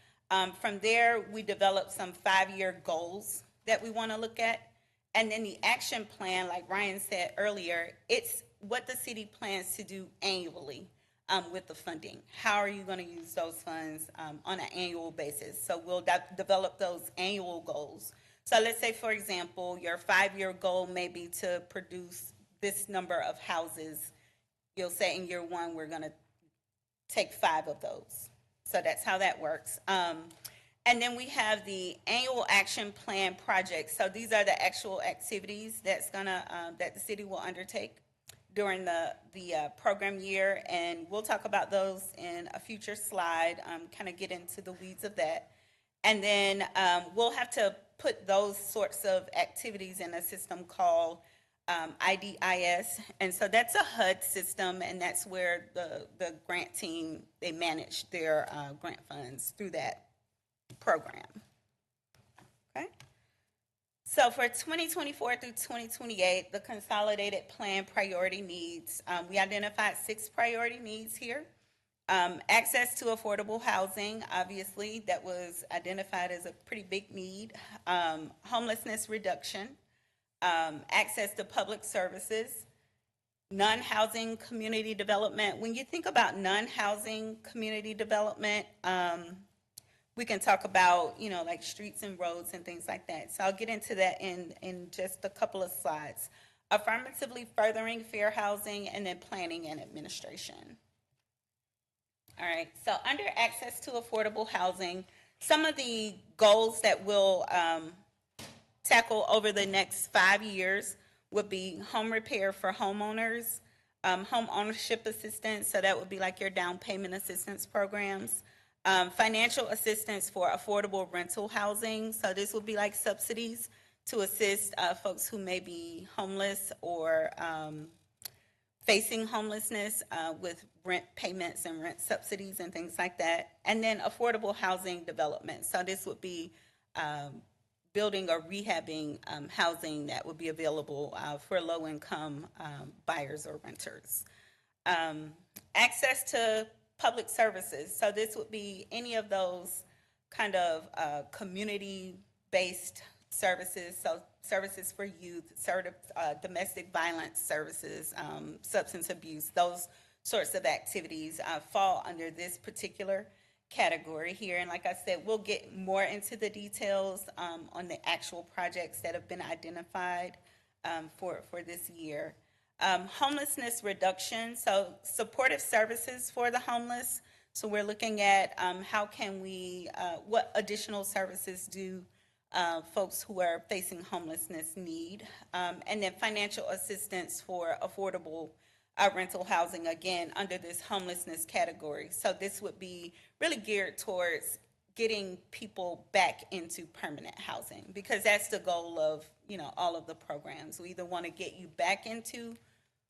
From there, we develop some 5-year goals that we wanna look at. And then the action plan, like Ryan said earlier, it's what the city plans to do annually with the funding. How are you going to use those funds on an annual basis? So we'll develop those annual goals. So let's say, for example, your 5-year goal may be to produce this number of houses. You'll say in year 1, we're going to take 5 of those. So that's how that works. And then we have the annual action plan projects. So these are the actual activities that the city will undertake during the program year, and we'll talk about those in a future slide, kind of get into the weeds of that. And then we'll have to put those sorts of activities in a system called IDIS, and so that's a HUD system, and that's where the grant team, they manage their grant funds through that program. Okay. So for 2024 through 2028, the consolidated plan priority needs, we identified 6 priority needs here. Access to affordable housing, obviously, that was identified as a pretty big need. Homelessness reduction, access to public services, non-housing community development. When you think about non-housing community development, we can talk about, like streets and roads and things like that. So I'll get into that in just a couple of slides. Affirmatively furthering fair housing, and then planning and administration. All right, so under access to affordable housing, Some of the goals that we'll tackle over the next 5 years would be home repair for homeowners, home ownership assistance, so that would be like your down payment assistance programs, financial assistance for affordable rental housing, so this would be like subsidies to assist folks who may be homeless or facing homelessness with rent payments and rent subsidies and things like that. And then affordable housing development. So this would be building or rehabbing housing that would be available for low-income buyers or renters. Access to public services. So this would be any of those kind of community-based services, so services for youth, domestic violence services, substance abuse, those sorts of activities fall under this particular category here. And like I said, we'll get more into the details on the actual projects that have been identified for this year. Homelessness reduction, so supportive services for the homeless. So we're looking at how can we, what additional services do folks who are facing homelessness need, and then financial assistance for affordable rental housing, again, under this homelessness category. So this would be really geared towards getting people back into permanent housing, because that's the goal of, you know, all of the programs. We either want to get you back into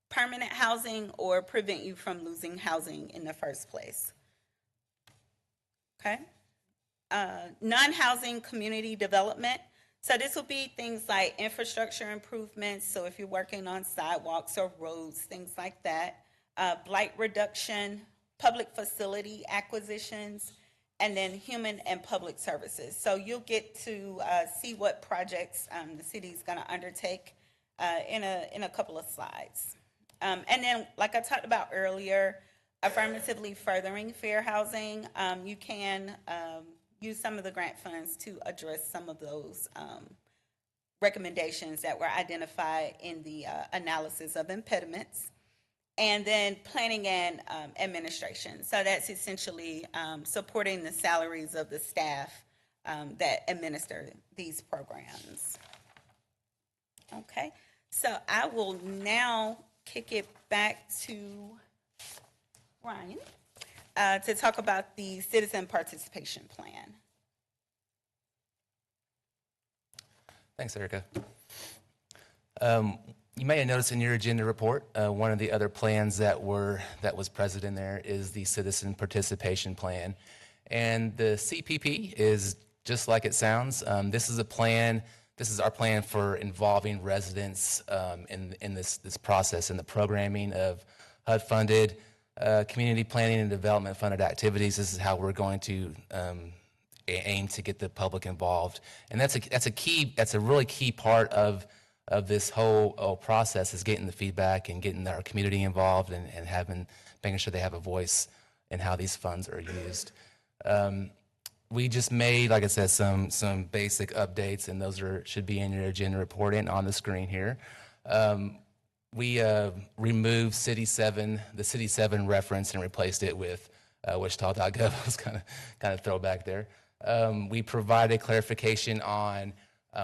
permanent housing or prevent you from losing housing in the first place. Okay. Non-housing community development. So this will be things like infrastructure improvements. So if you're working on sidewalks or roads, things like that. Blight reduction, public facility acquisitions, and then human and public services. So you'll get to see what projects the city is going to undertake in a couple of slides. And then, like I talked about earlier, affirmatively furthering fair housing. You can use some of the grant funds to address some of those recommendations that were identified in the analysis of impediments. And then planning and administration. So that's essentially supporting the salaries of the staff that administer these programs. Okay, so I will now kick it back to Ryan to talk about the citizen participation plan.
Thanks, Erica. You may have noticed in your agenda report, one of the other plans that was present in there is the citizen participation plan. And the CPP is just like it sounds. This is our plan for involving residents in this process, in the programming of HUD-funded community planning and development funded activities. This is how we're going to aim to get the public involved. And that's a really key part of this whole process, is getting the feedback and getting our community involved and making sure they have a voice in how these funds are used. We just made, like I said, some basic updates, and those should be in your agenda report and on the screen here. We removed the City 7 reference and replaced it with Wichita.gov. It was kind of throwback there. We provided clarification on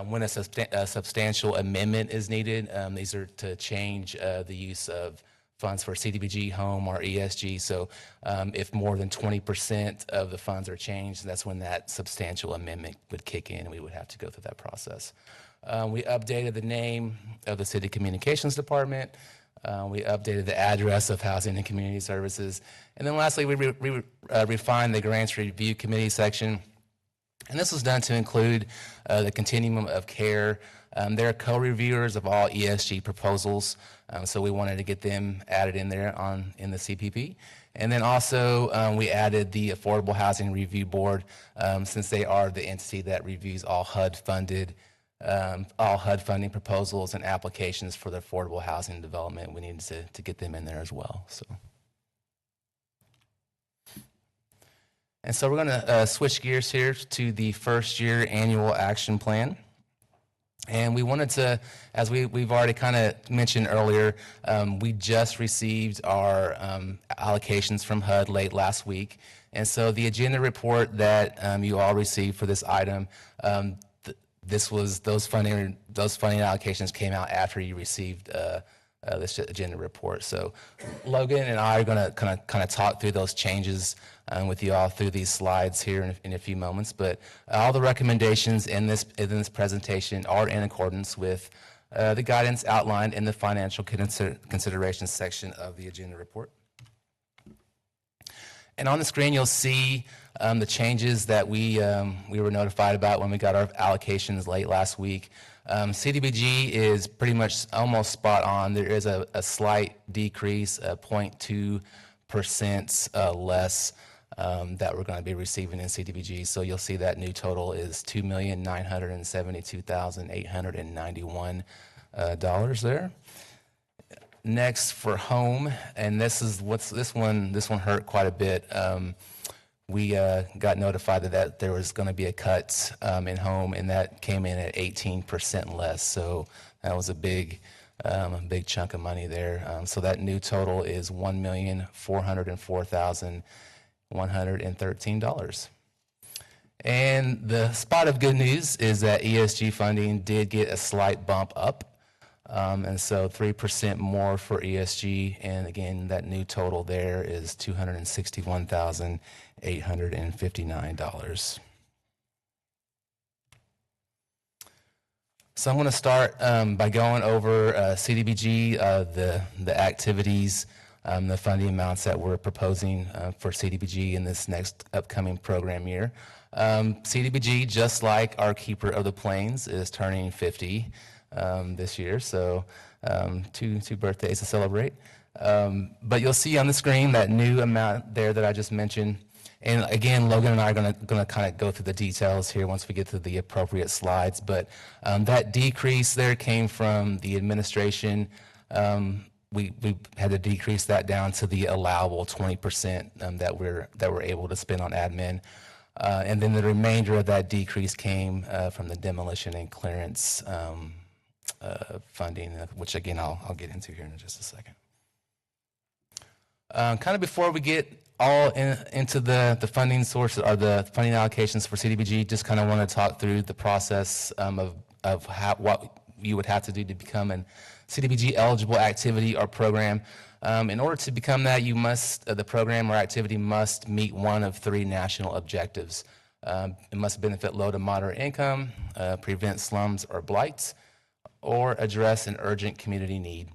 when a substantial amendment is needed. These are to change the use of funds for CDBG, home, or ESG. So if more than 20% of the funds are changed, that's when that substantial amendment would kick in, and we would have to go through that process. We updated the name of the City Communications Department. We updated the address of Housing and Community Services. And then lastly, we refined the Grants Review Committee section. And this was done to include the continuum of care. They're co-reviewers of all ESG proposals, so we wanted to get them added in there in the CPP. And then also we added the Affordable Housing Review Board, since they are the entity that reviews all HUD funding proposals and applications for the affordable housing development. We needed to get them in there as well. And so we're going to switch gears here to the first year annual action plan. And we wanted to, as we've already kind of mentioned earlier, we just received our allocations from HUD late last week. And so the agenda report that you all received for this item, those funding allocations came out after you received this agenda report. So Logan and I are going to kind of talk through those changes with you all through these slides here in a few moments. But all the recommendations in this presentation are in accordance with the guidance outlined in the financial considerations section of the agenda report. And on the screen, you'll see the changes that we were notified about when we got our allocations late last week. CDBG is pretty much almost spot on. There is a slight decrease, 0.2% less that we're going to be receiving in CDBG. So you'll see that new total is $2,972,891 there. Next for home, and this one hurt quite a bit. We got notified that there was going to be a cut in home, and that came in at 18% less. So that was a big chunk of money there. So that new total is $1,404,113. And the spot of good news is that ESG funding did get a slight bump up. And so 3% more for ESG, and again, that new total there is $261,859. So I'm going to start by going over CDBG, the activities, the funding amounts that we're proposing for CDBG in this next upcoming program year. CDBG, just like our Keeper of the Plains, is turning 50. This year, so two birthdays to celebrate. But you'll see on the screen that new amount there that I just mentioned. And again, Logan and I are going to kind of go through the details here once we get to the appropriate slides. But that decrease there came from the administration. We had to decrease that down to the allowable 20% that we're able to spend on admin. And then the remainder of that decrease came from the demolition and clearance funding, which again I'll get into here in just a second. Kind of before we get all into the funding sources or the funding allocations for CDBG, just kind of want to talk through the process of what you would have to do to become a CDBG eligible activity or program. In order to become that, you must the program or activity must meet one of three national objectives. It must benefit low to moderate income, prevent slums or blights, or address an urgent community need.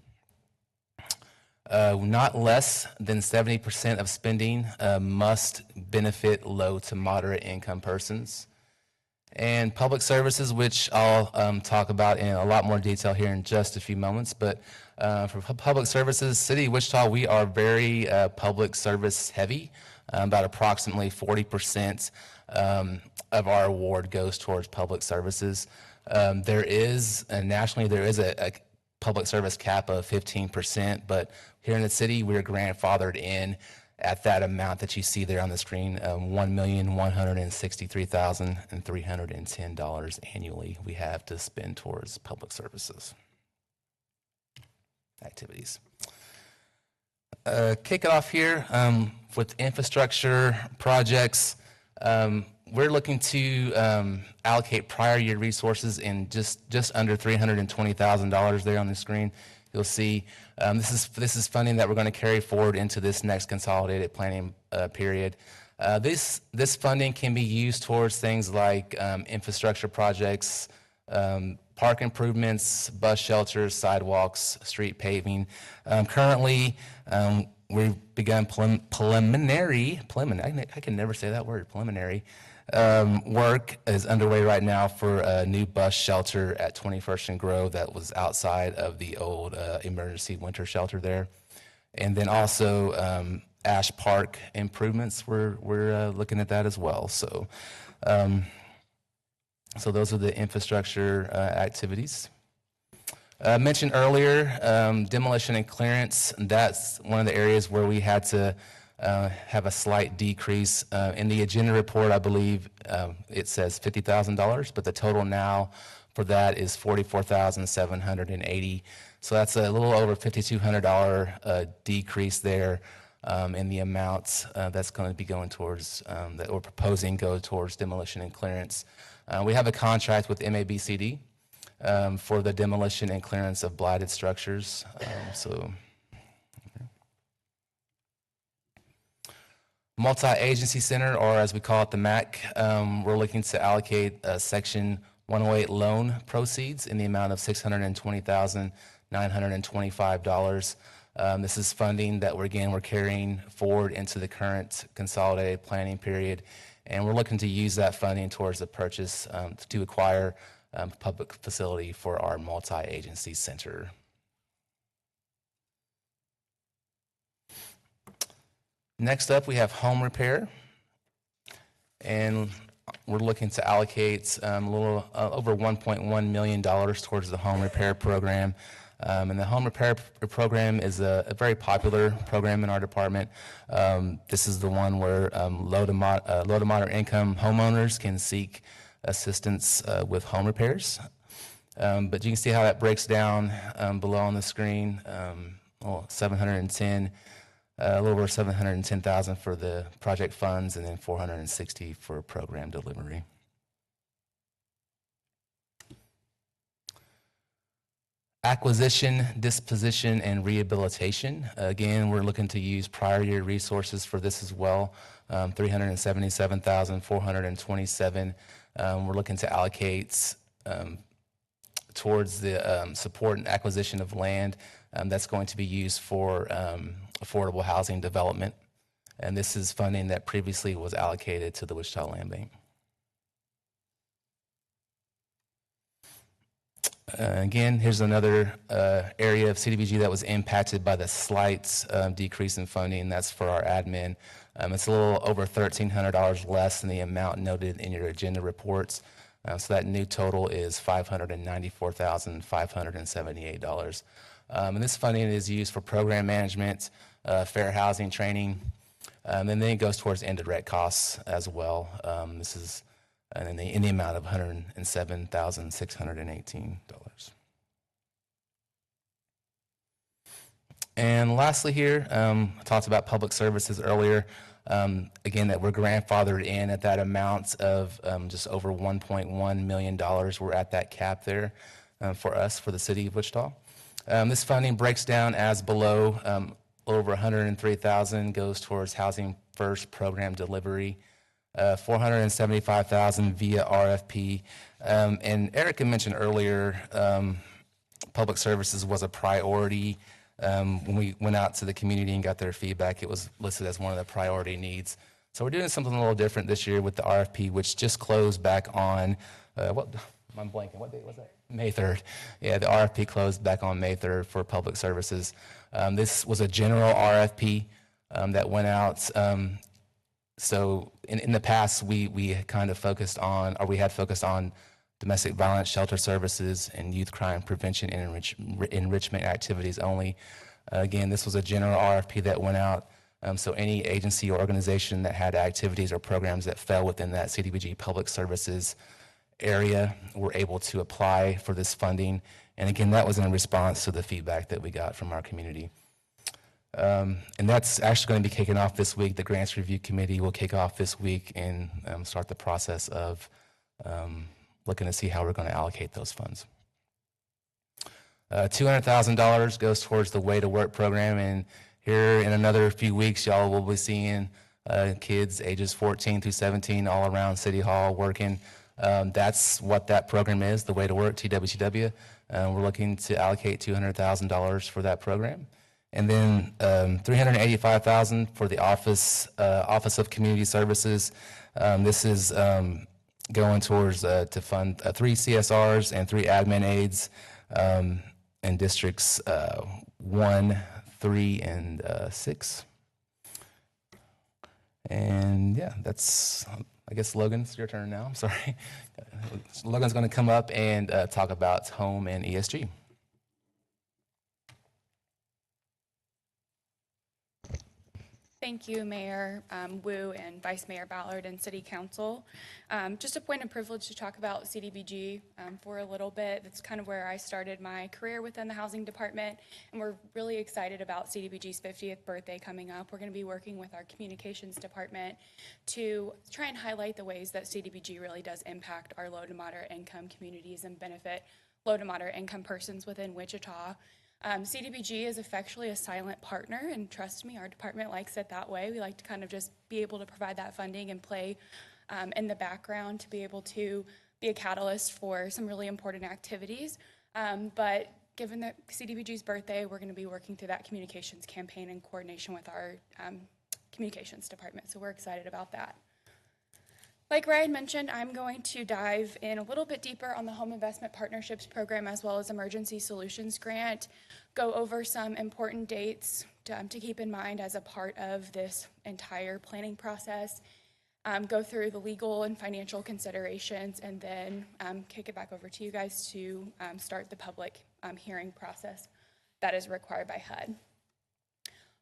Not less than 70% of spending must benefit low to moderate income persons. And public services, which I'll talk about in a lot more detail here in just a few moments. But for public services, City of Wichita, we are very public service heavy. About approximately 40% of our award goes towards public services. Nationally, there is a public service cap of 15%, but here in the city, we're grandfathered in at that amount that you see there on the screen, $1,163,310 annually we have to spend towards public services activities. Kick it off here with infrastructure projects. We're looking to allocate prior year resources in just under $320,000 there on the screen. You'll see this is funding that we're going to carry forward into this next consolidated planning period. This funding can be used towards things like infrastructure projects, park improvements, bus shelters, sidewalks, street paving. Currently, we've begun preliminary, I can never say that word, preliminary, work is underway right now for a new bus shelter at 21st and Grove that was outside of the old emergency winter shelter there. And then also Ash Park improvements, we're looking at that as well. So, so those are the infrastructure activities. I mentioned earlier, demolition and clearance. That's one of the areas where we had to have a slight decrease. In the agenda report, I believe it says $50,000, but the total now for that is $44,780. So that's a little over $5,200 decrease there in the amounts that's going to be going towards, that we're proposing go towards demolition and clearance. We have a contract with MABCD for the demolition and clearance of blighted structures. Multi-Agency Center, or as we call it, the MAC, we're looking to allocate Section 108 loan proceeds in the amount of $620,925. This is funding that we're carrying forward into the current consolidated planning period, and we're looking to use that funding towards the purchase to acquire a public facility for our multi-agency center. Next up, we have home repair, and we're looking to allocate a little over $1.1 million towards the home repair program. And the home repair program is a very popular program in our department. This is the one where low to moderate income homeowners can seek assistance with home repairs. But you can see how that breaks down below on the screen. A little over $710,000 for the project funds, and then $460,000 for program delivery. Acquisition, disposition, and rehabilitation. Again, we're looking to use prior year resources for this as well. $377,427. We're looking to allocate towards the support and acquisition of land that's going to be used for affordable housing development. And this is funding that previously was allocated to the Wichita Land Bank. Again, here's another area of CDBG that was impacted by the slight decrease in funding. That's for our admin. It's a little over $1,300 less than the amount noted in your agenda reports. So that new total is $594,578. And this funding is used for program management, fair housing training, and then it goes towards indirect costs as well. This is in the amount of $107,618. And lastly here, I talked about public services earlier. Again, that we're grandfathered in at that amount of just over $1.1 million. We're at that cap there for us, for the city of Wichita. This funding breaks down as below. Over $103,000 goes towards Housing First program delivery, $475,000 via RFP. And Erica mentioned earlier, public services was a priority. When we went out to the community and got their feedback, it was listed as one of the priority needs. So we're doing something a little different this year with the RFP, which just closed back on, I'm blanking, what date was that? May 3rd. Yeah, the RFP closed back on May 3rd for public services. This was a general RFP that went out. So in the past, we kind of focused on, or we had focused on domestic violence shelter services and youth crime prevention and enrichment activities only. Again, this was a general RFP that went out. So any agency or organization that had activities or programs that fell within that CDBG public services area were able to apply for this funding. And again, that was in response to the feedback that we got from our community. And that's actually going to be kicking off this week. The Grants Review Committee will kick off this week and start the process of looking to see how we're going to allocate those funds. $200,000 goes towards the Way to Work program, and here in another few weeks, y'all will be seeing kids ages 14 through 17 all around City Hall working. That's what that program is, the Way to Work, TWTW. We're looking to allocate $200,000 for that program. And then $385,000 for the Office of Community Services. This is going towards to fund 3 CSRs and 3 admin aides in districts 1, 3, and 6. And yeah, that's, I guess, Logan, it's your turn now. I'm sorry. Logan's going to come up and talk about home and ESG.
Thank you, Mayor Wu and Vice Mayor Ballard and City Council. Just a point of privilege to talk about CDBG for a little bit. That's kind of where I started my career within the Housing Department, and we're really excited about CDBG's 50th birthday coming up. We're going to be working with our Communications Department to try and highlight the ways that CDBG really does impact our low to moderate income communities and benefit low to moderate income persons within Wichita. CDBG is effectually a silent partner, and trust me, our department likes it that way. We like to kind of just be able to provide that funding and play in the background to be able to be a catalyst for some really important activities. But given that CDBG's birthday, we're going to be working through that communications campaign in coordination with our communications department, so we're excited about that. Like Ryan mentioned, I'm going to dive in a little bit deeper on the Home Investment Partnerships Program as well as Emergency Solutions Grant, go over some important dates to keep in mind as a part of this entire planning process, go through the legal and financial considerations, and then kick it back over to you guys to start the public hearing process that is required by HUD.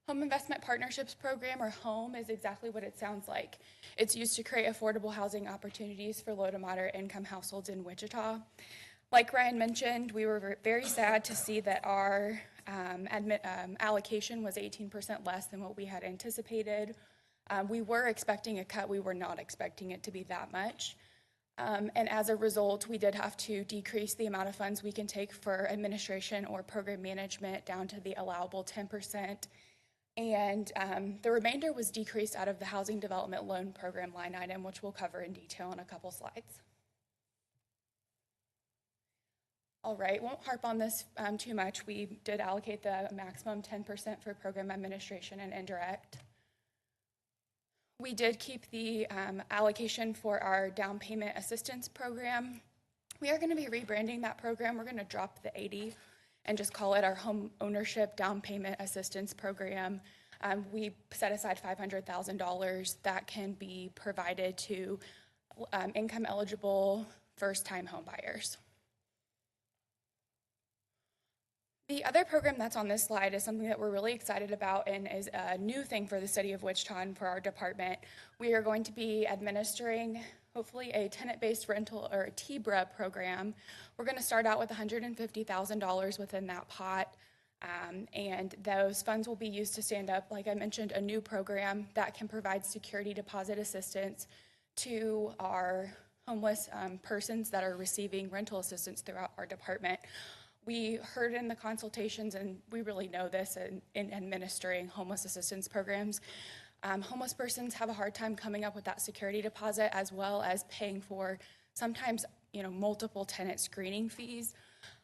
Home Investment Partnerships Program, or HOME, is exactly what it sounds like. It's used to create affordable housing opportunities for low to moderate income households in Wichita. Like Ryan mentioned, we were very sad to see that our allocation was 18% less than what we had anticipated. We were expecting a cut. We were not expecting it to be that much. And as a result, we did have to decrease the amount of funds we can take for administration or program management down to the allowable 10%. And the remainder was decreased out of the Housing Development Loan Program line item, which we'll cover in detail in a couple slides. All right, won't harp on this too much. We did allocate the maximum 10% for program administration and indirect. We did keep the allocation for our down payment assistance program. We are going to be rebranding that program. We're going to drop the 80 and just call it our Home Ownership Down Payment Assistance Program. We set aside $500,000 that can be provided to income eligible first-time home buyers. The other program that's on this slide is something that we're really excited about and is a new thing for the city of Wichita and for our department. We are going to be administering hopefully a tenant-based rental or a TBRA program. We're going to start out with $150,000 within that pot, and those funds will be used to stand up, like I mentioned, a new program that can provide security deposit assistance to our homeless persons that are receiving rental assistance throughout our department. We heard in the consultations, and we really know this in administering homeless assistance programs, homeless persons have a hard time coming up with that security deposit, as well as paying for sometimes multiple tenant screening fees.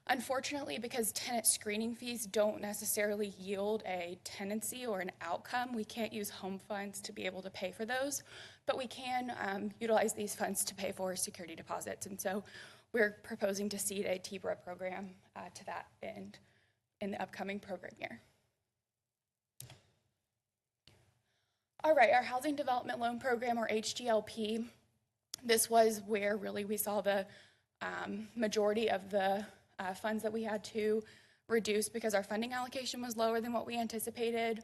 Unfortunately, because tenant screening fees don't necessarily yield a tenancy or an outcome, we can't use home funds to be able to pay for those, but we can utilize these funds to pay for security deposits. And so we're proposing to seed a TBRA program to that end in the upcoming program year. All right, our Housing Development Loan Program, or HDLP, this was where really we saw the majority of the funds that we had to reduce because our funding allocation was lower than what we anticipated.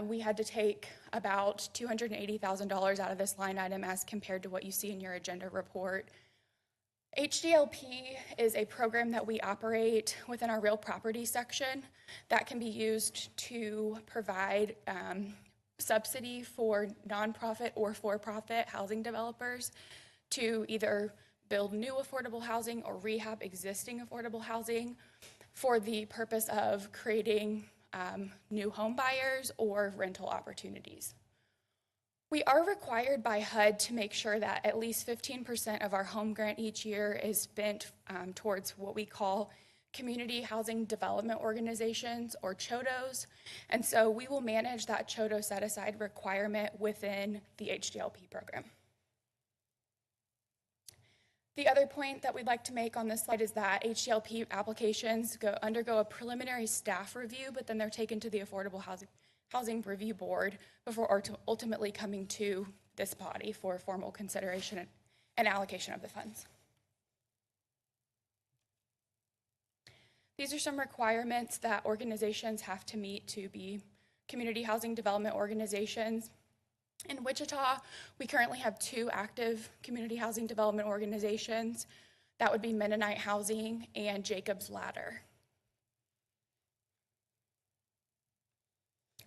We had to take about $280,000 out of this line item as compared to what you see in your agenda report. HDLP is a program that we operate within our real property section that can be used to provide subsidy for nonprofit or for-profit housing developers to either build new affordable housing or rehab existing affordable housing for the purpose of creating new home buyers or rental opportunities. We are required by HUD to make sure that at least 15% of our home grant each year is spent towards what we call Community Housing Development Organizations, or CHODOs, and so we will manage that CHODO set-aside requirement within the HDLP program. The other point that we'd like to make on this slide is that HDLP applications undergo a preliminary staff review, but then they're taken to the Affordable Housing Review Board before ultimately coming to this body for formal consideration and allocation of the funds. These are some requirements that organizations have to meet to be community housing development organizations. In Wichita, we currently have 2 active community housing development organizations. That would be Mennonite Housing and Jacob's Ladder.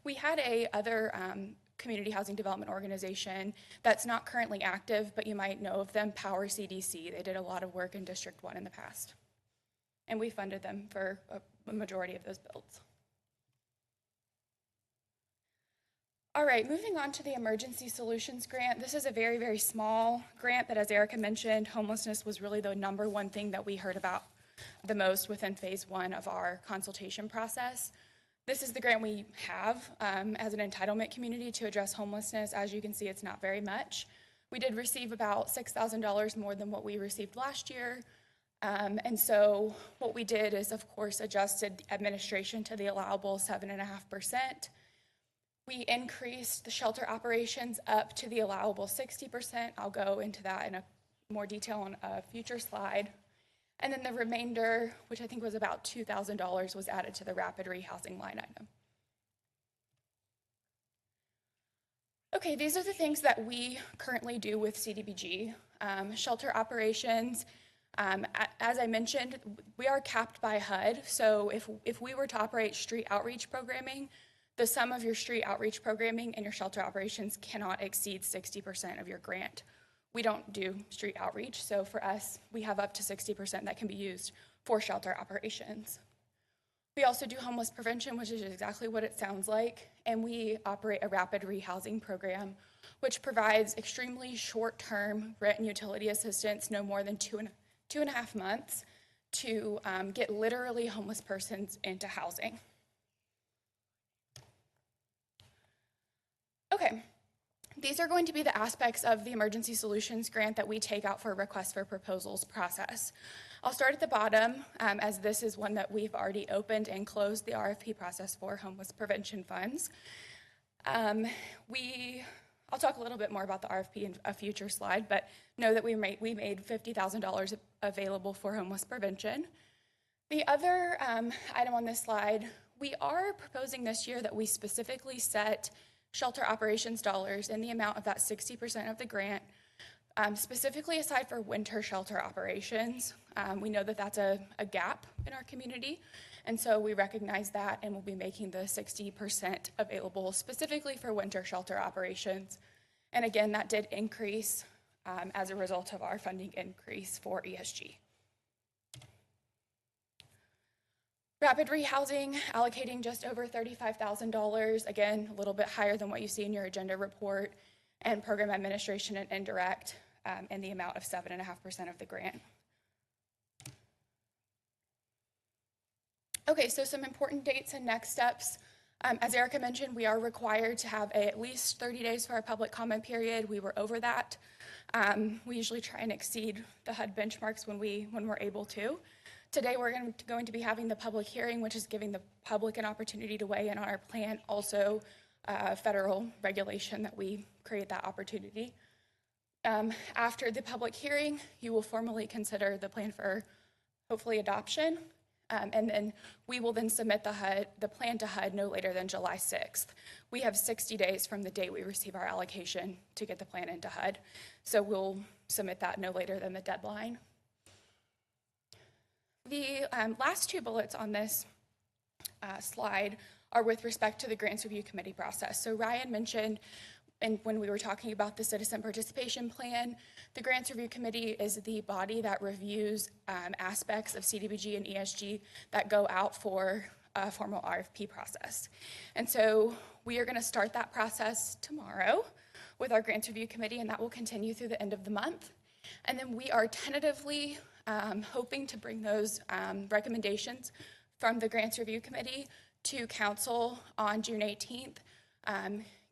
We had a other community housing development organization that's not currently active, but you might know of them, Power CDC. They did a lot of work in District 1 in the past. And we funded them for a majority of those builds. All right, moving on to the Emergency Solutions Grant. This is a very, very small grant, but as Erica mentioned, homelessness was really the #1 thing that we heard about the most within phase 1 of our consultation process. This is the grant we have as an entitlement community to address homelessness. As you can see, it's not very much. We did receive about $6,000 more than what we received last year. And so what we did is, of course, adjusted administration to the allowable 7.5%. We increased the shelter operations up to the allowable 60%. I'll go into that in more detail on a future slide. And then the remainder, which I think was about $2,000, was added to the rapid rehousing line item. Okay, these are the things that we currently do with CDBG. Shelter operations, as I mentioned, we are capped by HUD. So if we were to operate street outreach programming, the sum of your street outreach programming and your shelter operations cannot exceed 60% of your grant. We don't do street outreach, so for us, we have up to 60% that can be used for shelter operations. We also do homeless prevention, which is exactly what it sounds like, and we operate a rapid rehousing program, which provides extremely short-term rent and utility assistance, no more than 2.5 months, to get literally homeless persons into housing. Okay, these are going to be the aspects of the Emergency Solutions Grant that we take out for a request for proposals process. I'll start at the bottom, as this is one that we've already opened and closed the RFP process for, homeless prevention funds. I'll talk a little bit more about the RFP in a future slide, but know that we made $50,000 available for homeless prevention. The other item on this slide, we are proposing this year that we specifically set shelter operations dollars in the amount of that 60% of the grant, specifically aside for winter shelter operations. We know that that's a gap in our community, and so we recognize that, and we'll be making the 60% available specifically for winter shelter operations. And again, that did increase as a result of our funding increase for ESG. Rapid rehousing, allocating just over $35,000, again, a little bit higher than what you see in your agenda report, and program administration and indirect in the amount of 7.5% of the grant. Okay, so some important dates and next steps. As Erica mentioned, we are required to have at least 30 days for our public comment period. We were over that. We usually try and exceed the HUD benchmarks when we're able to. Today, we're going to be having the public hearing, which is giving the public an opportunity to weigh in on our plan, also federal regulation that we create that opportunity. After the public hearing, you will formally consider the plan for, hopefully, adoption, and then we will then submit the plan to HUD no later than July 6th. We have 60 days from the date we receive our allocation to get the plan into HUD, so we'll submit that no later than the deadline. The last 2 bullets on this slide are with respect to the Grants Review Committee process. So Ryan mentioned, and when we were talking about the Citizen Participation Plan, the Grants Review Committee is the body that reviews aspects of CDBG and ESG that go out for a formal RFP process. And so we are going to start that process tomorrow with our Grants Review Committee, and that will continue through the end of the month. And then we are tentatively hoping to bring those recommendations from the Grants Review Committee to Council on June 18th.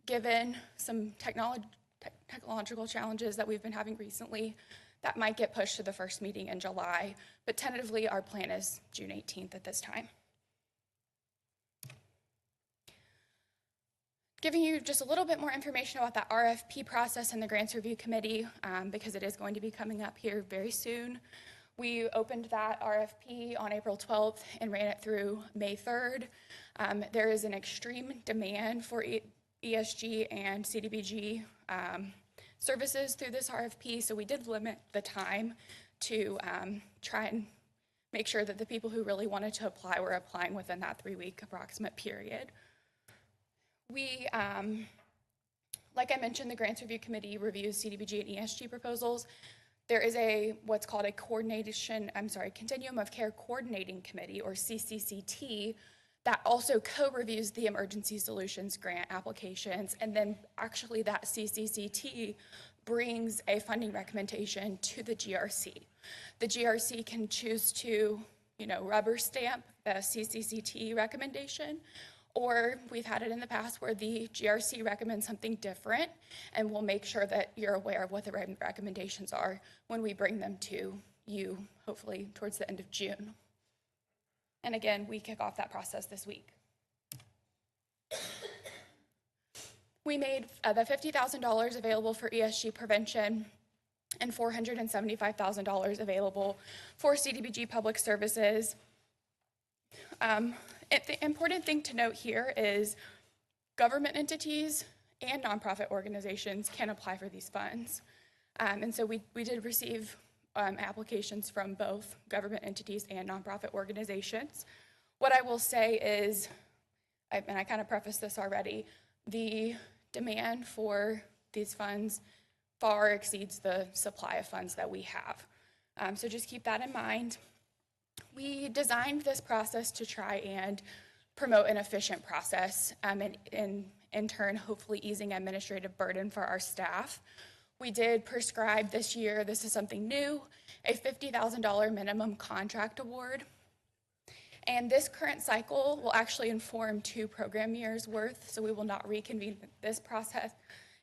Given some technological challenges that we've been having recently, that might get pushed to the first meeting in July, but tentatively our plan is June 18th at this time. Giving you just a little bit more information about that RFP process and the Grants Review Committee, because it is going to be coming up here very soon. We opened that RFP on April 12th and ran it through May 3rd. There is an extreme demand for ESG and CDBG services through this RFP, so we did limit the time to try and make sure that the people who really wanted to apply were applying within that 3-week approximate period. We, like I mentioned, the Grants Review Committee reviews CDBG and ESG proposals. There is what's called a Continuum of Care Coordinating Committee, or CCCT, that also co-reviews the emergency solutions grant applications, and then actually that CCCT brings a funding recommendation to the GRC. The GRC can choose to, rubber stamp the CCCT recommendation, or we've had it in the past where the GRC recommends something different, and we'll make sure that you're aware of what the recommendations are when we bring them to you, hopefully towards the end of June. And again, we kick off that process this week. We made the $50,000 available for ESG prevention and $475,000 available for CDBG public services. The important thing to note here is government entities and nonprofit organizations can apply for these funds. And so we did receive applications from both government entities and nonprofit organizations. What I will say is, and I kind of prefaced this already, the demand for these funds far exceeds the supply of funds that we have. So just keep that in mind. We designed this process to try and promote an efficient process, and in turn, hopefully easing administrative burden for our staff. We did prescribe this year, this is something new, a $50,000 minimum contract award. And this current cycle will actually inform 2 program years worth, so we will not reconvene this process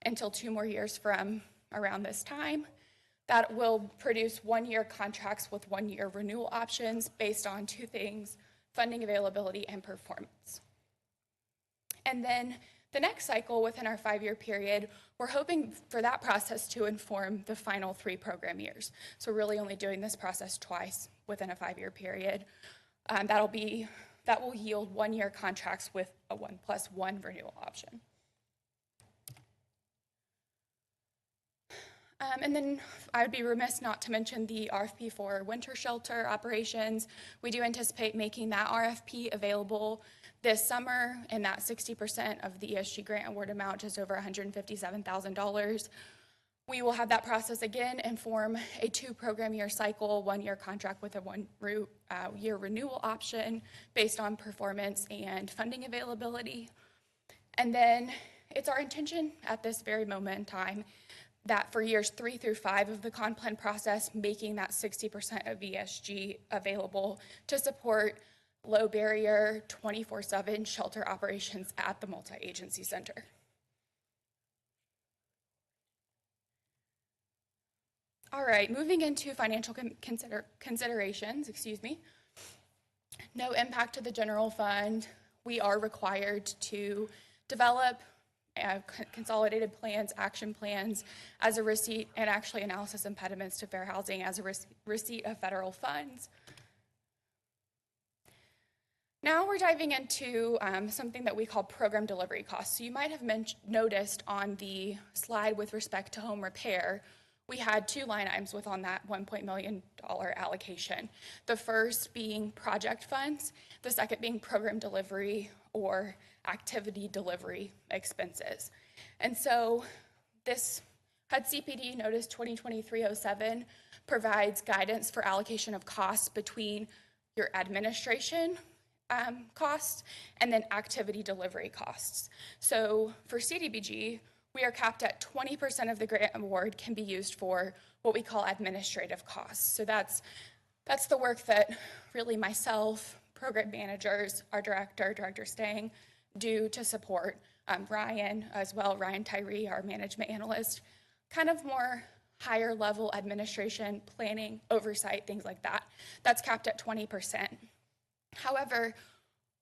until 2 more years from around this time. That will produce 1-year contracts with 1-year renewal options based on 2 things: funding availability and performance. And then the next cycle within our 5-year period, we're hoping for that process to inform the final 3 program years. So we're really only doing this process twice within a 5-year period. That will yield 1-year contracts with a 1+1 renewal option. And then I would be remiss not to mention the RFP for winter shelter operations. We do anticipate making that RFP available this summer, and that 60% of the ESG grant award amount, just over $157,000. We will have that process again inform a 2 program year cycle, 1-year contract with a 1-year renewal option based on performance and funding availability. And then it's our intention at this very moment in time that for years 3 through 5 of the con plan process, making that 60% of ESG available to support low barrier 24/7 shelter operations at the multi-agency center. All right, moving into financial considerations, No impact to the general fund. We are required to develop consolidated plans, action plans as a receipt, and actually analysis impediments to fair housing as a receipt of federal funds. Now we're diving into something that we call program delivery costs. So you might have noticed on the slide with respect to home repair, we had 2 line items on that $1 million allocation. The first being project funds, the second being program delivery or activity delivery expenses. And so this HUD CPD Notice 2023-07 provides guidance for allocation of costs between your administration costs and then activity delivery costs. So for CDBG, we are capped at 20% of the grant award can be used for what we call administrative costs. So that's the work that really myself, program managers, our Director Stang, do to support Ryan as well, Ryan Tyree, our management analyst, kind of more higher level administration, planning, oversight, things like that. That's capped at 20%. However,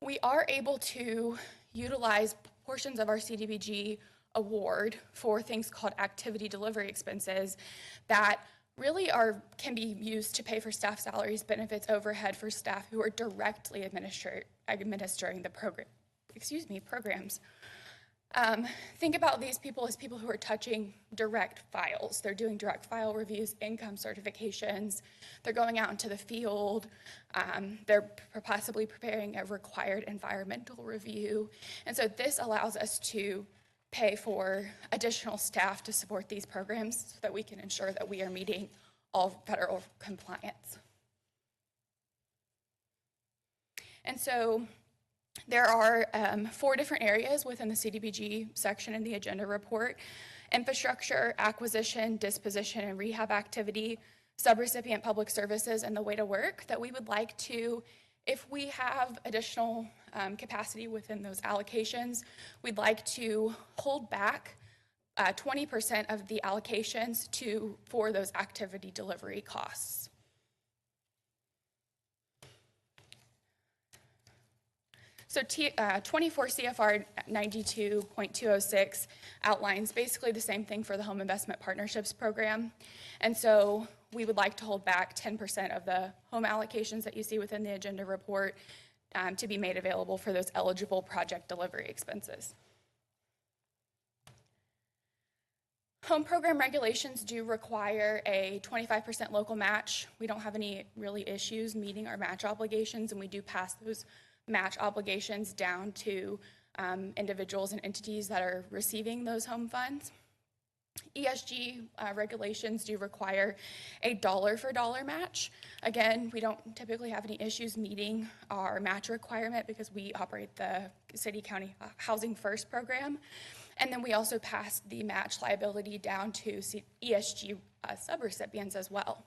we are able to utilize portions of our CDBG award for things called activity delivery expenses that really can be used to pay for staff salaries, benefits, overhead for staff who are directly administering the programs. Think about these people as people who are touching direct files. They're doing direct file reviews, income certifications. They're going out into the field. They're possibly preparing a required environmental review. And so this allows us to pay for additional staff to support these programs so that we can ensure that we are meeting all federal compliance. And so there are 4 different areas within the CDBG section in the agenda report: infrastructure, acquisition, disposition, and rehab activity, subrecipient public services, and the way to work that we would like to, if we have additional capacity within those allocations, we'd like to hold back 20% of the allocations for those activity delivery costs. So 24 CFR 92.206 outlines basically the same thing for the Home Investment Partnerships Program. And so we would like to hold back 10% of the home allocations that you see within the agenda report to be made available for those eligible project delivery expenses. Home program regulations do require a 25% local match. We don't have any really issues meeting our match obligations, and we do pass those match obligations down to individuals and entities that are receiving those home funds. ESG regulations do require a dollar-for-dollar match. Again, we don't typically have any issues meeting our match requirement because we operate the city-county Housing First program. And then we also pass the match liability down to ESG subrecipients as well.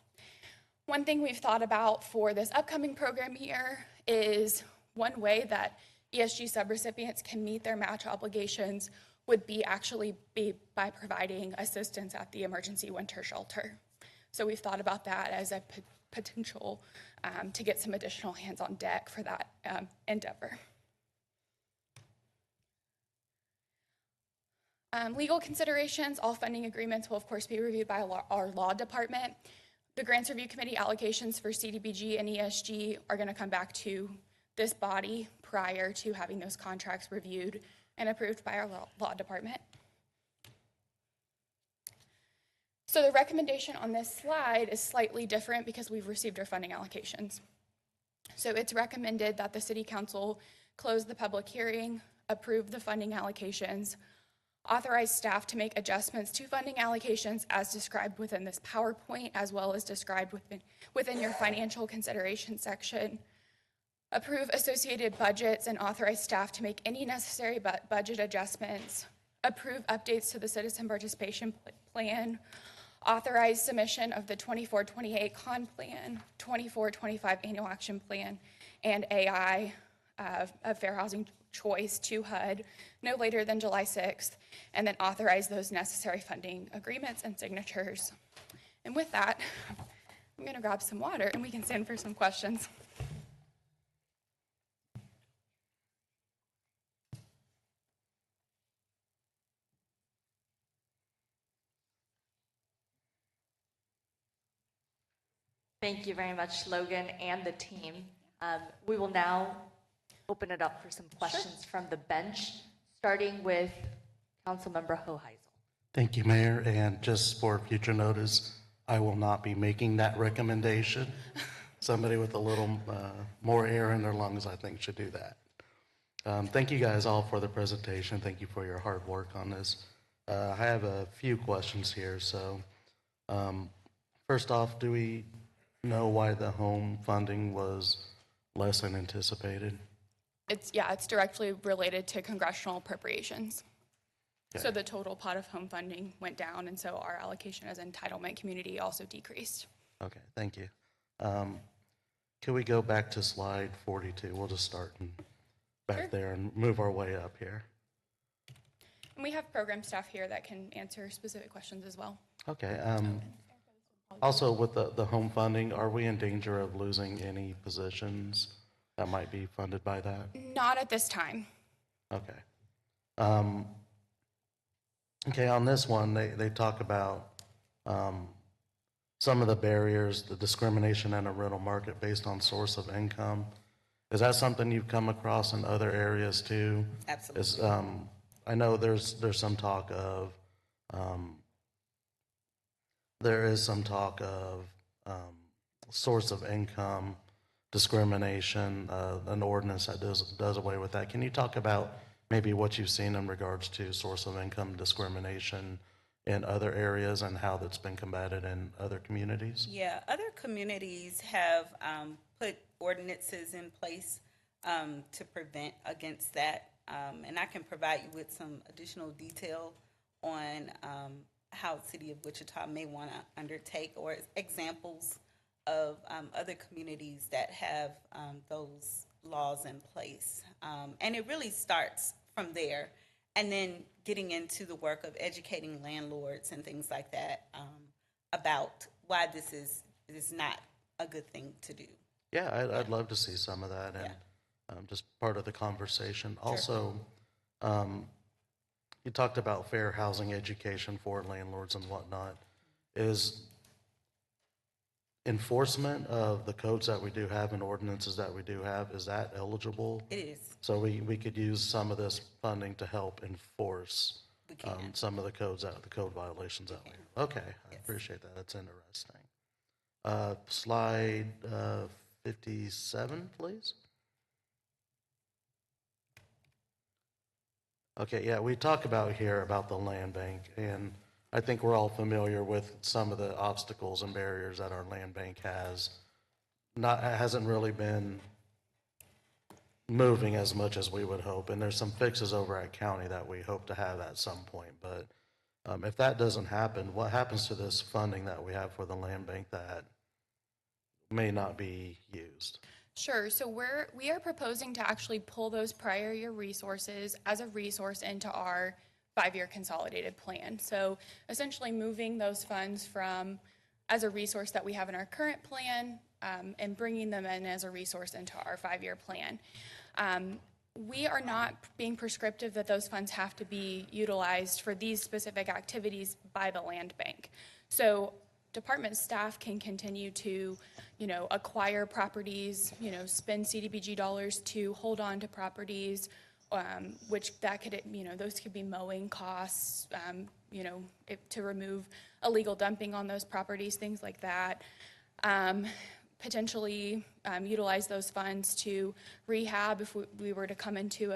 One thing we've thought about for this upcoming program year is one way that ESG subrecipients can meet their match obligations would be by providing assistance at the emergency winter shelter. So we've thought about that as a potential to get some additional hands on deck for that endeavor. Legal considerations: all funding agreements will of course be reviewed by our law department. The Grants Review Committee allocations for CDBG and ESG are going to come back to this body prior to having those contracts reviewed and approved by our law department. So the recommendation on this slide is slightly different because we've received our funding allocations. So it's recommended that the City Council close the public hearing, approve the funding allocations, authorize staff to make adjustments to funding allocations as described within this PowerPoint, as well as described within your financial consideration section, approve associated budgets and authorize staff to make any necessary budget adjustments, approve updates to the citizen participation plan, authorize submission of the 24-28 con plan, 24-25 annual action plan, and AI of fair housing choice to HUD no later than July 6th, and then authorize those necessary funding agreements and signatures. And with that, I'm going to grab some water and we can stand for some questions.
Thank you very much, Logan and the team. We will now open it up for some questions from the bench, starting with Councilmember Hoheisel.
Thank you, Mayor. And just for future notice, I will not be making that recommendation. Somebody with a little more air in their lungs, I think, should do that. Thank you guys all for the presentation. Thank you for your hard work on this. I have a few questions here. So first off, do we know why the home funding was less than anticipated?
It's directly related to congressional appropriations. Okay. So the total pot of home funding went down, and so our allocation as an entitlement community also decreased.
Okay, thank you. Can we go back to slide 42? We'll just start back there and move our way up here.
And we have program staff here that can answer specific questions as well.
Okay. Also, with the home funding, are we in danger of losing any positions that might be funded by that?
Not at this time.
Okay. Okay, on this one, they talk about some of the barriers, the discrimination in a rental market based on source of income. Is that something you've come across in other areas too?
Absolutely.
I know there's some talk of, there is some talk of source of income discrimination, an ordinance that does away with that. Can you talk about maybe what you've seen in regards to source of income discrimination in other areas and how that's been combated in other communities?
Yeah, other communities have put ordinances in place to prevent against that. And I can provide you with some additional detail on how the City of Wichita may want to undertake, or examples of other communities that have those laws in place. And it really starts from there, and then getting into the work of educating landlords and things like that about why this is not a good thing to do.
Yeah, I'd love to see some of that, and just part of the conversation.
Sure.
Also, you talked about fair housing education for landlords and whatnot. Is enforcement of the codes that we do have and ordinances that we do have, is that eligible?
It is.
So we could use some of this funding to help enforce some of the codes out, the code violations out there. Okay, I appreciate that. That's interesting. Slide 57, please. Okay, yeah, we talk about here about the land bank, and I think we're all familiar with some of the obstacles and barriers that our land bank hasn't really been moving as much as we would hope. And there's some fixes over at county that we hope to have at some point. But if that doesn't happen, what happens to this funding that we have for the land bank that may not be used?
Sure. So we are proposing to actually pull those prior year resources as a resource into our 5-year consolidated plan. So essentially moving those funds from as a resource that we have in our current plan and bringing them in as a resource into our 5-year plan. We are not being prescriptive that those funds have to be utilized for these specific activities by the land bank. So department staff can continue to, acquire properties, spend CDBG dollars to hold on to properties, which that could, those could be mowing costs, to remove illegal dumping on those properties, things like that. Potentially utilize those funds to rehab if we were to come into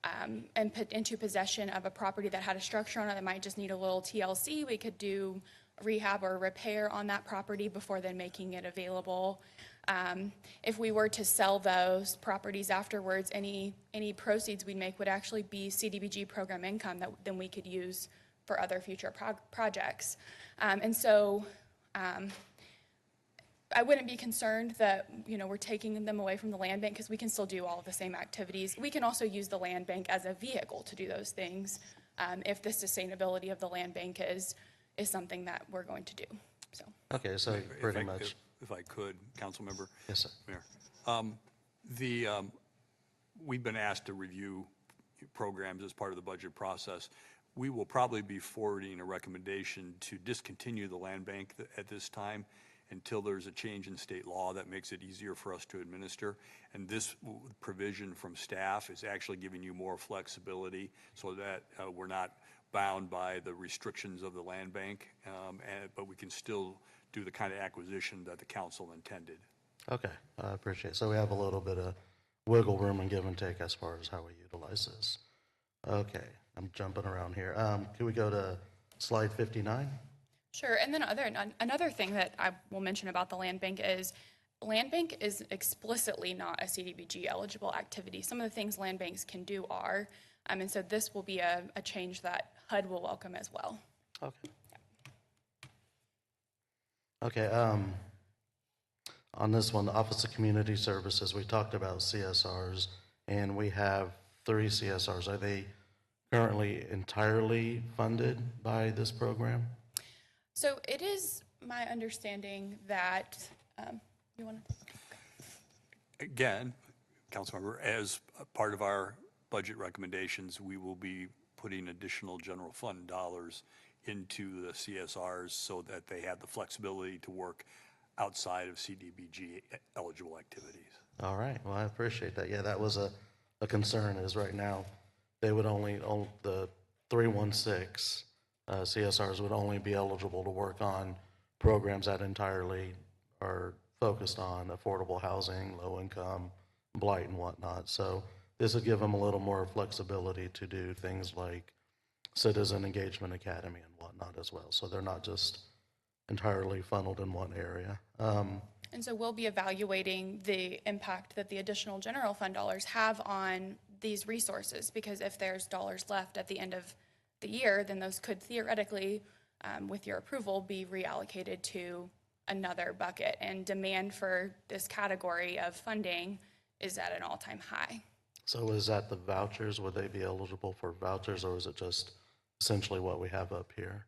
and put into possession of a property that had a structure on it that might just need a little TLC. We could do rehab or repair on that property before then making it available. If we were to sell those properties afterwards, any proceeds we'd make would actually be CDBG program income that then we could use for other future projects. And so I wouldn't be concerned that we're taking them away from the land bank, because we can still do all of the same activities. We can also use the land bank as a vehicle to do those things if the sustainability of the land bank is something that we're going to do. So.
Okay, so pretty much.
If I could, council member.
Yes, sir.
Mayor. We've been asked to review programs as part of the budget process. We will probably be forwarding a recommendation to discontinue the land bank at this time until there's a change in state law that makes it easier for us to administer. And this provision from staff is actually giving you more flexibility so that we're not bound by the restrictions of the land bank, but we can still do the kind of acquisition that the council intended.
Okay, I appreciate it. So we have a little bit of wiggle room and give and take as far as how we utilize this. Okay, I'm jumping around here. Can we go to slide 59?
Sure, and then another thing that I will mention about the land bank is explicitly not a CDBG eligible activity. Some of the things land banks can do are, and so this will be a change that HUD will welcome as well.
Okay. Okay, on this one, the Office of Community Services, we talked about CSRs, and we have 3 CSRs. Are they currently entirely funded by this program?
So it is my understanding that, you want to?
Again, Councilmember, as a part of our budget recommendations, we will be putting additional general fund dollars into the CSRs so that they have the flexibility to work outside of CDBG eligible activities.
All right, well, I appreciate that. Yeah, that was a concern, is right now, they would only, the 316 CSRs would only be eligible to work on programs that entirely are focused on affordable housing, low income, blight and whatnot. So this would give them a little more flexibility to do things like Citizen Engagement Academy and whatnot as well. So they're not just entirely funneled in one area.
And so we'll be evaluating the impact that the additional general fund dollars have on these resources, because if there's dollars left at the end of the year, then those could theoretically, with your approval, be reallocated to another bucket. And demand for this category of funding is at an all-time high.
So is that the vouchers? Would they be eligible for vouchers, or is it just essentially what we have up here?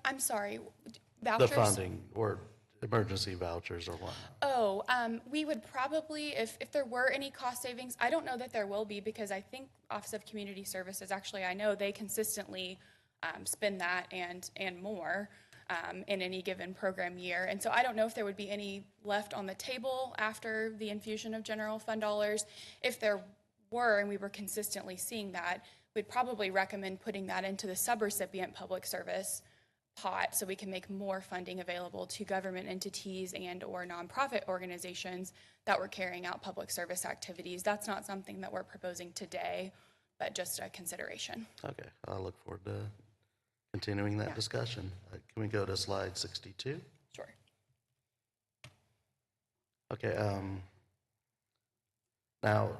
I'm sorry, vouchers?
The funding or emergency vouchers or what?
Oh, we would probably, if there were any cost savings, I don't know that there will be, because I think Office of Community Services, actually, I know they consistently spend that and more in any given program year. And so I don't know if there would be any left on the table after the infusion of general fund dollars. If there were, and we were consistently seeing that, we'd probably recommend putting that into the subrecipient public service pot so we can make more funding available to government entities and or nonprofit organizations that were carrying out public service activities. That's not something that we're proposing today, but just a consideration.
Okay, I look forward to continuing that discussion. Can we go to slide 62?
Sure.
Okay, now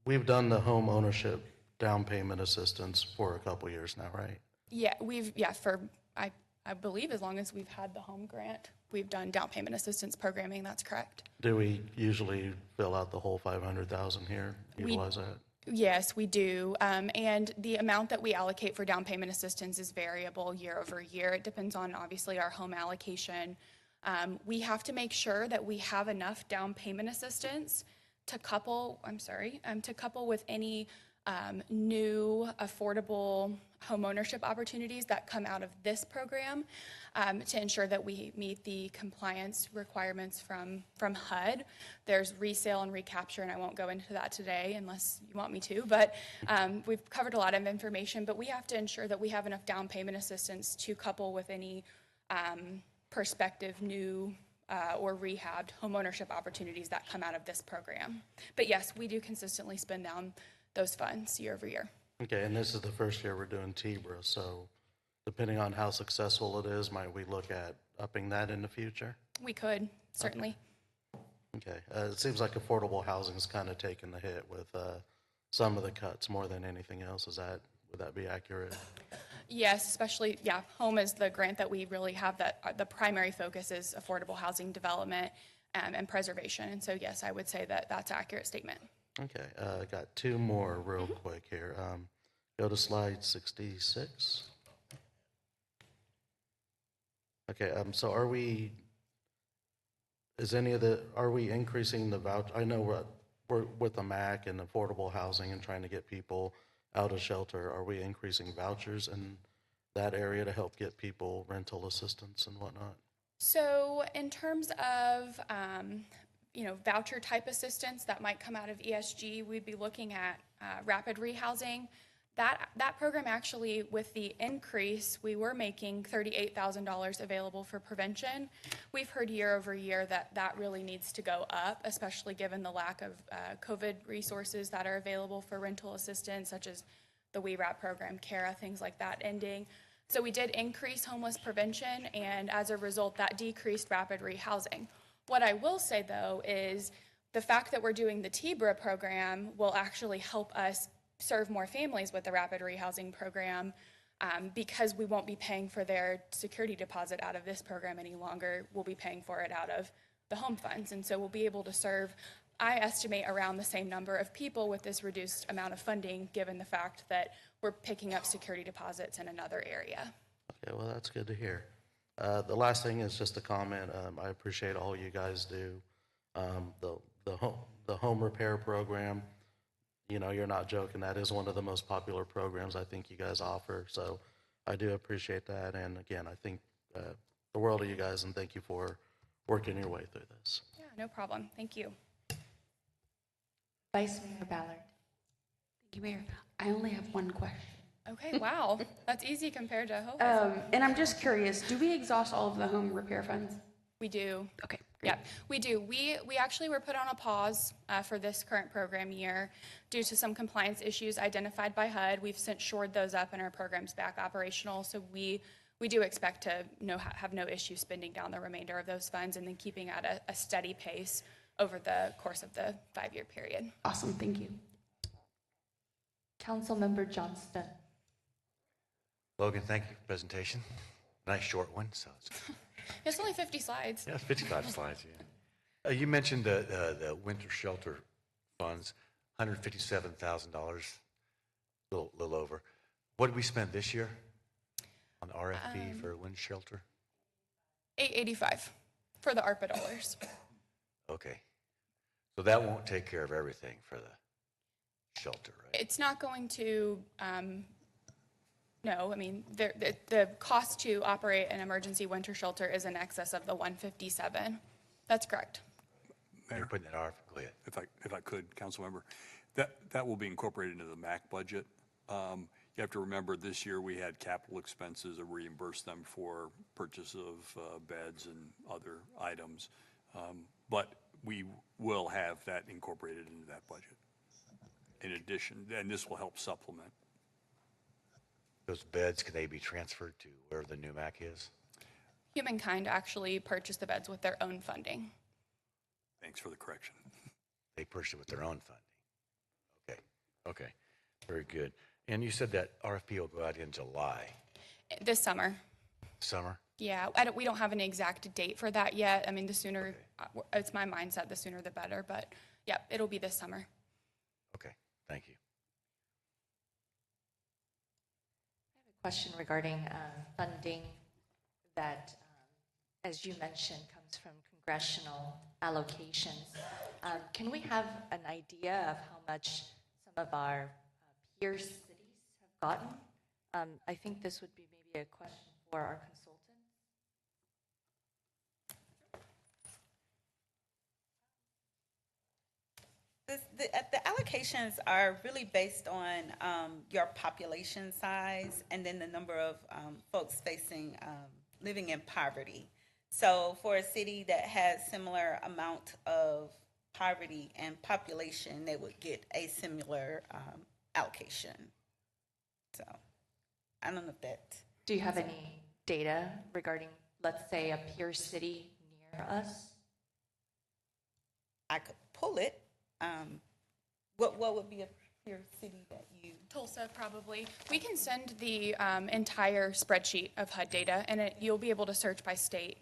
we've done the home ownership down payment assistance for a couple years now, right?
Yeah, I believe as long as we've had the home grant, we've done down payment assistance programming. That's correct.
Do we usually fill out the whole 500,000 here? Utilize that?
Yes, we do. And the amount that we allocate for down payment assistance is variable year over year. It depends on obviously our home allocation. We have to make sure that we have enough down payment assistance to couple with any new affordable homeownership opportunities that come out of this program to ensure that we meet the compliance requirements from HUD. There's resale and recapture, and I won't go into that today unless you want me to, but we've covered a lot of information, but we have to ensure that we have enough down payment assistance to couple with any prospective new or rehabbed homeownership opportunities that come out of this program. But yes, we do consistently spend down those funds year over year.
Okay, and this is the first year we're doing TBRA, so depending on how successful it is, might we look at upping that in the future?
We could, certainly.
Okay, it seems like affordable housing is kind of taking the hit with some of the cuts more than anything else. Would that be accurate?
Yes, especially, home is the grant that we really have that the primary focus is affordable housing development and preservation. And so, yes, I would say that that's an accurate statement.
Okay, I got two more real quick here. Go to slide 66. Okay, so are we increasing the voucher? I know we're with the MAC and affordable housing and trying to get people out of shelter. Are we increasing vouchers in that area to help get people rental assistance and whatnot?
So in terms of voucher type assistance that might come out of ESG, we'd be looking at rapid rehousing. That program actually, with the increase, we were making $38,000 available for prevention. We've heard year over year that really needs to go up, especially given the lack of COVID resources that are available for rental assistance, such as the WERAP program, CARA, things like that ending. So we did increase homeless prevention, and as a result, that decreased rapid rehousing. What I will say, though, is the fact that we're doing the TBRA program will actually help us serve more families with the rapid rehousing program because we won't be paying for their security deposit out of this program any longer. We'll be paying for it out of the home funds. And so we'll be able to serve, I estimate, around the same number of people with this reduced amount of funding, given the fact that we're picking up security deposits in another area.
Okay, well, that's good to hear. The last thing is just a comment. I appreciate all you guys do. The home repair program, you're not joking. That is one of the most popular programs I think you guys offer. So I do appreciate that. And again, I think the world of you guys, and thank you for working your way through this.
Yeah, no problem. Thank you.
Vice Mayor Ballard.
Thank you, Mayor. I only have one question.
Okay, wow. That's easy compared to home.
And I'm just curious, do we exhaust all of the home repair funds?
We do.
Okay.
Yeah, we do. We actually were put on a pause for this current program year due to some compliance issues identified by HUD. We've since shored those up and our program's back operational. So we do expect to have no issue spending down the remainder of those funds and then keeping at a steady pace over the course of the 5-year period.
Awesome, thank you.
Councilmember Johnston.
Logan, thank you for the presentation. Nice short one. So
It's only 50 slides.
yeah, 55 slides. Yeah. You mentioned the winter shelter funds, $157,000, a little over. What did we spend this year on the RFP for winter shelter?
$885 for the ARPA dollars.
Okay, so that won't take care of everything for the shelter, right?
It's not going to. No, I mean, the cost to operate an emergency winter shelter is in excess of the 157. That's correct.
You're putting that RFP. Go ahead.
If I could, council member, that will be incorporated into the MAC budget. You have to remember this year we had capital expenses and reimbursed them for purchase of beds and other items. But we will have that incorporated into that budget. In addition, and this will help supplement.
Those beds, can they be transferred to where the new MAC is?
Humankind actually purchased the beds with their own funding.
Thanks for the correction.
They purchased it with their own funding. Okay, very good. And you said that RFP will go out in July.
This summer.
Summer?
Yeah, we don't have an exact date for that yet. I mean, the sooner, it's my mindset, the sooner the better, but yeah, it'll be this summer.
Okay, thank you.
Question regarding funding that, as you mentioned, comes from congressional allocations. Can we have an idea of how much some of our peer cities have gotten? I think this would be maybe a question for our consultant.
The allocations are really based on your population size and then the number of folks living in poverty. So for a city that has similar amount of poverty and population, they would get a similar allocation. So I don't know if that.
Do you have any data regarding, let's say, a peer city near us?
I could pull it. What would be a peer city that you?
Tulsa, probably. We can send the entire spreadsheet of HUD data, and you'll be able to search by state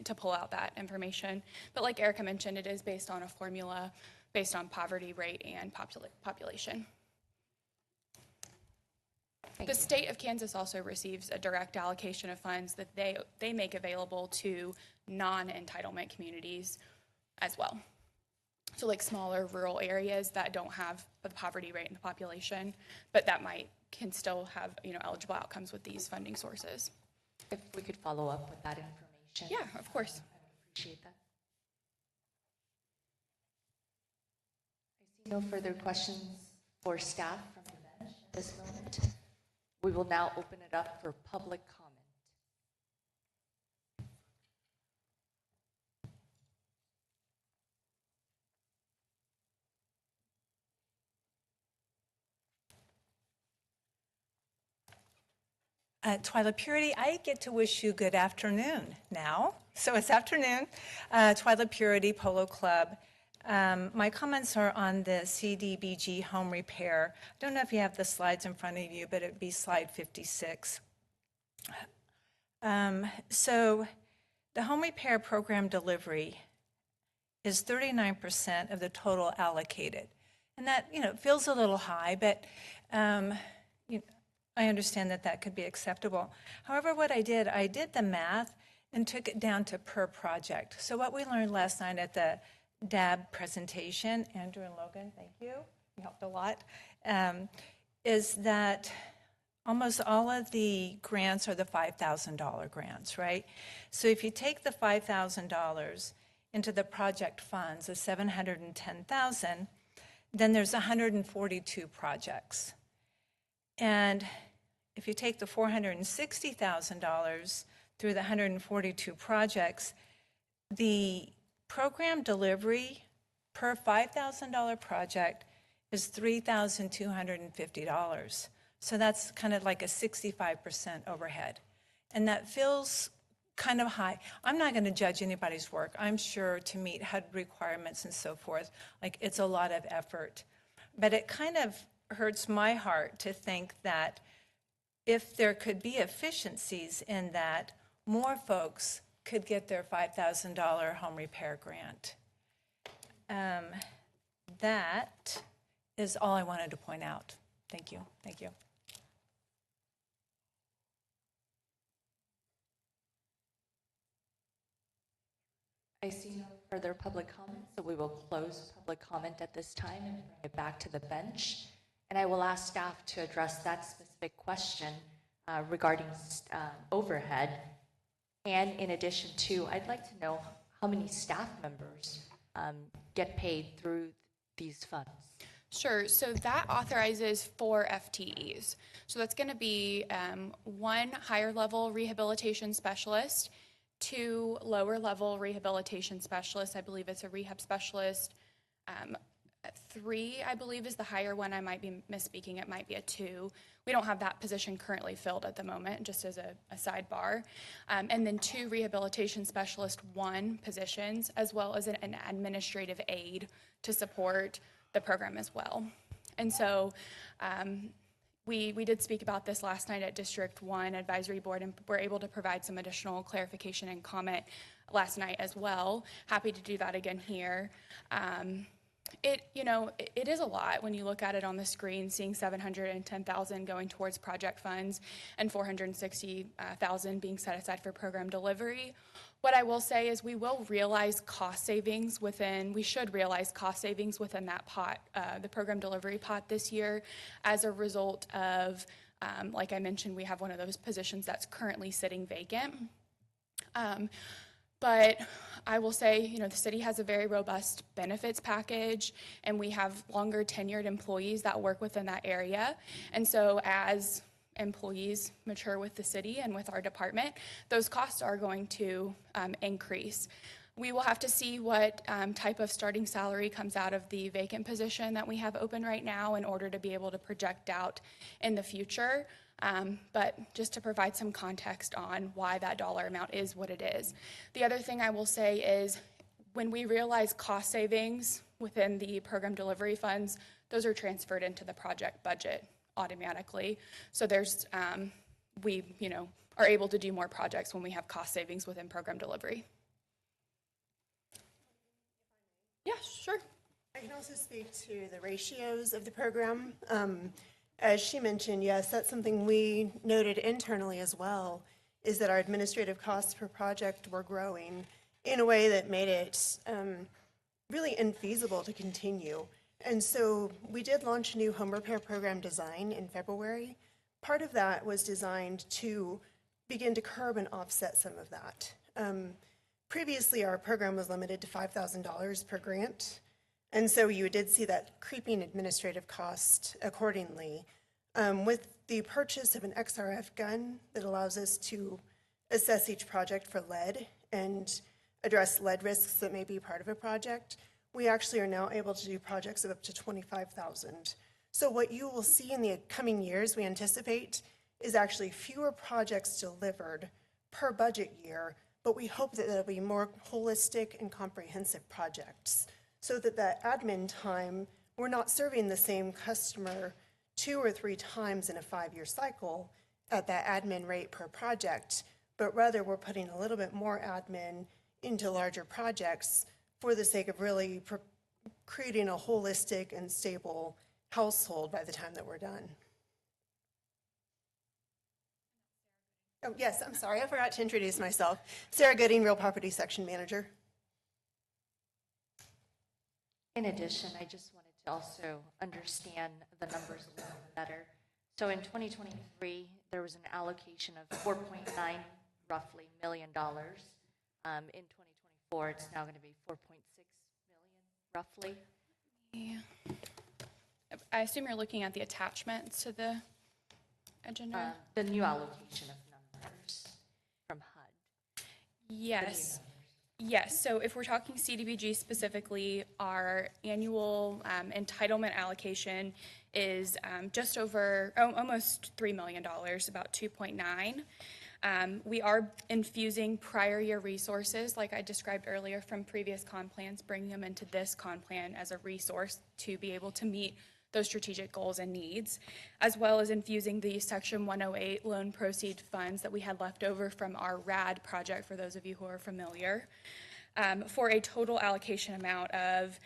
to pull out that information. But like Erica mentioned, it is based on a formula based on poverty rate and population. The state of Kansas also receives a direct allocation of funds that they make available to non-entitlement communities as well. So like smaller rural areas that don't have the poverty rate and the population, but that can still have eligible outcomes with these funding sources.
If we could follow up with that information.
Yeah, of course.
I would appreciate that. I see no further questions for staff from the bench at this moment. We will now open it up for public comment.
Twyla Purity, I get to wish you good afternoon now. So it's afternoon, Twyla Purity Polo Club. My comments are on the CDBG home repair. I don't know if you have the slides in front of you, but it'd be slide 56. So the home repair program delivery is 39% of the total allocated. And that, feels a little high, but I understand that could be acceptable. However, what I did the math and took it down to per project. So what we learned last night at the DAB presentation, Andrew and Logan, thank you, you helped a lot, is that almost all of the grants are the $5,000 grants, right? So if you take the $5,000 into the project funds, the $710,000, then there's 142 projects. And if you take the $460,000 through the 142 projects, the program delivery per $5,000 project is $3,250. So that's kind of like a 65% overhead. And that feels kind of high. I'm not going to judge anybody's work. I'm sure to meet HUD requirements and so forth, like it's a lot of effort. But it kind of hurts my heart to think that if there could be efficiencies in that, more folks could get their $5,000 home repair grant. That is all I wanted to point out. Thank you. Thank you.
I see no further public comments, so we will close public comment at this time and bring it back to the bench. And I will ask staff to address that specific question regarding overhead. And in addition to, I'd like to know how many staff members get paid through these funds.
Sure. So that authorizes 4 FTEs. So that's going to be 1 higher level rehabilitation specialist, 2 lower level rehabilitation specialists. I believe it's a rehab specialist. 3, I believe, is the higher one. I might be misspeaking. It might be a 2. We don't have that position currently filled at the moment, just as a sidebar. And then 2 rehabilitation specialist 1 positions, as well as an administrative aide to support the program as well. And so we did speak about this last night at District 1 Advisory Board, and we're able to provide some additional clarification and comment last night as well. Happy to do that again here. It is a lot when you look at it on the screen, seeing $710,000 going towards project funds and $460,000 being set aside for program delivery. What I will say is we should realize cost savings within that pot, the program delivery pot this year, as a result of, like I mentioned, we have one of those positions that's currently sitting vacant. But I will say, the city has a very robust benefits package, and we have longer tenured employees that work within that area. And so as employees mature with the city and with our department, those costs are going to increase. We will have to see what type of starting salary comes out of the vacant position that we have open right now in order to be able to project out in the future. But just to provide some context on why that dollar amount is what it is. The other thing I will say is when we realize cost savings within the program delivery funds, those are transferred into the project budget automatically. So there's, we are able to do more projects when we have cost savings within program delivery. Yeah, sure.
I can also speak to the ratios of the program. As she mentioned, yes, that's something we noted internally as well, is that our administrative costs per project were growing in a way that made it really infeasible to continue. And so we did launch a new home repair program design in February. Part of that was designed to begin to curb and offset some of that. Previously, our program was limited to $5,000 per grant. And so you did see that creeping administrative cost accordingly. With the purchase of an XRF gun that allows us to assess each project for lead and address lead risks that may be part of a project, we actually are now able to do projects of up to $25,000. So what you will see in the coming years, we anticipate, is actually fewer projects delivered per budget year, but we hope that there'll be more holistic and comprehensive projects so that that admin time, we're not serving the same customer 2 or 3 times in a 5-year cycle at that admin rate per project, but rather we're putting a little bit more admin into larger projects for the sake of really creating a holistic and stable household by the time that we're done. Oh, yes, I'm sorry, I forgot to introduce myself. Sarah Gooding, Real Property Section Manager.
In addition, I just wanted to also understand the numbers a little bit better. So in 2023, there was an allocation of 4.9 roughly million dollars. In 2024, it's now going to be 4.6 million roughly.
Yeah. I assume you're looking at the attachments to the agenda?
The new allocation of numbers from HUD.
Yes. Yes, so if we're talking CDBG specifically, our annual entitlement allocation is just over, almost $3 million, about 2.9. We are infusing prior year resources, like I described earlier from previous comp plans, bringing them into this comp plan as a resource to be able to meet those strategic goals and needs, as well as infusing the Section 108 loan proceed funds that we had left over from our RAD project, for those of you who are familiar, for a total allocation amount of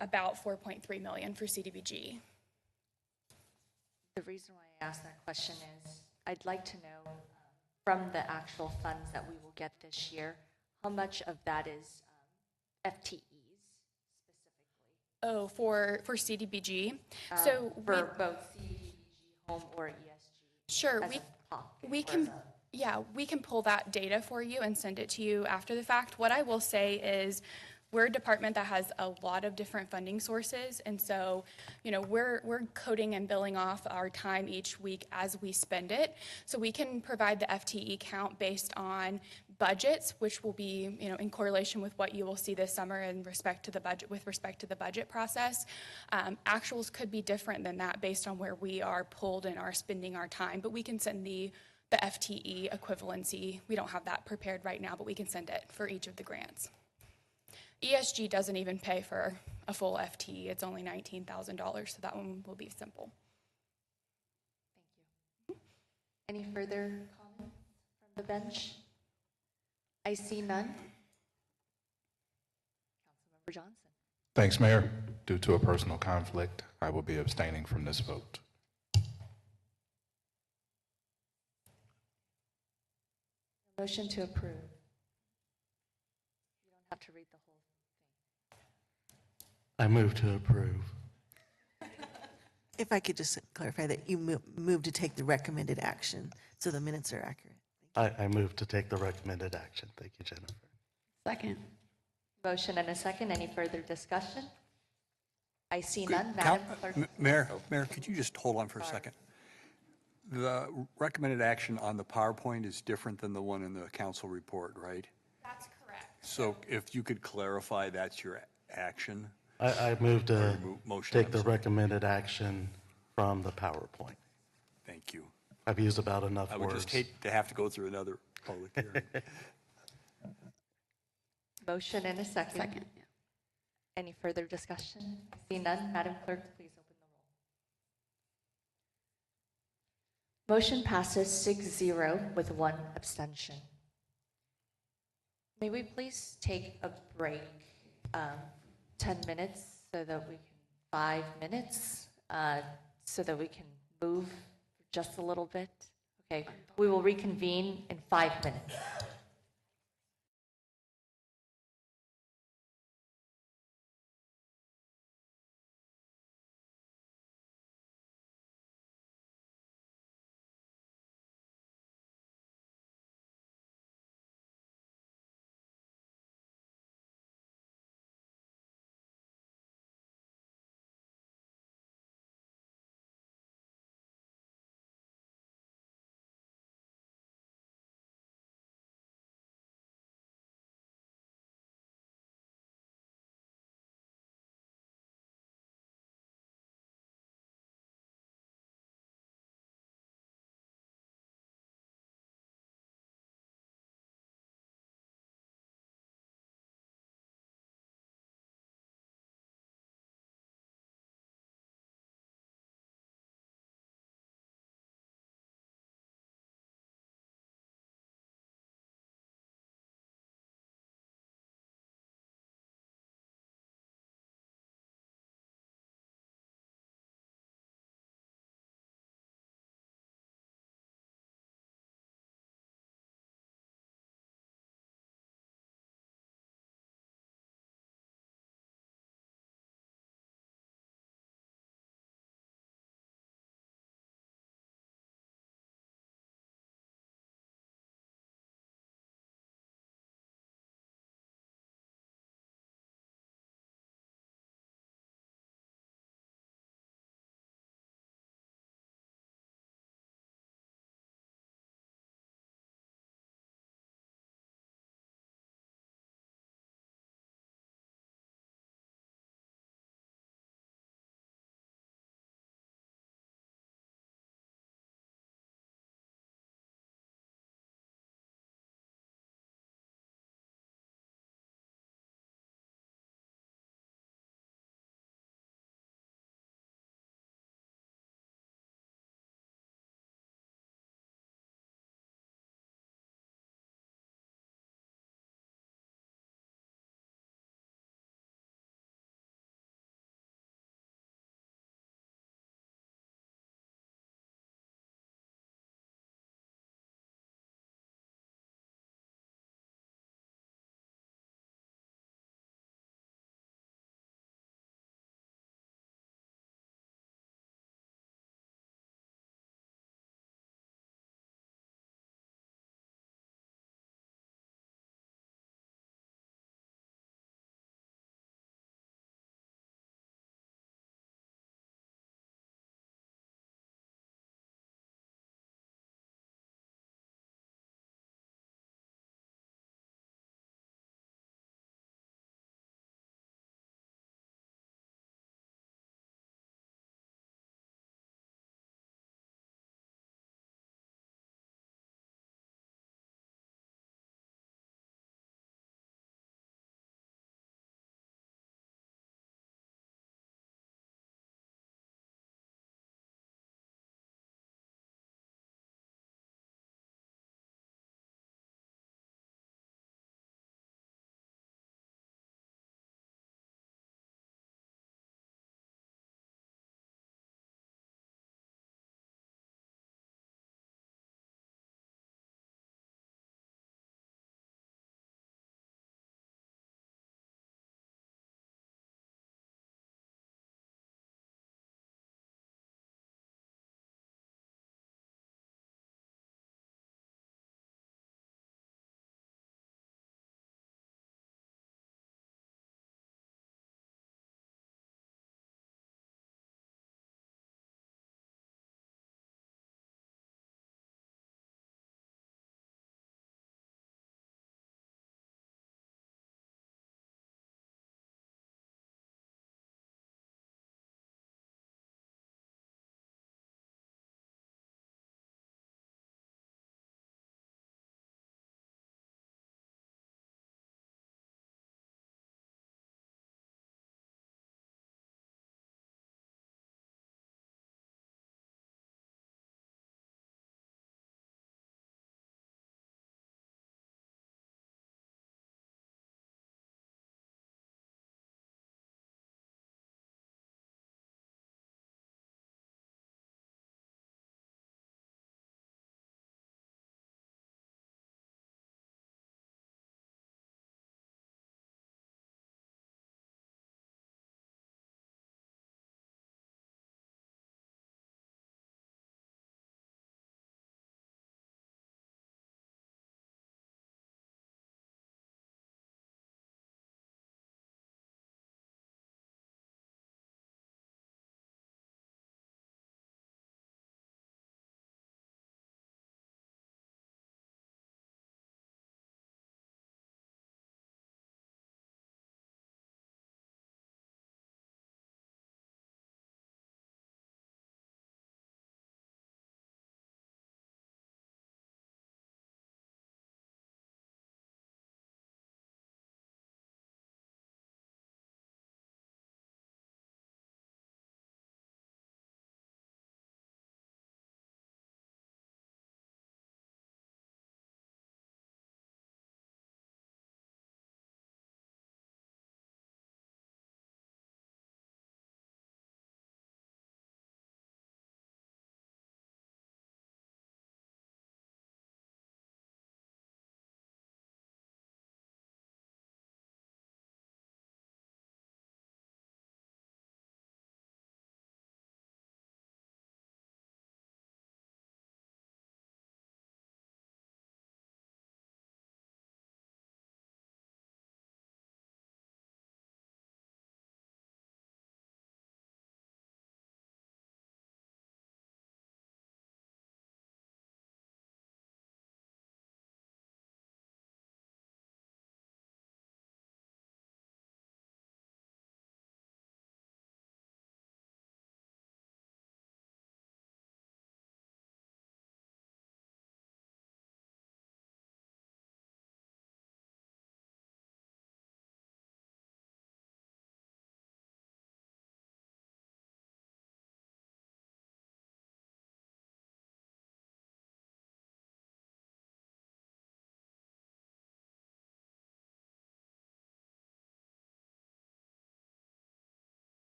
about $4.3 million for CDBG.
The reason why I asked that question is I'd like to know from the actual funds that we will get this year, how much of that is FTEs?
Oh, for CDBG?
So for both CDBG home or ESG?
Sure, we can pull that data for you and send it to you after the fact. What I will say is we're a department that has a lot of different funding sources, and so, you know, we're coding and billing off our time each week as we spend it. So we can provide the FTE count based on budgets, which will be, you know, in correlation with what you will see this summer in respect to the budget, with respect to the budget process. Actuals could be different than that based on where we are pulled and are spending our time, but we can send the FTE equivalency. We don't have that prepared right now, but we can send it for each of the grants. ESG doesn't even pay for a full FTE. It's only $19,000, so that one will be simple.
Thank you. Any further comments from the bench? I see none. Councilmember Johnson.
Thanks, Mayor. Due to a personal conflict, I will be abstaining from this vote.
Motion to approve. You don't have to read the whole
I move to approve.
If I could just clarify that you move to take the recommended action so the minutes are accurate.
I move to take the recommended action. Thank you, Jennifer.
Second.
motion and a second. Any further discussion? I see none. Madam Clerk.
Mayor, could you just hold on for a second? The recommended action on the PowerPoint is different than the one in the council report, right?
That's correct.
So if you could clarify that's your action.
I move to
motion,
take the recommended action from the PowerPoint.
Thank you.
I've used about enough
I would
words.
just hate to have to go through another public hearing.
Motion and a second.
Second.
Any further discussion? See none. Madam Clerk, please open the roll. Motion passes 6-0 with 1 abstention. May we please take a break, 10 minutes so that we can, 5 minutes, so that we can move just a little bit? Okay, we will reconvene in 5 minutes.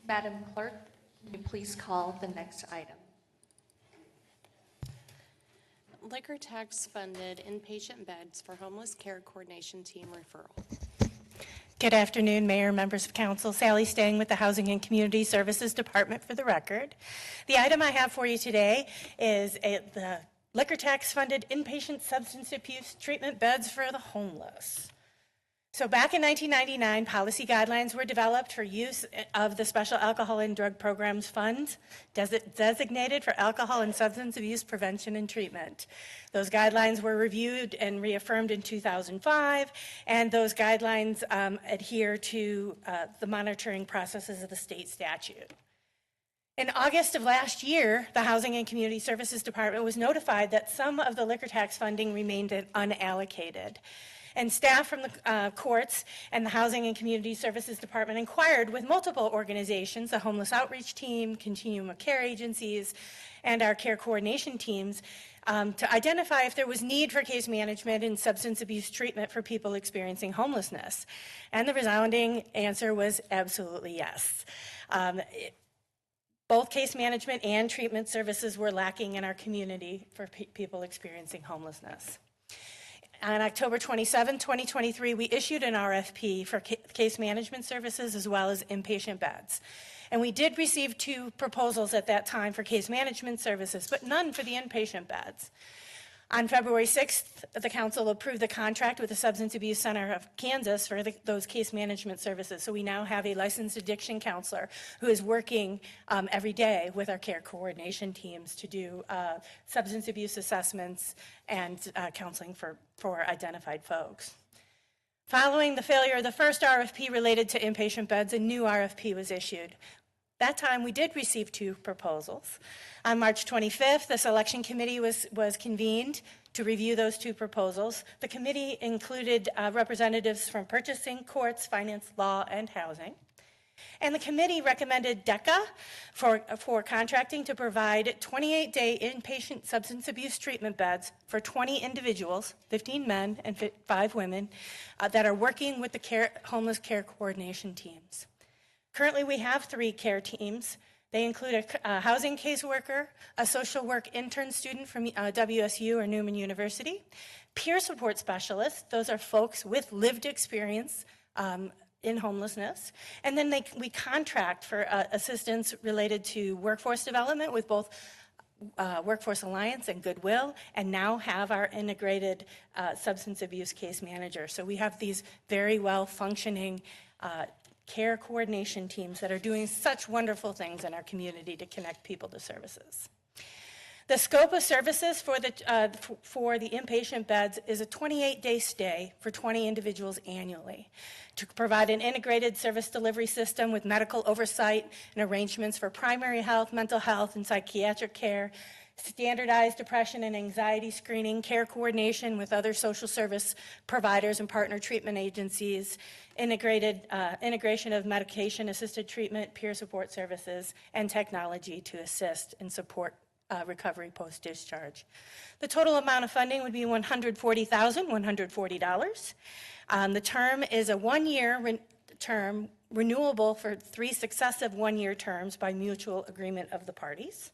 Madam Clerk, can you please call the next item?
Liquor tax funded inpatient beds for homeless care coordination team referral.
Good afternoon, Mayor, members of council. Sally Stang with the Housing and Community Services Department for the record. The item I have for you today is the liquor tax funded inpatient substance abuse treatment beds for the homeless. So back in 1999, policy guidelines were developed for use of the Special Alcohol and Drug Programs Fund, designated for alcohol and substance abuse prevention and treatment. Those guidelines were reviewed and reaffirmed in 2005, and those guidelines adhere to the monitoring processes of the state statute. In August of last year, the Housing and Community Services Department was notified that some of the liquor tax funding remained unallocated. And staff from the courts and the Housing and Community Services Department inquired with multiple organizations, the Homeless Outreach Team, Continuum of Care agencies, and our care coordination teams, to identify if there was need for case management and substance abuse treatment for people experiencing homelessness. And the resounding answer was absolutely yes. Both case management and treatment services were lacking in our community for people experiencing homelessness. On October 27, 2023, we issued an RFP for case management services as well as inpatient beds. And we did receive 2 proposals at that time for case management services, but none for the inpatient beds. On February 6th, the council approved the contract with the Substance Abuse Center of Kansas for those case management services. So we now have a licensed addiction counselor who is working every day with our care coordination teams to do substance abuse assessments and counseling for identified folks. Following the failure of the first RFP related to inpatient beds, a new RFP was issued. That time, we did receive 2 proposals. On March 25th, the selection committee was convened to review those 2 proposals. The committee included representatives from purchasing, courts, finance, law, and housing. And the committee recommended DECA for contracting to provide 28-day inpatient substance abuse treatment beds for 20 individuals, 15 men and 5 women, that are working with the homeless care coordination teams. Currently, we have 3 care teams. They include a housing caseworker, a social work intern student from WSU or Newman University, peer support specialists, those are folks with lived experience in homelessness, and then we contract for assistance related to workforce development with both Workforce Alliance and Goodwill, and now have our integrated substance abuse case manager. So we have these very well functioning care coordination teams that are doing such wonderful things in our community to connect people to services. The scope of services for the inpatient beds is a 28-day stay for 20 individuals annually to provide an integrated service delivery system with medical oversight and arrangements for primary health, mental health, and psychiatric care, standardized depression and anxiety screening, care coordination with other social service providers and partner treatment agencies, integration of medication-assisted treatment, peer support services, and technology to assist and support recovery post-discharge. The total amount of funding would be $140,140. The term is a 1-year term, renewable for 3 successive 1-year terms by mutual agreement of the parties.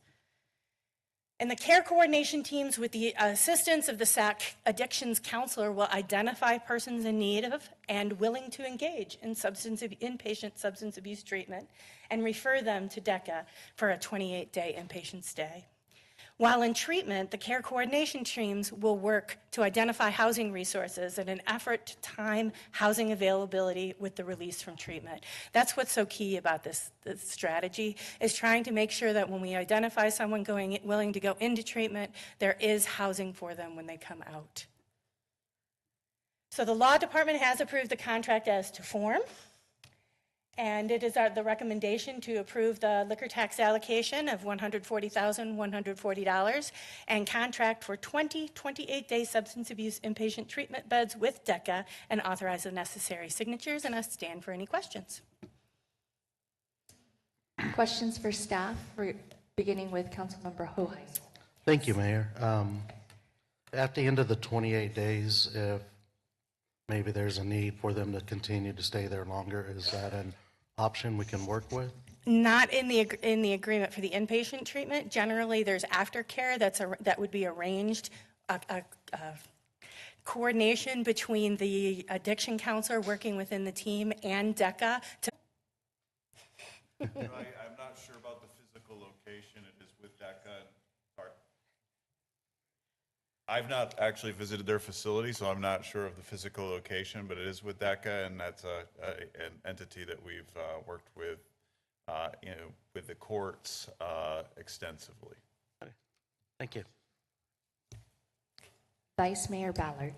And the care coordination teams, with the assistance of the SAC Addictions Counselor, will identify persons in need of and willing to engage in inpatient substance abuse treatment and refer them to DECA for a 28-day inpatient stay. While in treatment, the care coordination teams will work to identify housing resources in an effort to time housing availability with the release from treatment. That's what's so key about this strategy, is trying to make sure that when we identify someone willing to go into treatment, there is housing for them when they come out. So the law department has approved the contract as to form. And it is the recommendation to approve the liquor tax allocation of $140,140 and contract for 20 28-day substance abuse inpatient treatment beds with DECA, and authorize the necessary signatures, and I stand for any questions.
Questions for staff, beginning with Councilmember Hoheisel.
Thank you, Mayor. At the end of the 28 days, if maybe there's a need for them to continue to stay there longer, is that an option we can work with?
Not in the agreement for the inpatient treatment. Generally, there's aftercare that would be arranged, a coordination between the addiction counselor working within the team and DECA to
I'm not sure about the physical location. It is with DECA. Sorry. I've not actually visited their facility, so I'm not sure of the physical location, but it is with DECA, and that's an entity that we've worked with, with the courts extensively.
Thank you.
Vice Mayor Ballard.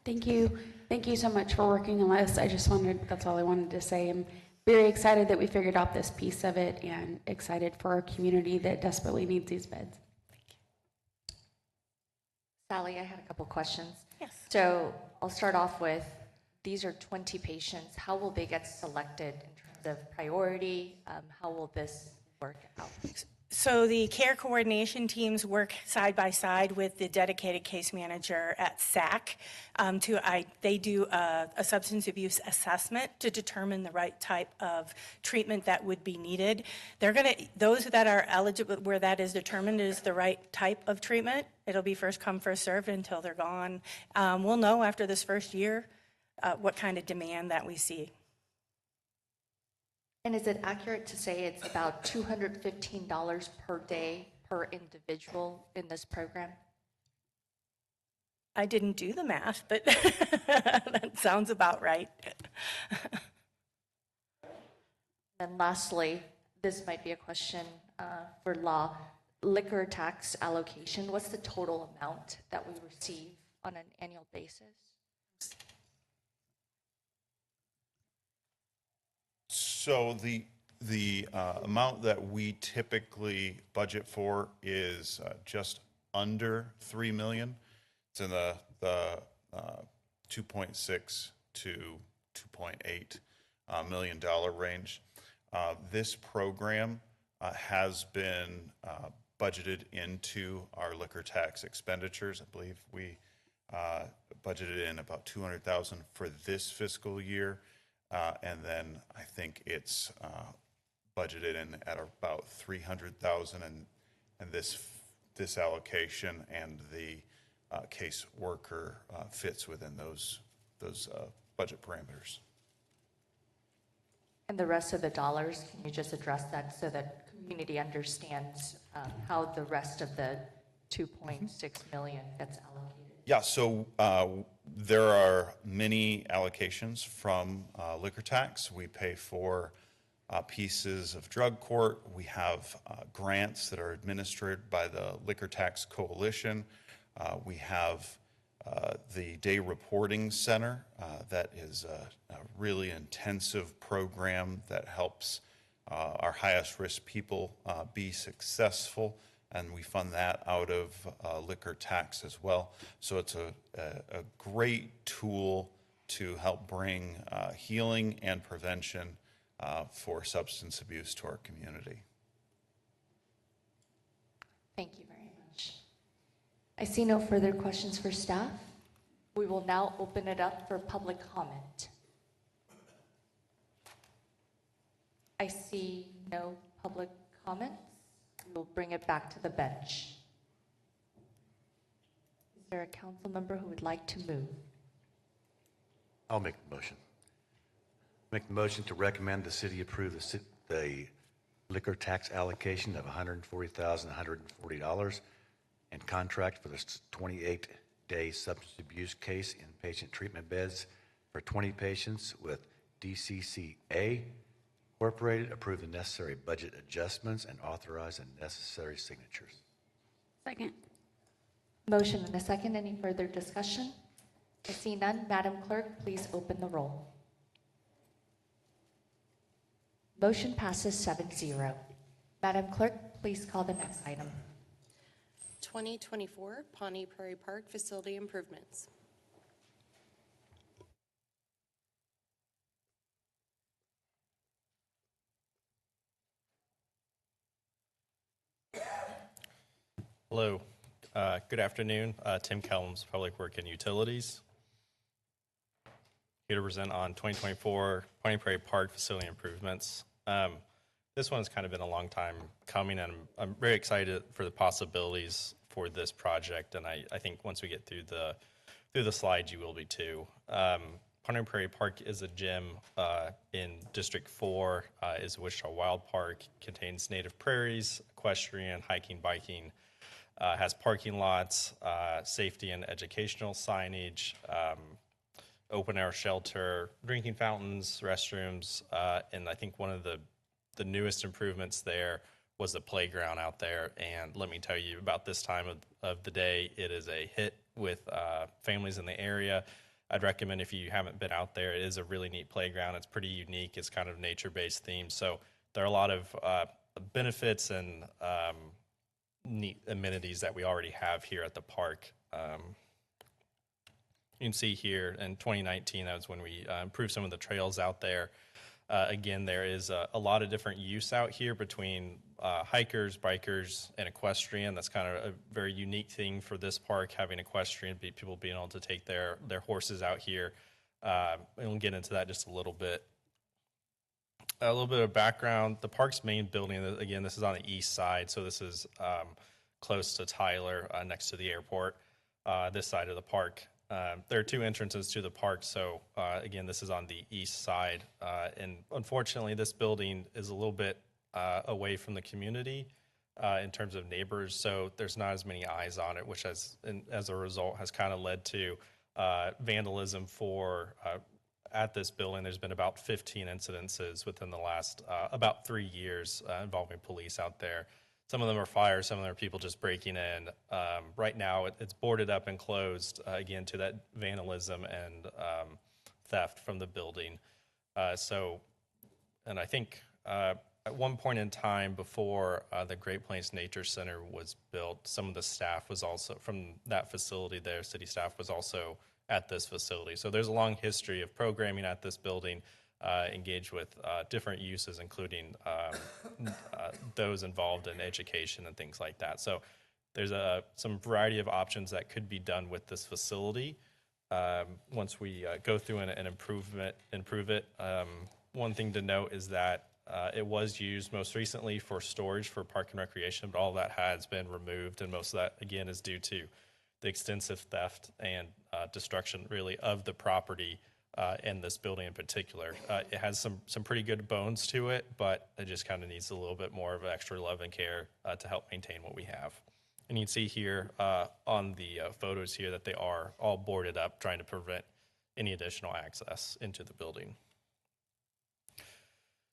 Thank you. Thank you so much for working on this. That's all I wanted to say. I'm very excited that we figured out this piece of it and excited for our community that desperately needs these beds.
Sally, I had a couple questions.
Yes.
So I'll start off with, these are 20 patients. How will they get selected in terms of priority? How will this work out?
So the care coordination teams work side by side with the dedicated case manager at SAC. They do a substance abuse assessment to determine the right type of treatment that would be needed. Those that are eligible, where that is determined is the right type of treatment, it'll be first come, first served until they're gone. We'll know after this first year what kind of demand that we see.
And is it accurate to say it's about $215 per day per individual in this program?
I didn't do the math, but that sounds about right.
And lastly, this might be a question for law. Liquor tax allocation, what's the total amount that we receive on an annual basis?
So the amount that we typically budget for is just under $3 million. It's in the 2.6 to 2.8 million dollar range. This program has been budgeted into our liquor tax expenditures. I believe we budgeted in about $200,000 for this fiscal year. And then I think it's budgeted in at about $300,000, and this allocation and the case worker fits within those budget parameters.
And the rest of the dollars, can you just address that so that community understands how the rest of the 2.6 million gets allocated?
Yeah, so there are many allocations from liquor tax. We pay for pieces of drug court. We have grants that are administered by the Liquor Tax Coalition. We have the Day Reporting Center that is a really intensive program that helps our highest risk people be successful. And we fund that out of liquor tax as well. So it's a great tool to help bring healing and prevention for substance abuse to our community.
Thank you very much. I see no further questions for staff. We will now open it up for public comment. I see no public comments. We'll bring it back to the bench. Is there a council member who would like to move?
I'll make the motion. Make the motion to recommend the city approve the liquor tax allocation of $140,140 and contract for the 28-day substance abuse case inpatient treatment beds for 20 patients with DCCA Incorporated, approve the necessary budget adjustments and authorize the necessary signatures.
Second.
Motion and a second. Any further discussion? I see none. Madam Clerk, please open the roll. Motion passes 7-0. Madam Clerk, please call the next item.
2024 Pawnee Prairie Park Facility Improvements.
Hello, good afternoon. Tim Kellums, Public Work and Utilities. Here to present on 2024 Pawnee Prairie Park facility improvements. this one's kind of been a long time coming, and I'm very excited for the possibilities for this project. And I think once we get through the slides, you will be too. Prairie Park is a gym in District 4, is Wichita Wild Park, contains native prairies, equestrian, hiking, biking, has parking lots, safety and educational signage, open air shelter, drinking fountains, restrooms, and I think one of the newest improvements there was the playground out there. And let me tell you, about this time of the day, it is a hit with families in the area. I'd recommend, if you haven't been out there, it is a really neat playground. It's pretty unique. It's kind of nature-based theme. So there are a lot of benefits and neat amenities that we already have here at the park. You can see here in 2019, that was when we improved some of the trails out there. Again, there is a lot of different use out here between hikers, bikers, and equestrian. That's kind of a very unique thing for this park, having equestrian, people being able to take their horses out here. And we'll get into that just a little bit. A little bit of background. The park's main building, again, this is on the east side, so this is close to Tyler, next to the airport, this side of the park. There are two entrances to the park, so again, this is on the east side. And unfortunately, this building is a little bit away from the community in terms of neighbors, so there's not as many eyes on it, which as a result has kind of led to vandalism at this building. There's been about 15 incidences within the last about 3 years involving police out there. Some of them are fires, some of them are people just breaking in. Right now, it's boarded up and closed, again, to that vandalism and theft from the building. And I think at one point in time before the Great Plains Nature Center was built, some of the staff was also, from that facility there, city staff was also at this facility. So there's a long history of programming at this building, engaged with different uses, including those involved in education and things like that. So there's some variety of options that could be done with this facility once we go through and improve it. One thing to note is that it was used most recently for storage for park and recreation, but all of that has been removed, and most of that, again, is due to the extensive theft and destruction, really, of the property in this building in particular. It has some pretty good bones to it, but it just kind of needs a little bit more of extra love and care to help maintain what we have. And you can see here on the photos here that they are all boarded up, trying to prevent any additional access into the building.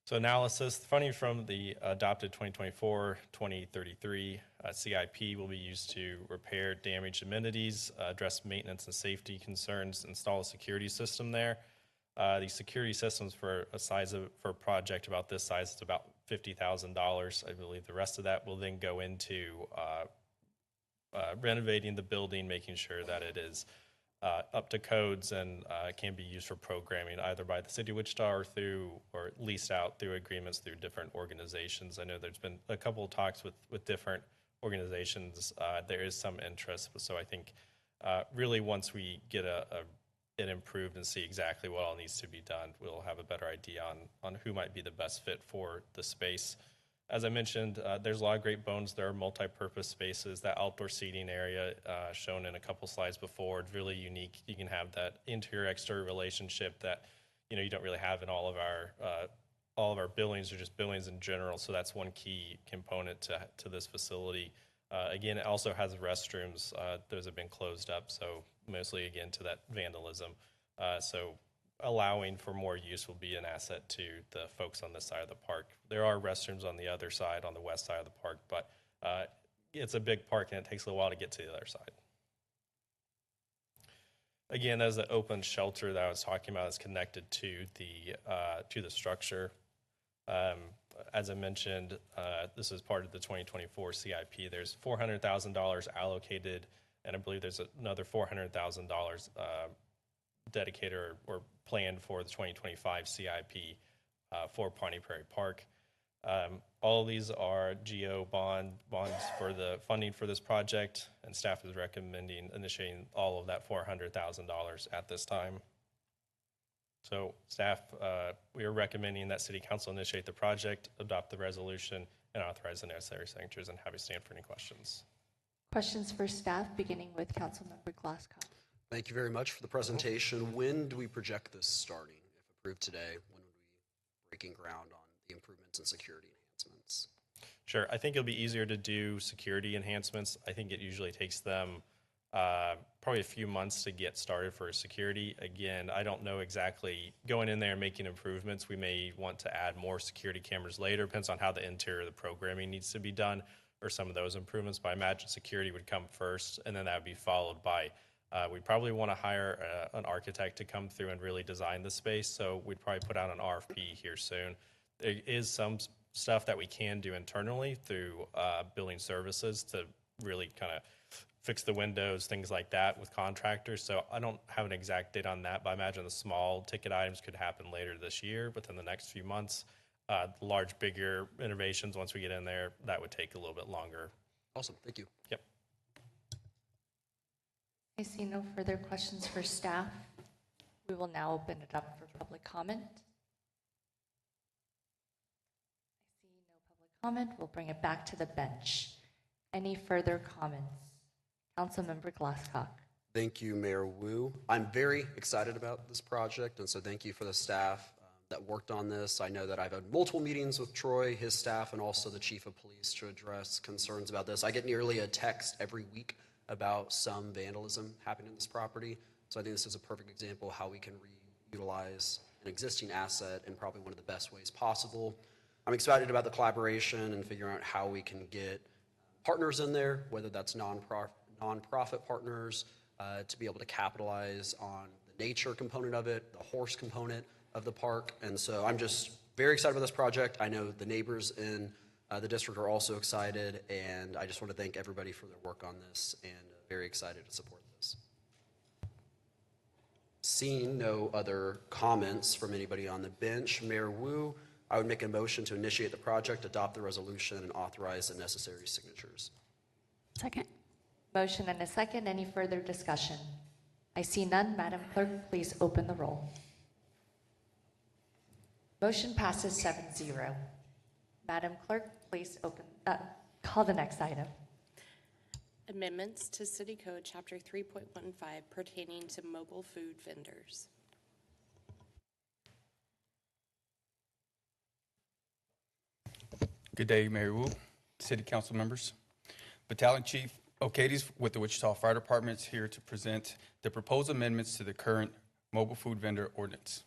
So analysis, funding from the adopted 2024-2033 CIP will be used to repair damaged amenities, address maintenance and safety concerns, install a security system there. These security systems for a project about this size is about $50,000. I believe the rest of that will then go into renovating the building, making sure that it is up to codes and can be used for programming either by the city of Wichita or leased out through agreements through different organizations. I know there's been a couple of talks with different organizations. There is some interest, so I think really once we get it improved and see exactly what all needs to be done, we'll have a better idea on who might be the best fit for the space. As I mentioned, there's a lot of great bones. There are multi-purpose spaces. That outdoor seating area shown in a couple slides before, it's really unique. You can have that interior-exterior relationship that you don't really have in all of our buildings or just buildings in general. So that's one key component to this facility. Again, it also has restrooms. Those have been closed up, so mostly again to that vandalism. So allowing for more use will be an asset to the folks on this side of the park. There are restrooms on the other side, on the west side of the park, but it's a big park and it takes a little while to get to the other side. Again, there's the open shelter that I was talking about is connected to the structure. As I mentioned, this is part of the 2024 CIP. There's $400,000 allocated, and I believe there's another $400,000 dedicated or planned for the 2025 CIP for Pawnee Prairie Park. All of these are GO bonds for the funding for this project, and staff is recommending initiating all of that $400,000 at this time. So staff, we are recommending that City Council initiate the project, adopt the resolution, and authorize the necessary signatures, and happy to stand for any questions.
Questions for staff, beginning with Councilmember Glasscock.
Thank you very much for the presentation. When do we project this starting? If approved today, when would we be breaking ground on the improvements and security enhancements?
Sure. I think it'll be easier to do security enhancements. I think it usually takes them probably a few months to get started for security. Again, I don't know exactly going in there and making improvements. We may want to add more security cameras later. Depends on how the interior of the programming needs to be done or some of those improvements. But I imagine security would come first, and then that would be followed by we'd probably want to hire an architect to come through and really design the space. So we'd probably put out an RFP here soon. There is some stuff that we can do internally through building services to really kind of fix the windows, things like that with contractors. So I don't have an exact date on that, but I imagine the small ticket items could happen later this year, within the next few months. Large, bigger innovations, once we get in there, that would take a little bit longer.
Awesome, thank you.
Yep.
I see no further questions for staff. We will now open it up for public comment. I see no public comment. We'll bring it back to the bench. Any further comments? Councilmember Glasscock.
Thank you, Mayor Wu. I'm very excited about this project, and so thank you for the staff that worked on this. I know that I've had multiple meetings with Troy, his staff, and also the chief of police to address concerns about this. I get nearly a text every week about some vandalism happening in this property. So I think this is a perfect example of how we can reutilize an existing asset in probably one of the best ways possible. I'm excited about the collaboration and figuring out how we can get partners in there, whether that's nonprofit partners, to be able to capitalize on the nature component of it, the horse component of the park. And so I'm just very excited about this project. I know the neighbors in the district are also excited, and I just want to thank everybody for their work on this, and very excited to support this. Seeing no other comments from anybody on the bench, Mayor Wu, I would make a motion to initiate the project, adopt the resolution, and authorize the necessary signatures.
Second.
Motion and a second. Any further discussion? I see none. Madam Clerk, please open the roll. Motion passes 7-0. Madam Clerk, please call the next item.
Amendments to City Code Chapter 3.15 pertaining to mobile food vendors.
Good day, Mayor Wu, City Council members. Battalion Chief O'Kades with the Wichita Fire Department is here to present the proposed amendments to the current mobile food vendor ordinance.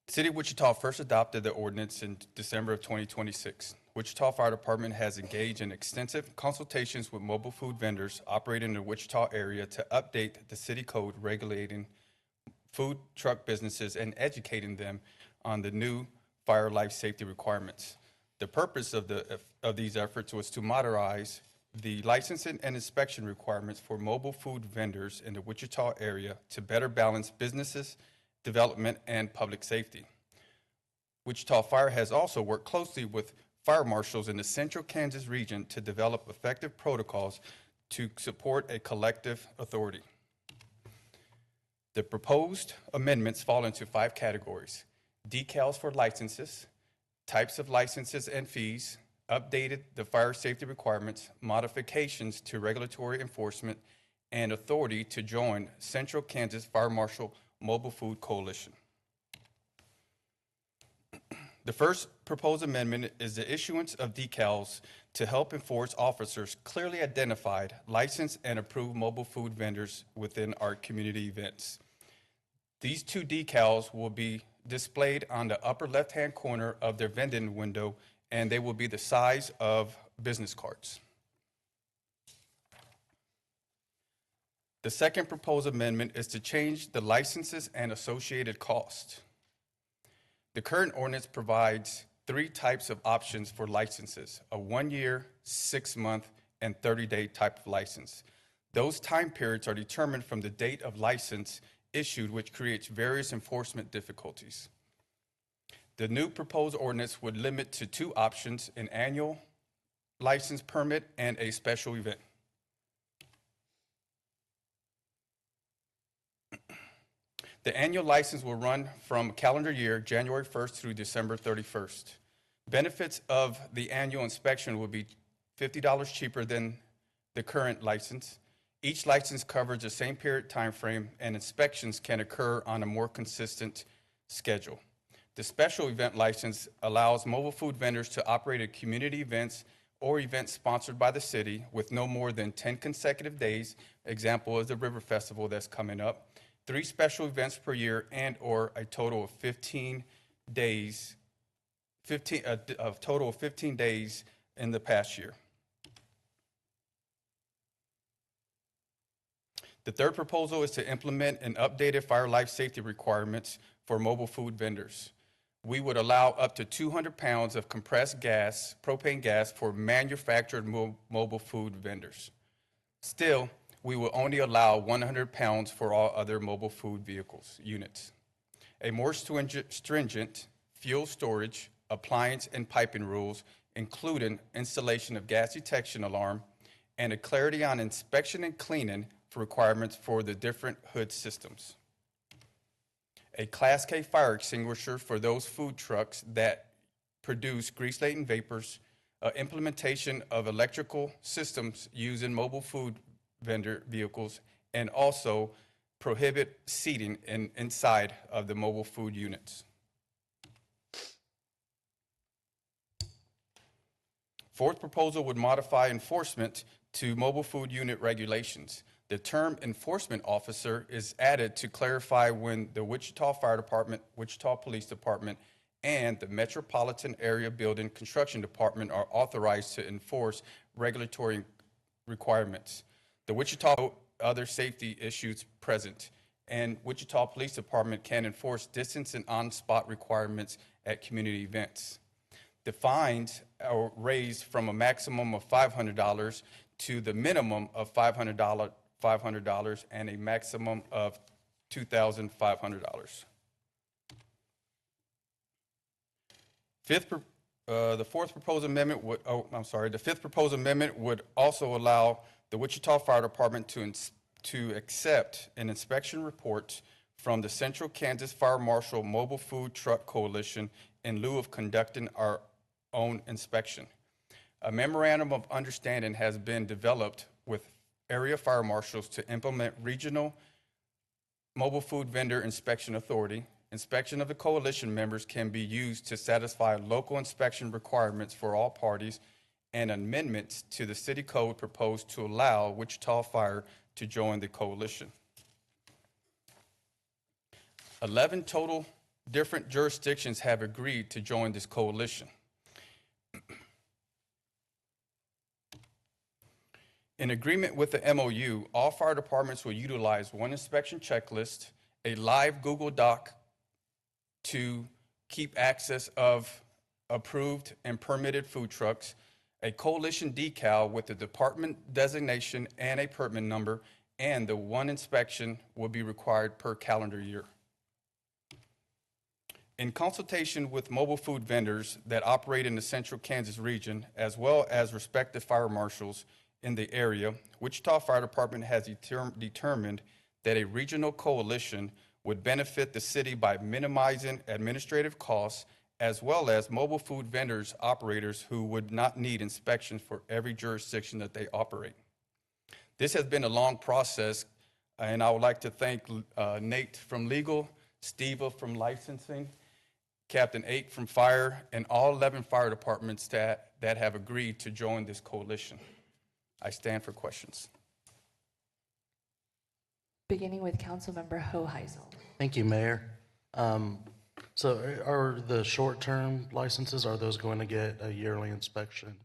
The City of Wichita first adopted the ordinance in December of 2026. Wichita Fire Department has engaged in extensive consultations with mobile food vendors operating in the Wichita area to update the city code regulating food truck businesses and educating them on the new fire life safety requirements. The purpose of these efforts was to modernize the licensing and inspection requirements for mobile food vendors in the Wichita area to better balance businesses, development, and public safety. Wichita Fire has also worked closely with fire marshals in the central Kansas region to develop effective protocols to support a collective authority. The proposed amendments fall into 5 categories: decals for licenses, types of licenses and fees, updated the fire safety requirements, modifications to regulatory enforcement, and authority to join Central Kansas Fire Marshal Mobile Food Coalition. The first proposed amendment is the issuance of decals to help enforce officers clearly identified, licensed, and approved mobile food vendors within our community events. These 2 decals will be displayed on the upper left-hand corner of their vending window, and they will be the size of business cards. The second proposed amendment is to change the licenses and associated costs. The current ordinance provides 3 types of options for licenses: a 1-year, 6-month, and 30-day type of license. Those time periods are determined from the date of license issued, which creates various enforcement difficulties. The new proposed ordinance would limit to 2 options: an annual license permit and a special event. The annual license will run from calendar year January 1st through December 31st. Benefits of the annual inspection will be $50 cheaper than the current license. Each license covers the same period time frame, and inspections can occur on a more consistent schedule. The special event license allows mobile food vendors to operate at community events or events sponsored by the city with no more than 10 consecutive days. Example is the River Festival that's coming up. 3 special events per year and or a total of 15 days, a total of 15 days in the past year. The third proposal is to implement an updated fire life safety requirements for mobile food vendors. We would allow up to 200 pounds of compressed gas, propane gas, for manufactured mobile food vendors. Still, we will only allow 100 pounds for all other mobile food vehicles units. A more stringent fuel storage, appliance, and piping rules, including installation of gas detection alarm, and a clarity on inspection and cleaning for requirements for the different hood systems. A Class K fire extinguisher for those food trucks that produce grease-laden vapors, implementation of electrical systems used in mobile food vendor vehicles, and also prohibit seating inside of the mobile food units. Fourth proposal would modify enforcement to mobile food unit regulations. The term enforcement officer is added to clarify when the Wichita Fire Department, Wichita Police Department, and the Metropolitan Area Building Construction Department are authorized to enforce regulatory requirements. The Wichita other safety issues present, and Wichita Police Department can enforce distance and on-spot requirements at community events. The fines are raised from a maximum of $500 to the minimum of $500 and a maximum of $2,500. The fifth proposed amendment would also allow the Wichita Fire Department to accept an inspection report from the Central Kansas Fire Marshal Mobile Food Truck Coalition in lieu of conducting our own inspection. A memorandum of understanding has been developed with area fire marshals to implement regional mobile food vendor inspection authority. Inspection of the coalition members can be used to satisfy local inspection requirements for all parties, and amendments to the city code proposed to allow Wichita Fire to join the coalition. 11 total different jurisdictions have agreed to join this coalition. In agreement with the MOU, all fire departments will utilize one inspection checklist, a live Google Doc to keep access of approved and permitted food trucks, a coalition decal with the department designation and a permit number, and the one inspection will be required per calendar year. In consultation with mobile food vendors that operate in the Central Kansas region, as well as respective fire marshals in the area, Wichita Fire Department has determined that a regional coalition would benefit the city by minimizing administrative costs, as well as mobile food vendors operators who would not need inspections for every jurisdiction that they operate. This has been a long process, and I would like to thank Nate from legal, Steve from licensing, Captain Ake from fire, and all 11 fire departments that have agreed to join this coalition. I stand for questions.
Beginning with Councilmember Hoheisel.
Thank you, Mayor. So are the short-term licenses, are those going to get a yearly inspection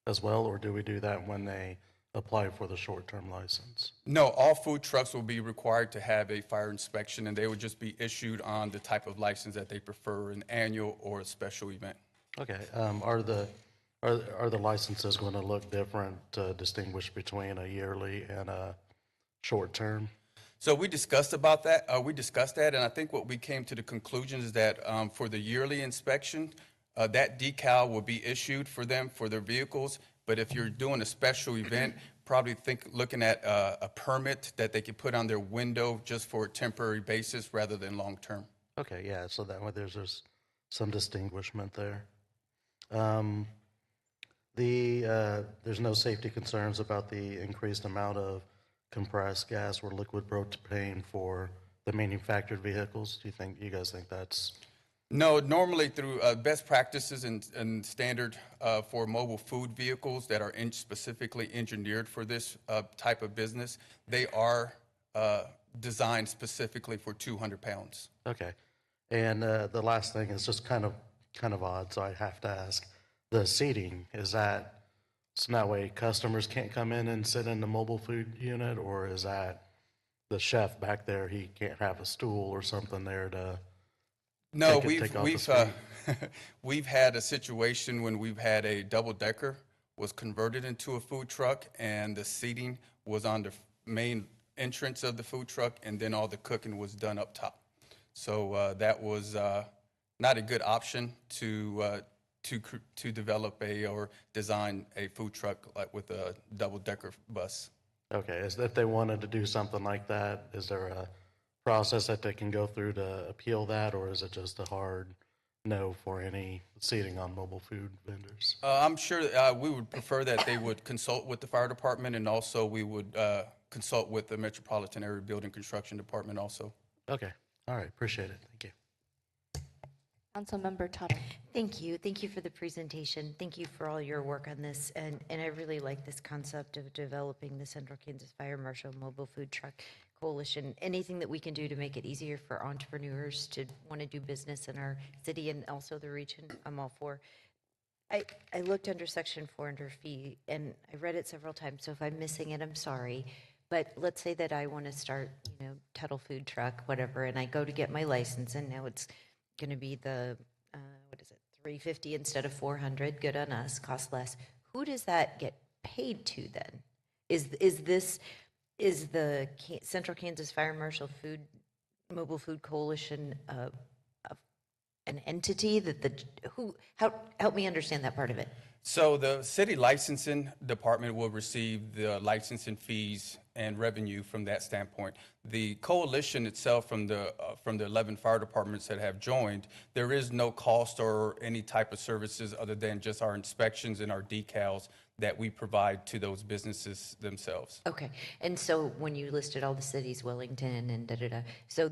as well, or do we do that when they apply for the short-term license?
No, all food trucks will be required to have a fire inspection, and they would just be issued on the type of license that they prefer, an annual or a special event.
Okay. Are the licenses going to look different to distinguish between a yearly and a short-term?
So we discussed about that. And I think what we came to the conclusion is that for the yearly inspection, that decal will be issued for them for their vehicles. But if you're doing a special event, probably looking at a permit that they could put on their window just for a temporary basis rather than long-term.
Okay, yeah, so that way there's some distinguishment there. There's no safety concerns about the increased amount of compressed gas or liquid propane for the manufactured vehicles? Do you guys think that's?
No, normally through best practices and standard for mobile food vehicles that are specifically engineered for this type of business, they are designed specifically for 200 pounds.
Okay. And the last thing is just kind of odd, so I have to ask. The seating, is that so that way customers can't come in and sit in the mobile food unit, or is that the chef back there, he can't have a stool or something there to?
No, we've had a situation when we've had a double-decker was converted into a food truck, and the seating was on the main entrance of the food truck, and then all the cooking was done up top. So that was not a good option to develop or design a food truck like with a double-decker bus.
Okay, if they wanted to do something like that, is there a process that they can go through to appeal that, or is it just a hard no for any seating on mobile food vendors?
I'm sure we would prefer that they would consult with the fire department, and also we would consult with the Metropolitan Area Building Construction Department also.
Okay, all right, appreciate it, thank you.
Councilmember Tuttle.
Thank you. Thank you for the presentation. Thank you for all your work on this. And I really like this concept of developing the Central Kansas Fire Marshal Mobile Food Truck Coalition. Anything that we can do to make it easier for entrepreneurs to want to do business in our city and also the region, I'm all for. I looked under section 4 under fee, and I read it several times, so if I'm missing it, I'm sorry. But let's say that I want to start, Tuttle food truck, whatever, and I go to get my license, and now it's going to be the $350 instead of $400. Good on us, cost less. Who does that get paid to then? Is the Central Kansas Fire Marshal Mobile Food Coalition an entity that help me understand that part of it?
So the city licensing department will receive the licensing fees and revenue from that standpoint. The coalition itself, from the 11 fire departments that have joined, there is no cost or any type of services other than just our inspections and our decals that we provide to those businesses themselves.
Okay, and so when you listed all the cities, Wellington and da-da-da, so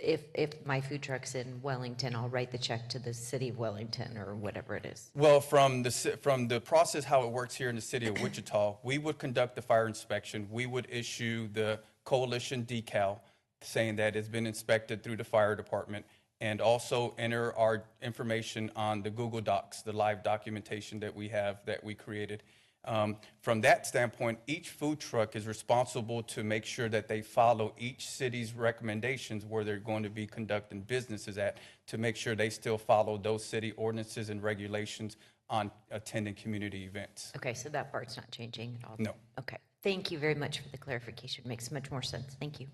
if my food truck's in Wellington, I'll write the check to the city of Wellington or whatever it is?
Well, from the process, how it works here in the city of Wichita, we would conduct the fire inspection. We would issue the coalition decal saying that it's been inspected through the fire department, and also enter our information on the Google Docs, the live documentation that we have that we created. From that standpoint, each food truck is responsible to make sure that they follow each city's recommendations where they're going to be conducting businesses at, to make sure they still follow those city ordinances and regulations on attending community events.
Okay, so that part's not changing at all?
No.
Okay, thank you very much for the clarification. Makes much more sense. Thank you.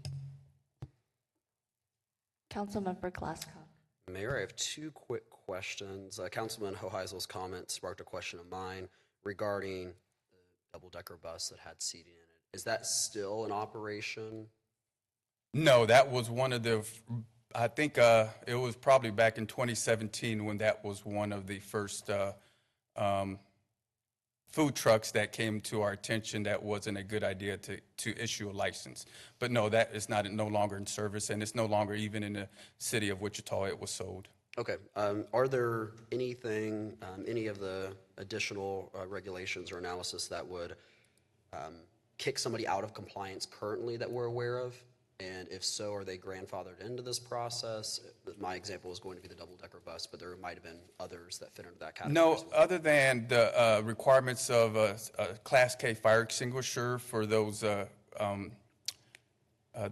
Councilmember Glasscock.
Mayor, I have two quick questions. Councilman Hoheisel's comment sparked a question of mine regarding the double-decker bus that had seating in it. Is that still in operation?
No, that was one of the, I think it was probably back in 2017 when that was one of the first food trucks that came to our attention that wasn't a good idea to issue a license. But no, that is no longer in service, and it's no longer even in the city of Wichita. It was sold.
Okay. Are there any of the additional regulations or analysis that would kick somebody out of compliance currently that we're aware of? And if so, are they grandfathered into this process? My example is going to be the double-decker bus, but there might have been others that fit into that category.
No, other than the requirements of a Class K fire extinguisher for those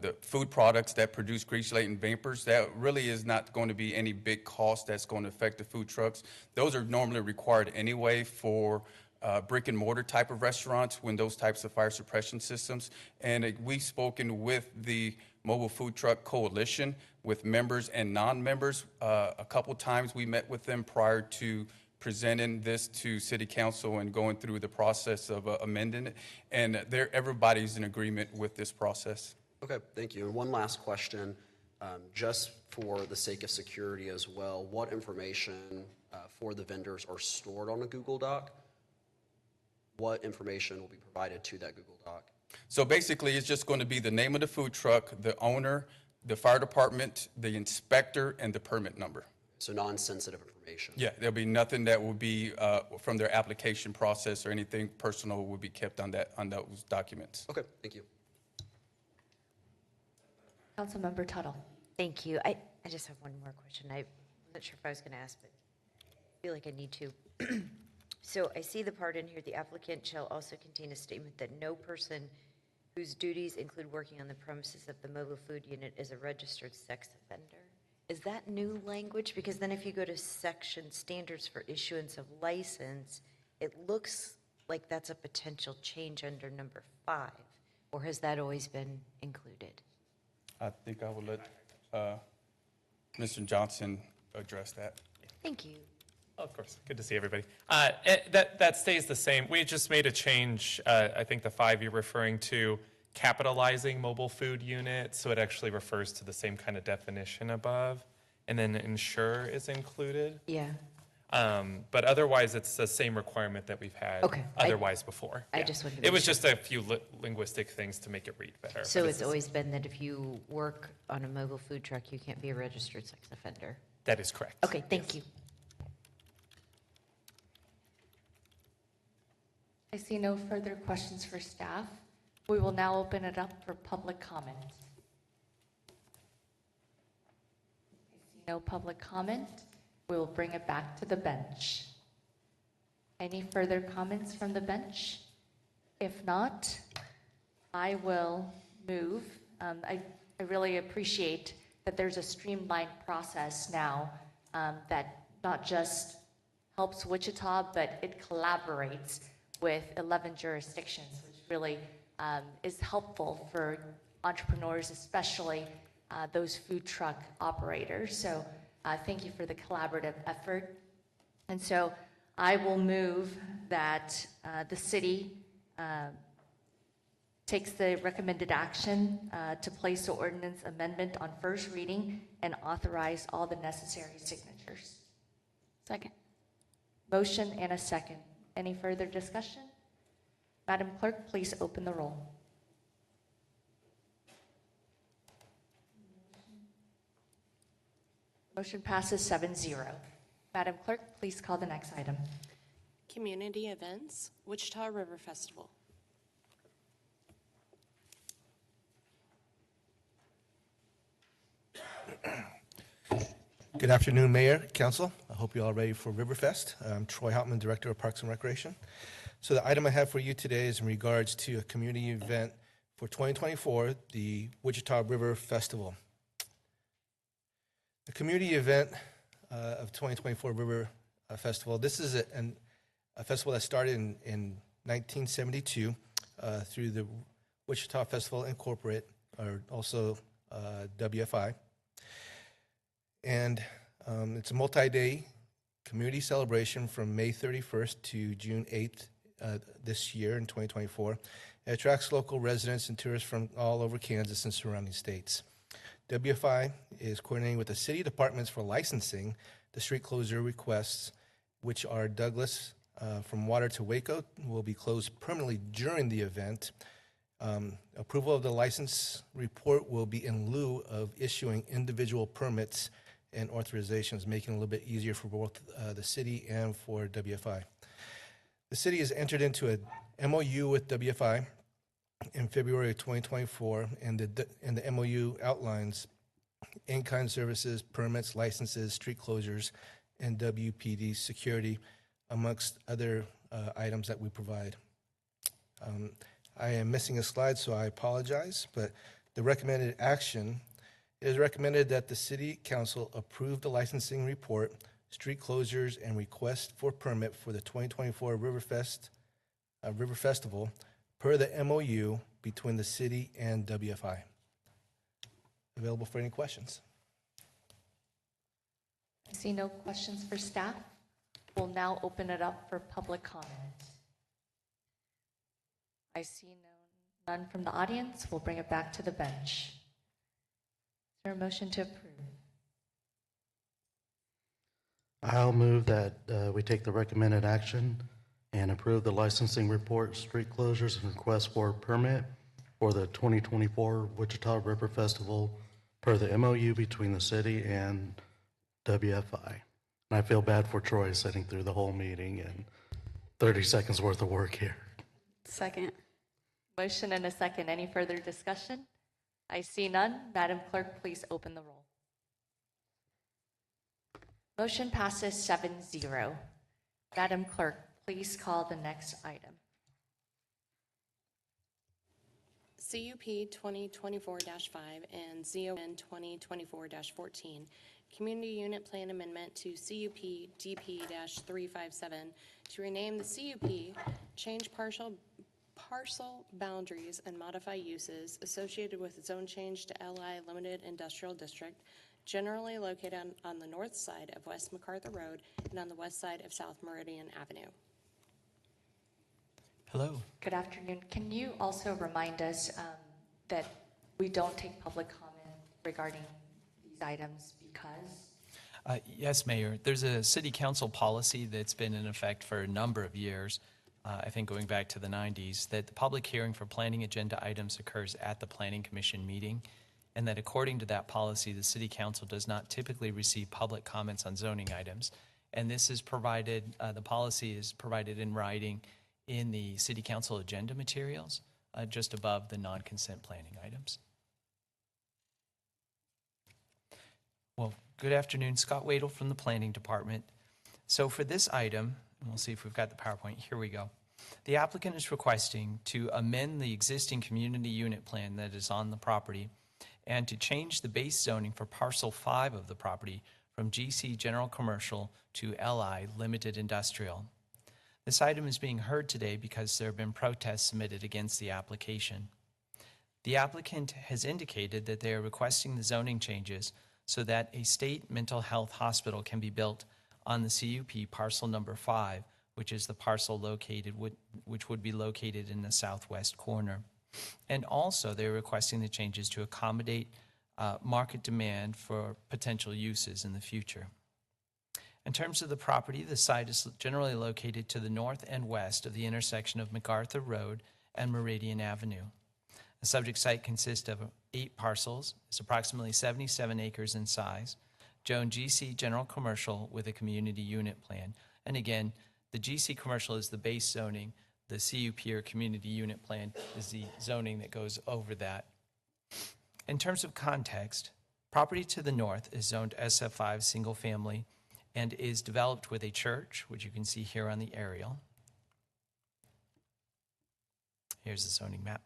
the food products that produce grease-laden vapors, that really is not going to be any big cost that's going to affect the food trucks. Those are normally required anyway for brick and mortar type of restaurants when those types of fire suppression systems. And we've spoken with the Mobile Food Truck Coalition, with members and non-members. A couple times we met with them prior to presenting this to city council and going through the process of amending it. And everybody's in agreement with this process.
Okay, thank you. And one last question, just for the sake of security as well, what information for the vendors are stored on a Google Doc? What information will be provided to that Google Doc?
So basically, it's just going to be the name of the food truck, the owner, the fire department, the inspector, and the permit number.
So non-sensitive information?
Yeah, there'll be nothing that will be from their application process or anything personal will be kept on those documents.
Okay, thank you.
Councilmember Tuttle.
Thank you. I just have one more question. I'm not sure if I was going to ask, but I feel like I need to. So I see the part in here, the applicant shall also contain a statement that no person whose duties include working on the premises of the mobile food unit is a registered sex offender. Is that new language? Because then if you go to section standards for issuance of license, it looks like that's a potential change under number 5, or has that always been included?
I think I will let Mr. Johnson address that.
Thank you.
Of course. Good to see everybody. That stays the same. We just made a change. I think the 5 you're referring to, capitalizing mobile food unit, so it actually refers to the same kind of definition above, and then insure is included.
Yeah.
But otherwise, it's the same requirement that we've had otherwise before.
I just wanted to
It
make
was
sure.
just a few linguistic things to make it read better.
So
but
it's always been that if you work on a mobile food truck, you can't be a registered sex offender?
That is correct.
Okay, thank you.
I see no further questions for staff. We will now open it up for public comment. I see no public comment. We will bring it back to the bench. Any further comments from the bench? If not, I will move. I really appreciate that there's a streamlined process now that not just helps Wichita, but it collaborates with 11 jurisdictions, which really is helpful for entrepreneurs, especially those food truck operators. So thank you for the collaborative effort. And so I will move that the city takes the recommended action to place the ordinance amendment on first reading and authorize all the necessary signatures.
Second.
Motion and a second. Any further discussion? Madam Clerk, please open the roll. Motion passes 7-0. Madam Clerk, please call the next item.
Community events, Wichita River Festival.
Good afternoon, Mayor, Council. I hope you're all ready for Riverfest. I'm Troy Hauptman, Director of Parks and Recreation. So the item I have for you today is in regards to a community event for 2024, the Wichita River Festival. The community event of 2024 River Festival, this is a festival that started in 1972 through the Wichita Festival Incorporated, or also WFI. And it's a multi-day community celebration from May 31st to June 8th this year in 2024. It attracts local residents and tourists from all over Kansas and surrounding states. WFI is coordinating with the city departments for licensing the street closure requests, which are Douglas from Water to Waco will be closed permanently during the event. Approval of the license report will be in lieu of issuing individual permits and authorizations, making it a little bit easier for both the city and for WFI. The city has entered into a MOU with WFI in February of 2024, and the MOU outlines in-kind services, permits, licenses, street closures, and WPD security, amongst other items that we provide. I am missing a slide, so I apologize, but the recommended action, it is recommended that the City Council approve the licensing report, street closures, and request for permit for the 2024 River Festival per the MOU between the city and WFI. Available for any questions.
I see no questions for staff. We'll now open it up for public comment. I see none from the audience. We'll bring it back to the bench. Is there a motion to approve?
I'll move that we take the recommended action and approve the licensing report, street closures, and request for permit for the 2024 Wichita River Festival per the MOU between the city and WFI. And I feel bad for Troy sitting through the whole meeting and 30 seconds worth of work here.
Second.
Motion and a second. Any further discussion? I see none. Madam Clerk, please open the roll. Motion passes 7-0. Madam Clerk, please call the next item.
CUP 2024-5 and ZON 2024-14, Community Unit Plan Amendment to CUP DP-357 to rename the CUP, change parcel boundaries, and modify uses associated with zone change to LI Limited Industrial District, generally located on the north side of West MacArthur Road and on the west side of South Meridian Avenue.
Hello.
Good afternoon. Can you also remind us that we don't take public comment regarding these items because?
Yes, Mayor. There's a city council policy that's been in effect for a number of years, I think going back to the 90s, that the public hearing for planning agenda items occurs at the Planning Commission meeting, and that according to that policy, the city council does not typically receive public comments on zoning items. And this is provided, the policy is provided in writing in the city council agenda materials, just above the non-consent planning items. Well, good afternoon. Scott Wadle from the Planning Department. So for this item, and we'll see if we've got the PowerPoint. Here we go. The applicant is requesting to amend the existing community unit plan that is on the property and to change the base zoning for parcel 5 of the property from GC General Commercial to LI Limited Industrial. This item is being heard today because there have been protests submitted against the application. The applicant has indicated that they are requesting the zoning changes so that a state mental health hospital can be built on the CUP parcel number 5, which is the parcel which would be located in the southwest corner. And also they're requesting the changes to accommodate market demand for potential uses in the future. In terms of the property, the site is generally located to the north and west of the intersection of MacArthur Road and Meridian Avenue. The subject site consists of 8 parcels. It's approximately 77 acres in size. Joan GC General Commercial with a community unit plan. And again, the GC Commercial is the base zoning. The CUP or community unit plan is the zoning that goes over that. In terms of context, property to the north is zoned SF5 single family and is developed with a church, which you can see here on the aerial. Here's the zoning map.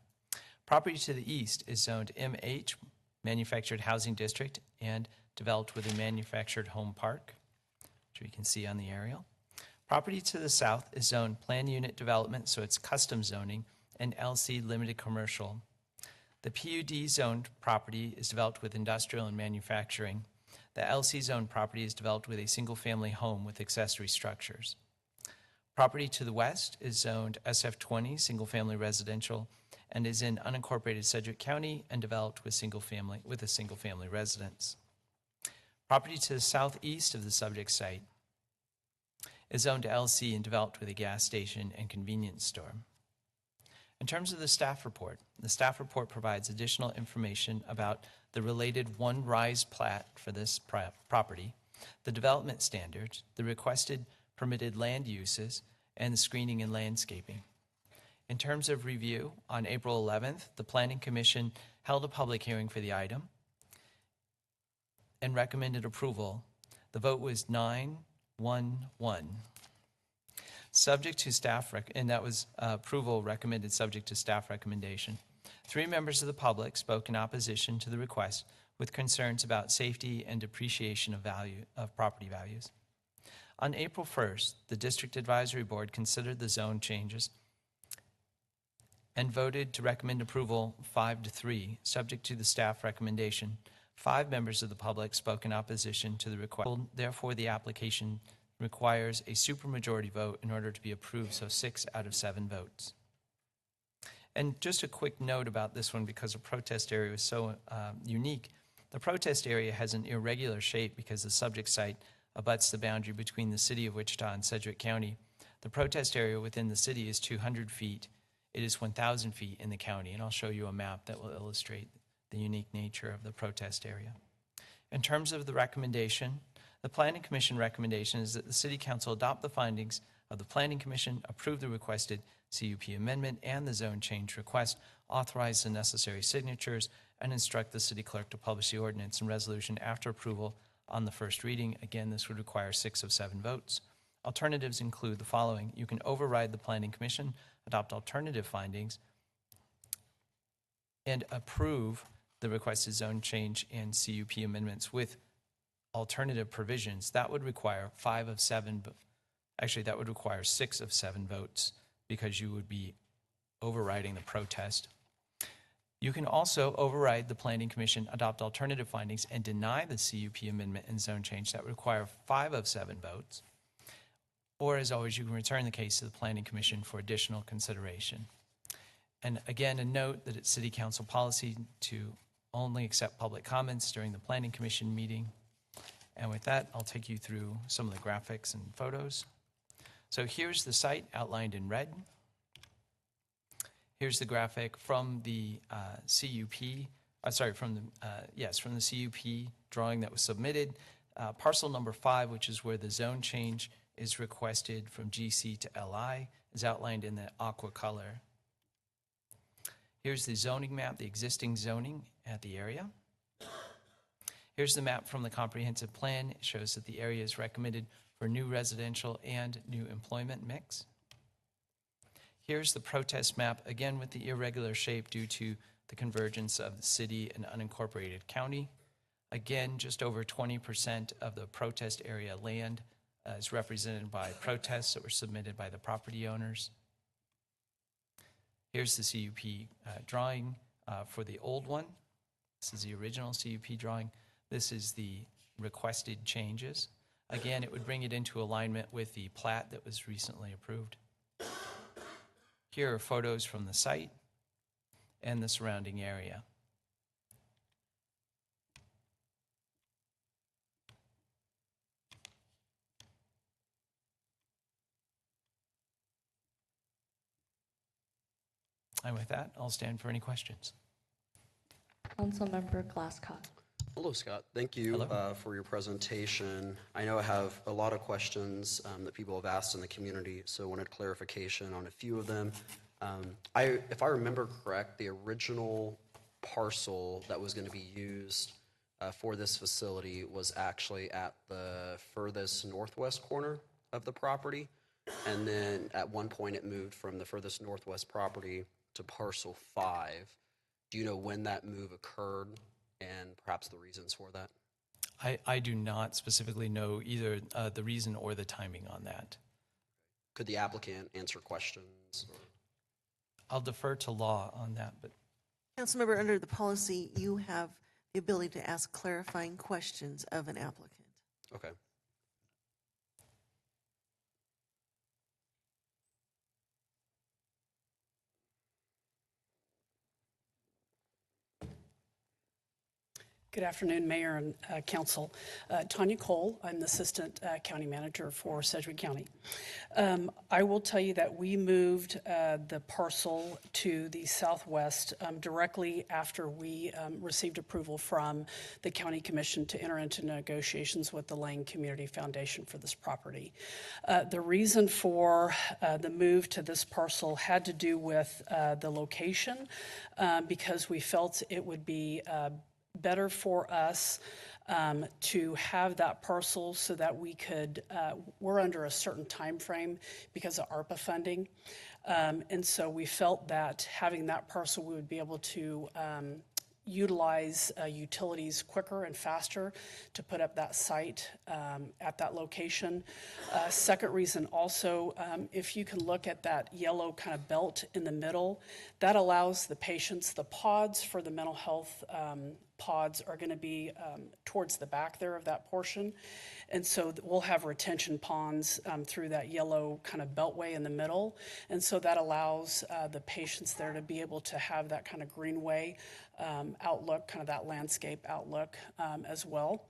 Property to the east is zoned MH, Manufactured Housing District, and developed with a manufactured home park, which we can see on the aerial. Property to the south is zoned Plan Unit Development, so it's custom zoning, and LC Limited Commercial. The PUD zoned property is developed with industrial and manufacturing. The LC zoned property is developed with a single-family home with accessory structures. Property to the west is zoned SF20, single-family residential, and is in unincorporated Sedgwick County and developed with a single-family residence. Property to the southeast of the subject site is zoned to LC and developed with a gas station and convenience store. In terms of the staff report provides additional information about the related One Rise plat for this property, the development standards, the requested permitted land uses, and the screening and landscaping. In terms of review, on April 11th, the Planning Commission held a public hearing for the item and recommended approval. The vote was 9-1-1. Subject to staff, and that was approval recommended subject to staff recommendation. 3 members of the public spoke in opposition to the request with concerns about safety and depreciation of property values. On April 1st, the District Advisory Board considered the zone changes and voted to recommend approval 5-3, subject to the staff recommendation. 5 members of the public spoke in opposition to the request. Therefore, the application requires a supermajority vote in order to be approved, so 6 out of 7 votes. And just a quick note about this one, because the protest area is so unique. The protest area has an irregular shape because the subject site abuts the boundary between the city of Wichita and Sedgwick County. The protest area within the city is 200 feet. It is 1,000 feet in the county, and I'll show you a map that will illustrate the unique nature of the protest area. In terms of the recommendation, the Planning Commission recommendation is that the City Council adopt the findings of the Planning Commission, approve the requested CUP amendment and the zone change request, authorize the necessary signatures, and instruct the City Clerk to publish the ordinance and resolution after approval on the first reading. Again, this would require 6 of 7 votes. Alternatives include the following. You can override the Planning Commission, adopt alternative findings, and approve the requested zone change and CUP amendments with alternative provisions. That would require 5 of 7, actually that would require 6 of 7 votes because you would be overriding the protest. You can also override the Planning Commission, adopt alternative findings, and deny the CUP amendment and zone change. That would require 5 of 7 votes. Or, as always, you can return the case to the Planning Commission for additional consideration. And again, a note that it's City Council policy to only accept public comments during the Planning Commission meeting. And with that, I'll take you through some of the graphics and photos. So here's the site outlined in red. Here's the graphic from the from the CUP drawing that was submitted. Parcel number 5, which is where the zone change is requested from GC to LI, is outlined in the aqua color. Here's the zoning map, the existing zoning at the area. Here's the map from the comprehensive plan. It shows that the area is recommended for new residential and new employment mix. Here's the protest map, again with the irregular shape due to the convergence of the city and unincorporated county. Again, just over 20% of the protest area land is represented by protests that were submitted by the property owners. Here's the CUP drawing for the old one. This is the original CUP drawing. This is the requested changes. Again, it would bring it into alignment with the plat that was recently approved. Here are photos from the site and the surrounding area. And with that, I'll stand for any questions.
Councilmember Glasscock.
Hello, Scott. Thank you for your presentation. I know I have a lot of questions that people have asked in the community, so I wanted clarification on a few of them. If I remember correct, the original parcel that was going to be used for this facility was actually at the furthest northwest corner of the property, and then at one point it moved from the furthest northwest property to parcel 5. Do you know when that move occurred and perhaps the reasons for that?
I do not specifically know either the reason or the timing on that.
Could the applicant answer questions?
I'll defer to law on that. But
Councilmember, under the policy, you have the ability to ask clarifying questions of an applicant.
Okay.
Good afternoon, Mayor and Council. Tanya Cole, I'm the Assistant County Manager for Sedgwick County. I will tell you that we moved the parcel to the southwest directly after we received approval from the County Commission to enter into negotiations with the Lane Community Foundation for this property. The reason for the move to this parcel had to do with the location because we felt it would be better for us to have that parcel so that we could, we're under a certain time frame because of ARPA funding. And so we felt that having that parcel, we would be able to utilize utilities quicker and faster to put up that site at that location. Second reason also, if you can look at that yellow kind of belt in the middle, that allows the patients, the pods for the mental health pods are going to be towards the back there of that portion. And so we'll have retention ponds through that yellow kind of beltway in the middle. And so that allows the patients there to be able to have that kind of greenway outlook, kind of that landscape outlook as well.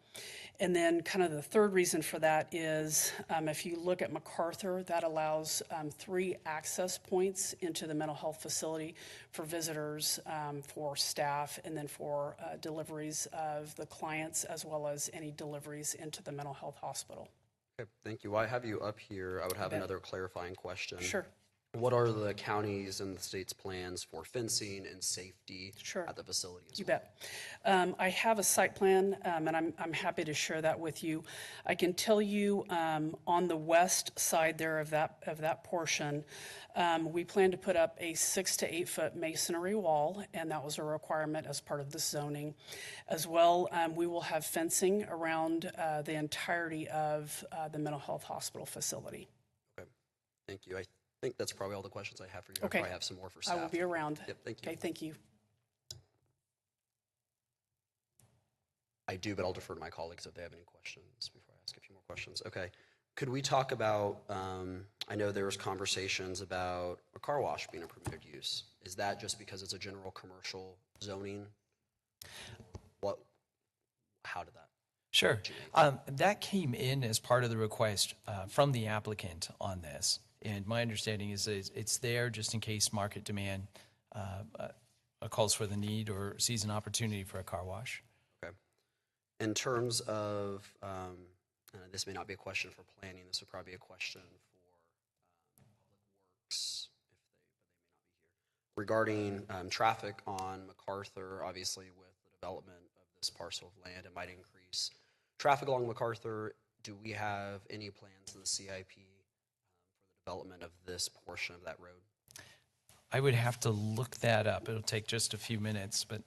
And then kind of the third reason for that is if you look at MacArthur, that allows 3 access points into the mental health facility for visitors, for staff, and then for deliveries of the clients, as well as any deliveries into the mental health hospital.
Okay, thank you. While I have you up here, I would have
bet.
another clarifying question.
Sure.
What are the counties and the state's plans for fencing and safety
Sure.
at the facility as
You
well?
bet. I have a site plan, and I'm happy to share that with you. I can tell you on the west side there of that portion, we plan to put up a 6 to 8 foot masonry wall, and that was a requirement as part of the zoning. As well, we will have fencing around the entirety of the mental health hospital facility.
Okay, thank you. I think that's probably all the questions I have for you.
Okay.
I probably have some more for staff.
I will be around.
Yep, thank you.
Okay, thank you.
I do, but I'll defer to my colleagues if they have any questions before I ask a few more questions. Okay. Could we talk about, I know there was conversations about a car wash being a permitted use. Is that just because it's a general commercial zoning? How did that?
Sure. That came in as part of the request from the applicant on this. And my understanding is that it's there just in case market demand calls for the need or sees an opportunity for a car wash.
Okay. In terms of, this may not be a question for planning, this would probably be a question for Public Works, but they may not be here. Regarding traffic on MacArthur, obviously with the development of this parcel of land, it might increase traffic along MacArthur. Do we have any plans in the CIP development of this portion of that road?
I would have to look that up. It'll take just a few minutes, but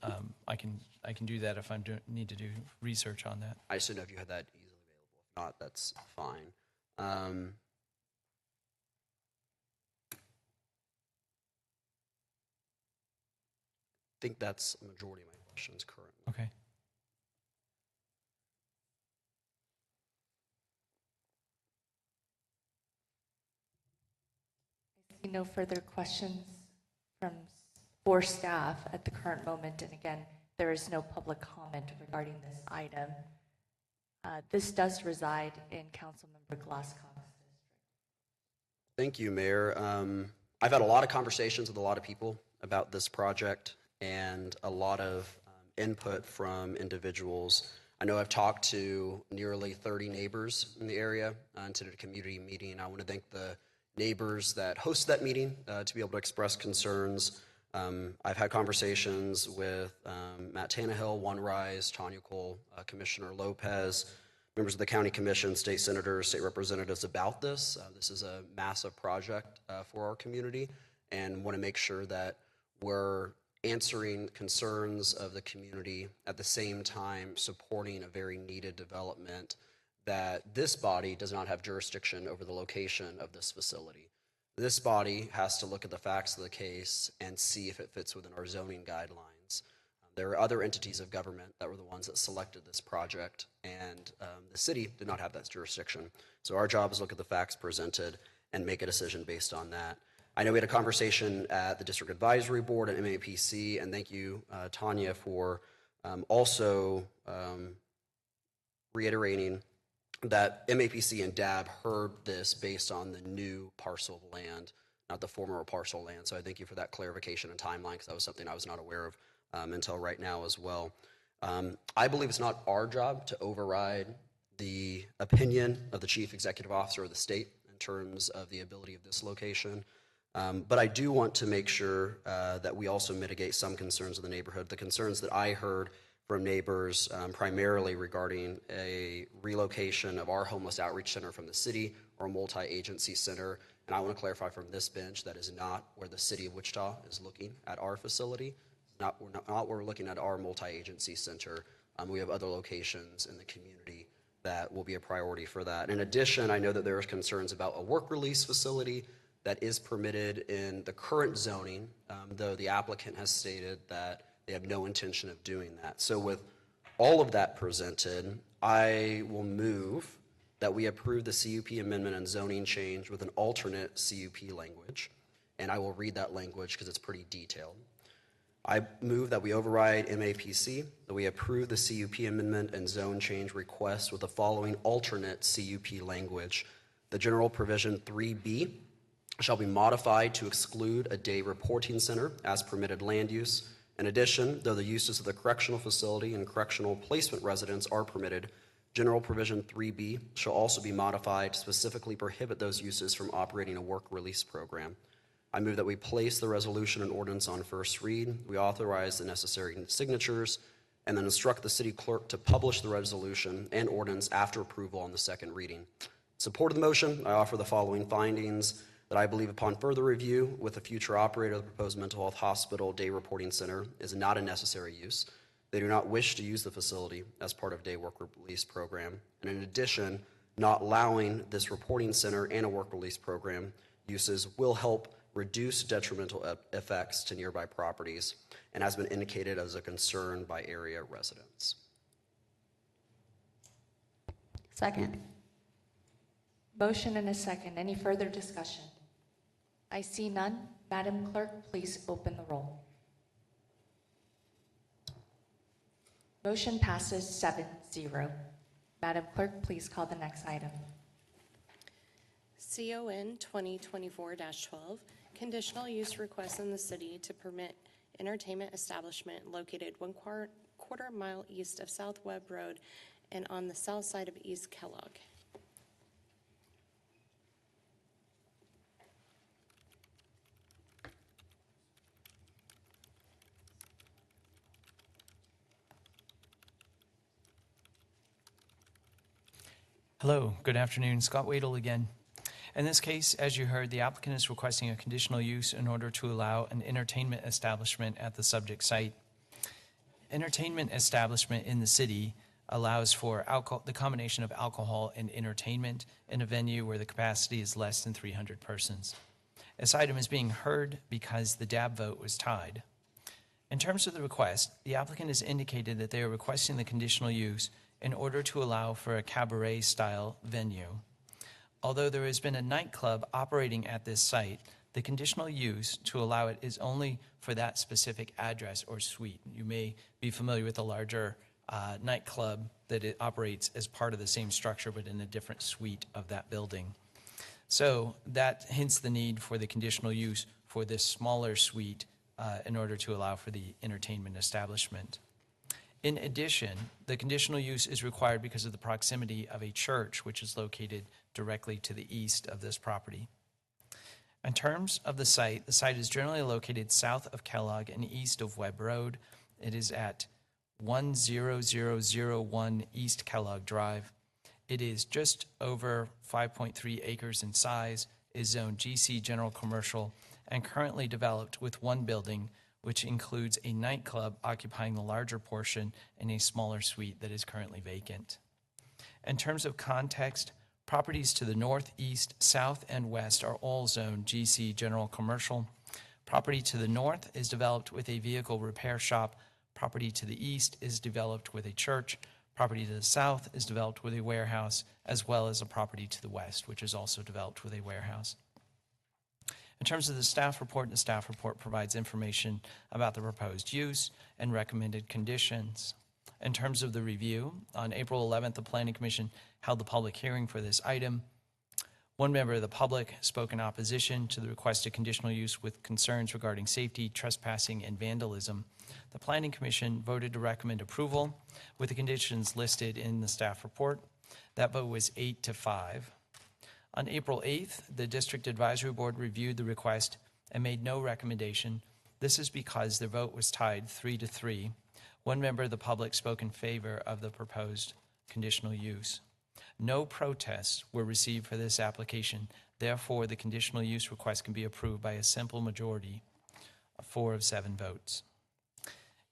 I can do that if I need to do research on that.
I just didn't know if you had that easily available. If not, that's fine. I think that's a majority of my questions currently.
Okay.
No further questions for staff at the current moment. And again, there is no public comment regarding this item. This does reside in Councilmember Glasscock's district.
Thank you, Mayor. I've had a lot of conversations with a lot of people about this project and a lot of input from individuals. I know I've talked to nearly 30 neighbors in the area and did a community meeting. I want to thank the neighbors that hosted that meeting to be able to express concerns. I've had conversations with Matt Tannehill, One Rise, Tanya Cole, Commissioner Lopez, members of the county commission, state senators, state representatives about this. This is a massive project for our community, and want to make sure that we're answering concerns of the community at the same time supporting a very needed development that this body does not have jurisdiction over the location of this facility. This body has to look at the facts of the case and see if it fits within our zoning guidelines. There are other entities of government that were the ones that selected this project, and the city did not have that jurisdiction. So our job is to look at the facts presented and make a decision based on that. I know we had a conversation at the District Advisory Board at MAPC, and thank you, Tanya, for also reiterating that MAPC and DAB heard this based on the new parcel of land, not the former parcel of land. So I thank you for that clarification and timeline, because that was something I was not aware of until right now as well. I believe it's not our job to override the opinion of the chief executive officer of the state in terms of the ability of this location. But I do want to make sure that we also mitigate some concerns of the neighborhood. The concerns that I heard from neighbors primarily regarding a relocation of our homeless outreach center from the city or multi-agency center. And I want to clarify from this bench, that is not where the city of Wichita is looking at our facility. Not where we're looking at our multi-agency center. We have other locations in the community that will be a priority for that. In addition, I know that there are concerns about a work release facility that is permitted in the current zoning, though the applicant has stated that they have no intention of doing that. So with all of that presented, I will move that we approve the CUP amendment and zoning change with an alternate CUP language. And I will read that language because it's pretty detailed. I move that we override MAPC, that we approve the CUP amendment and zone change request with the following alternate CUP language. The general provision 3B shall be modified to exclude a day reporting center as permitted land use. In addition, though the uses of the correctional facility and correctional placement residence are permitted, general provision 3B shall also be modified to specifically prohibit those uses from operating a work release program. I move that we place the resolution and ordinance on first read, we authorize the necessary signatures, and then instruct the city clerk to publish the resolution and ordinance after approval on the second reading. In support of the motion, I offer the following findings: that I believe upon further review with the future operator of the proposed mental health hospital day reporting center is not a necessary use. They do not wish to use the facility as part of day work release program. And in addition, not allowing this reporting center and a work release program uses will help reduce detrimental effects to nearby properties and has been indicated as a concern by area residents.
Second.
Motion and a second. Any further discussion? I see none. Madam Clerk, please open the roll. Motion passes 7-0. Madam Clerk, please call the next item.
CON 2024-12, conditional use request in the city to permit entertainment establishment located 1/4 mile east of South Webb Road and on the south side of East Kellogg.
Hello, good afternoon. Scott Wadle again. In this case, as you heard, the applicant is requesting a conditional use in order to allow an entertainment establishment at the subject site. Entertainment establishment in the city allows for the combination of alcohol and entertainment in a venue where the capacity is less than 300 persons. This item is being heard because the DAB vote was tied. In terms of the request, the applicant has indicated that they are requesting the conditional use in order to allow for a cabaret-style venue. Although there has been a nightclub operating at this site, the conditional use to allow it is only for that specific address or suite. You may be familiar with a larger nightclub that it operates as part of the same structure but in a different suite of that building. So that hence the need for the conditional use for this smaller suite in order to allow for the entertainment establishment. In addition, the conditional use is required because of the proximity of a church which is located directly to the east of this property. In terms of the site is generally located south of Kellogg and east of Webb Road. It is at 10001 East Kellogg Drive. It is just over 5.3 acres in size, is zoned GC General Commercial, and currently developed with one building, which includes a nightclub occupying the larger portion and a smaller suite that is currently vacant. In terms of context, properties to the north, east, south, and west are all zoned GC General Commercial. Property to the north is developed with a vehicle repair shop. Property to the east is developed with a church. Property to the south is developed with a warehouse, as well as a property to the west, which is also developed with a warehouse. In terms of the staff report provides information about the proposed use and recommended conditions. In terms of the review, on April 11th, the Planning Commission held the public hearing for this item. One member of the public spoke in opposition to the requested conditional use with concerns regarding safety, trespassing, and vandalism. The Planning Commission voted to recommend approval with the conditions listed in the staff report. That vote was 8-5. On April 8th, the District Advisory Board reviewed the request and made no recommendation. This is because the vote was tied 3-3. One member of the public spoke in favor of the proposed conditional use. No protests were received for this application. Therefore, the conditional use request can be approved by a simple majority of 4 of 7 votes.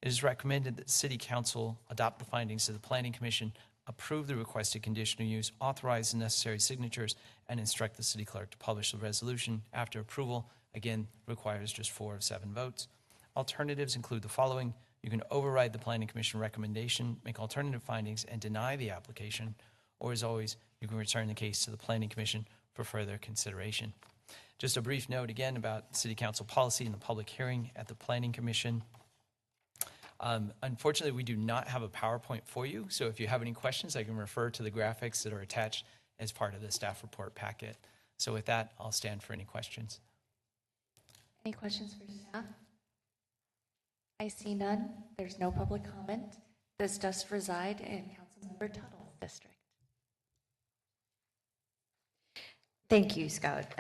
It is recommended that City Council adopt the findings of the Planning Commission, approve the requested conditional use, authorize the necessary signatures, and instruct the city clerk to publish the resolution. After approval, again, requires just 4 of 7 votes. Alternatives include the following: You can override the Planning Commission recommendation, make alternative findings, and deny the application. Or as always, you can return the case to the Planning Commission for further consideration. Just a brief note again about City Council policy and the public hearing at the Planning Commission. Unfortunately, we do not have a PowerPoint for you, so if you have any questions, I can refer to the graphics that are attached as part of the staff report packet. So with that, I'll stand for any questions.
Any questions for staff? I see none. There's no public comment. This does reside in Councilmember Tuttle's district.
Thank you, Scott.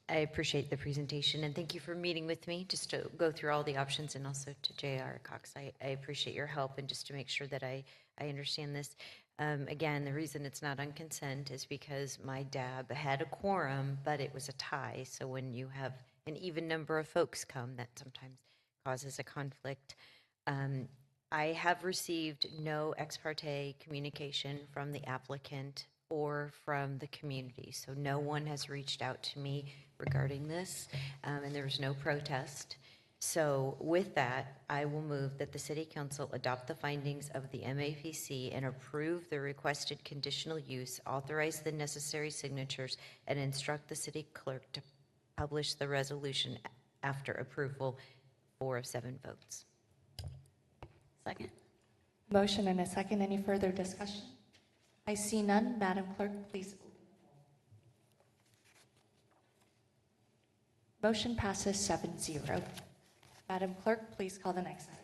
I appreciate the presentation, and thank you for meeting with me just to go through all the options, and also to J.R. Cox. I appreciate your help, and just to make sure that I understand this. Again, the reason it's not on consent is because my DAB had a quorum, but it was a tie. So when you have an even number of folks come, that sometimes causes a conflict. I have received no ex parte communication from the applicant or from the community. So no one has reached out to me regarding this, and there was no protest. So with that, I will move that the City Council adopt the findings of the MAPC and approve the requested conditional use, authorize the necessary signatures, and instruct the city clerk to publish the resolution after approval, 4 of 7 votes.
Second.
Motion and a second. Any further discussion? I see none. Madam Clerk, please. Motion passes 7-0. Madam Clerk, please call the next item.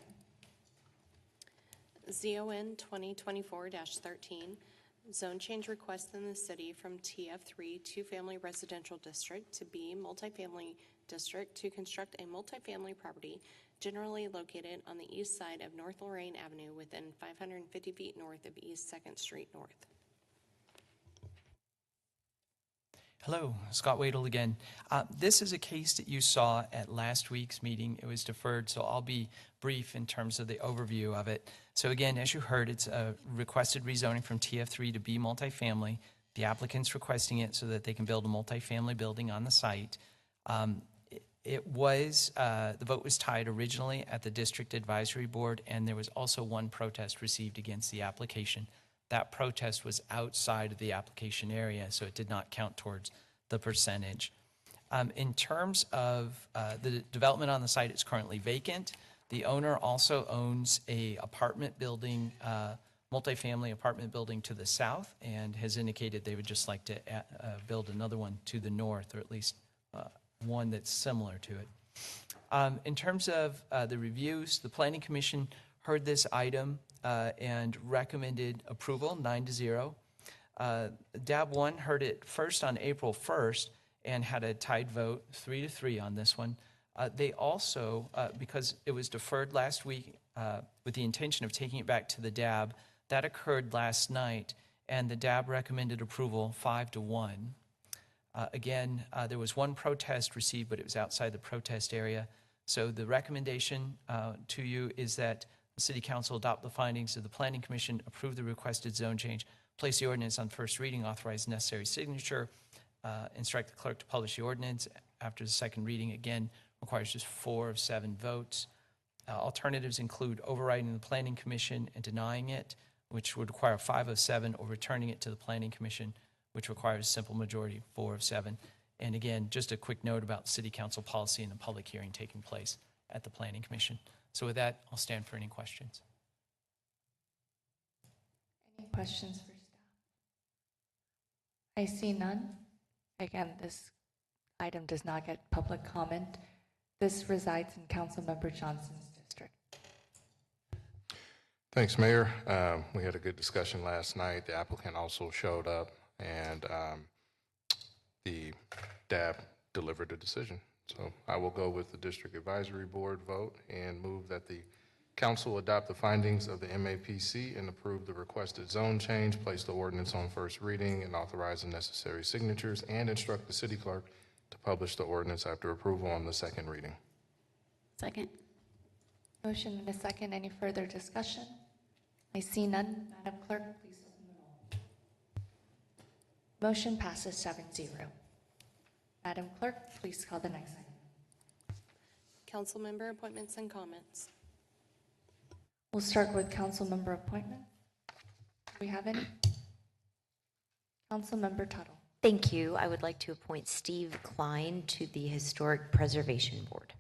ZON 2024-13, zone change request in the city from TF3 two-family residential district to B multifamily district to construct a multifamily property generally located on the east side of North Lorraine Avenue within 550 feet north of East 2nd Street North.
Hello, Scott Wadle again. This is a case that you saw at last week's meeting. It was deferred, so I'll be brief in terms of the overview of it. So again, as you heard, it's a requested rezoning from TF3 to B multifamily. The applicant's requesting it so that they can build a multifamily building on the site. The vote was tied originally at the District Advisory Board, and there was also one protest received against the application. That protest was outside of the application area, so it did not count towards the percentage. In terms of the development on the site, it's currently vacant. The owner also owns a apartment building, multifamily apartment building to the south, and has indicated they would just like to build another one to the north, or at least one that's similar to it. In terms of the reviews, the Planning Commission heard this item and recommended approval, 9-0. DAB 1 heard it first on April 1st and had a tied vote, 3-3 on this one. They also, because it was deferred last week with the intention of taking it back to the DAB, that occurred last night, and the DAB recommended approval 5-1. Again, there was one protest received, but it was outside the protest area. So the recommendation to you is that the City Council adopt the findings of the Planning Commission, approve the requested zone change, place the ordinance on first reading, authorize necessary signature, instruct the clerk to publish the ordinance after the second reading. Again, requires just 4 of 7 votes. Alternatives include overriding the Planning Commission and denying it, which would require 5 of 7, or returning it to the Planning Commission, which requires a simple majority, 4 of 7. And again, just a quick note about City Council policy and the public hearing taking place at the Planning Commission. So with that, I'll stand for any questions.
Any questions for staff? I see none. Again, this item does not get public comment. This resides in Councilmember Johnson's district.
Thanks, Mayor. We had a good discussion last night. The applicant also showed up, and the DAB delivered a decision. So I will go with the District Advisory Board vote and move that the council adopt the findings of the MAPC and approve the requested zone change, place the ordinance on first reading, and authorize the necessary signatures, and instruct the city clerk to publish the ordinance after approval on the second reading.
Second.
Motion and a second. Any further discussion? I see none. Madam Clerk, please open the roll. Motion passes 7-0. Madam Clerk, please call the next item.
Council member appointments and comments.
We'll start with council member appointments. Do we have any? Council member Tuttle.
Thank you. I would like to appoint Steve Klein to the Historic Preservation Board.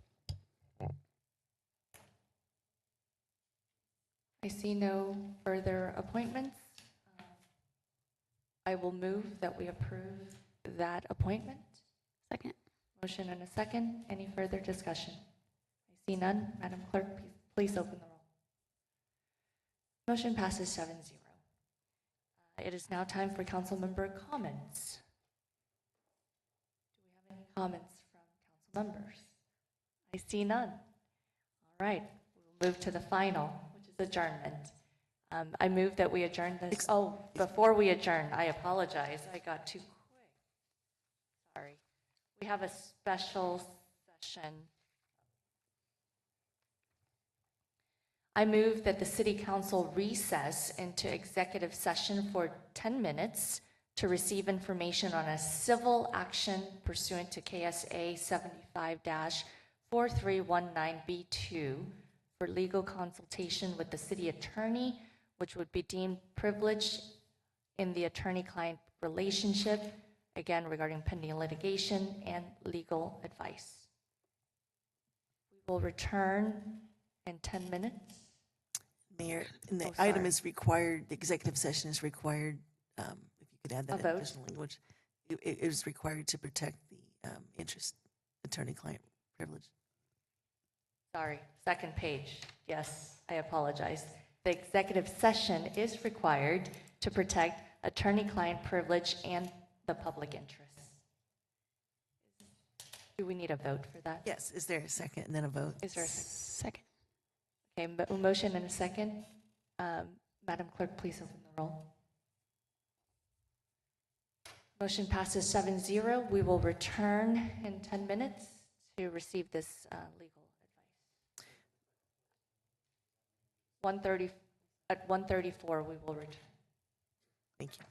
I see no further appointments. I will move that we approve that appointment.
Second.
Motion and a second. Any further discussion? I see none. Madam Clerk, please open the roll. Motion passes 7-0. It is now time for council member comments. Do we have any comments from council members? I see none. All right, we'll move to the final, which is adjournment. I move that we adjourn this. Oh, before we adjourn, I apologize. I got too quick. Sorry. We have a special session. I move that the City Council recess into executive session for 10 minutes to receive information on a civil action pursuant to KSA 75-4319B2 for legal consultation with the city attorney, which would be deemed privileged in the attorney-client relationship, again regarding pending litigation and legal advice. We will return in 10 minutes.
Mayor, and the item is required, the executive session is required, if you could add that additional language. It is required to protect the interest, attorney-client privilege.
Sorry, second page. Yes, I apologize. The executive session is required to protect attorney-client privilege and the public interest. Do we need a vote for that?
Yes. Is there a second and then a vote?
Is there a second? Okay, motion and a second. Madam Clerk, please open the roll. Motion passes 7-0. We will return in 10 minutes to receive this legal advice. At 1:34, we will return.
Thank you.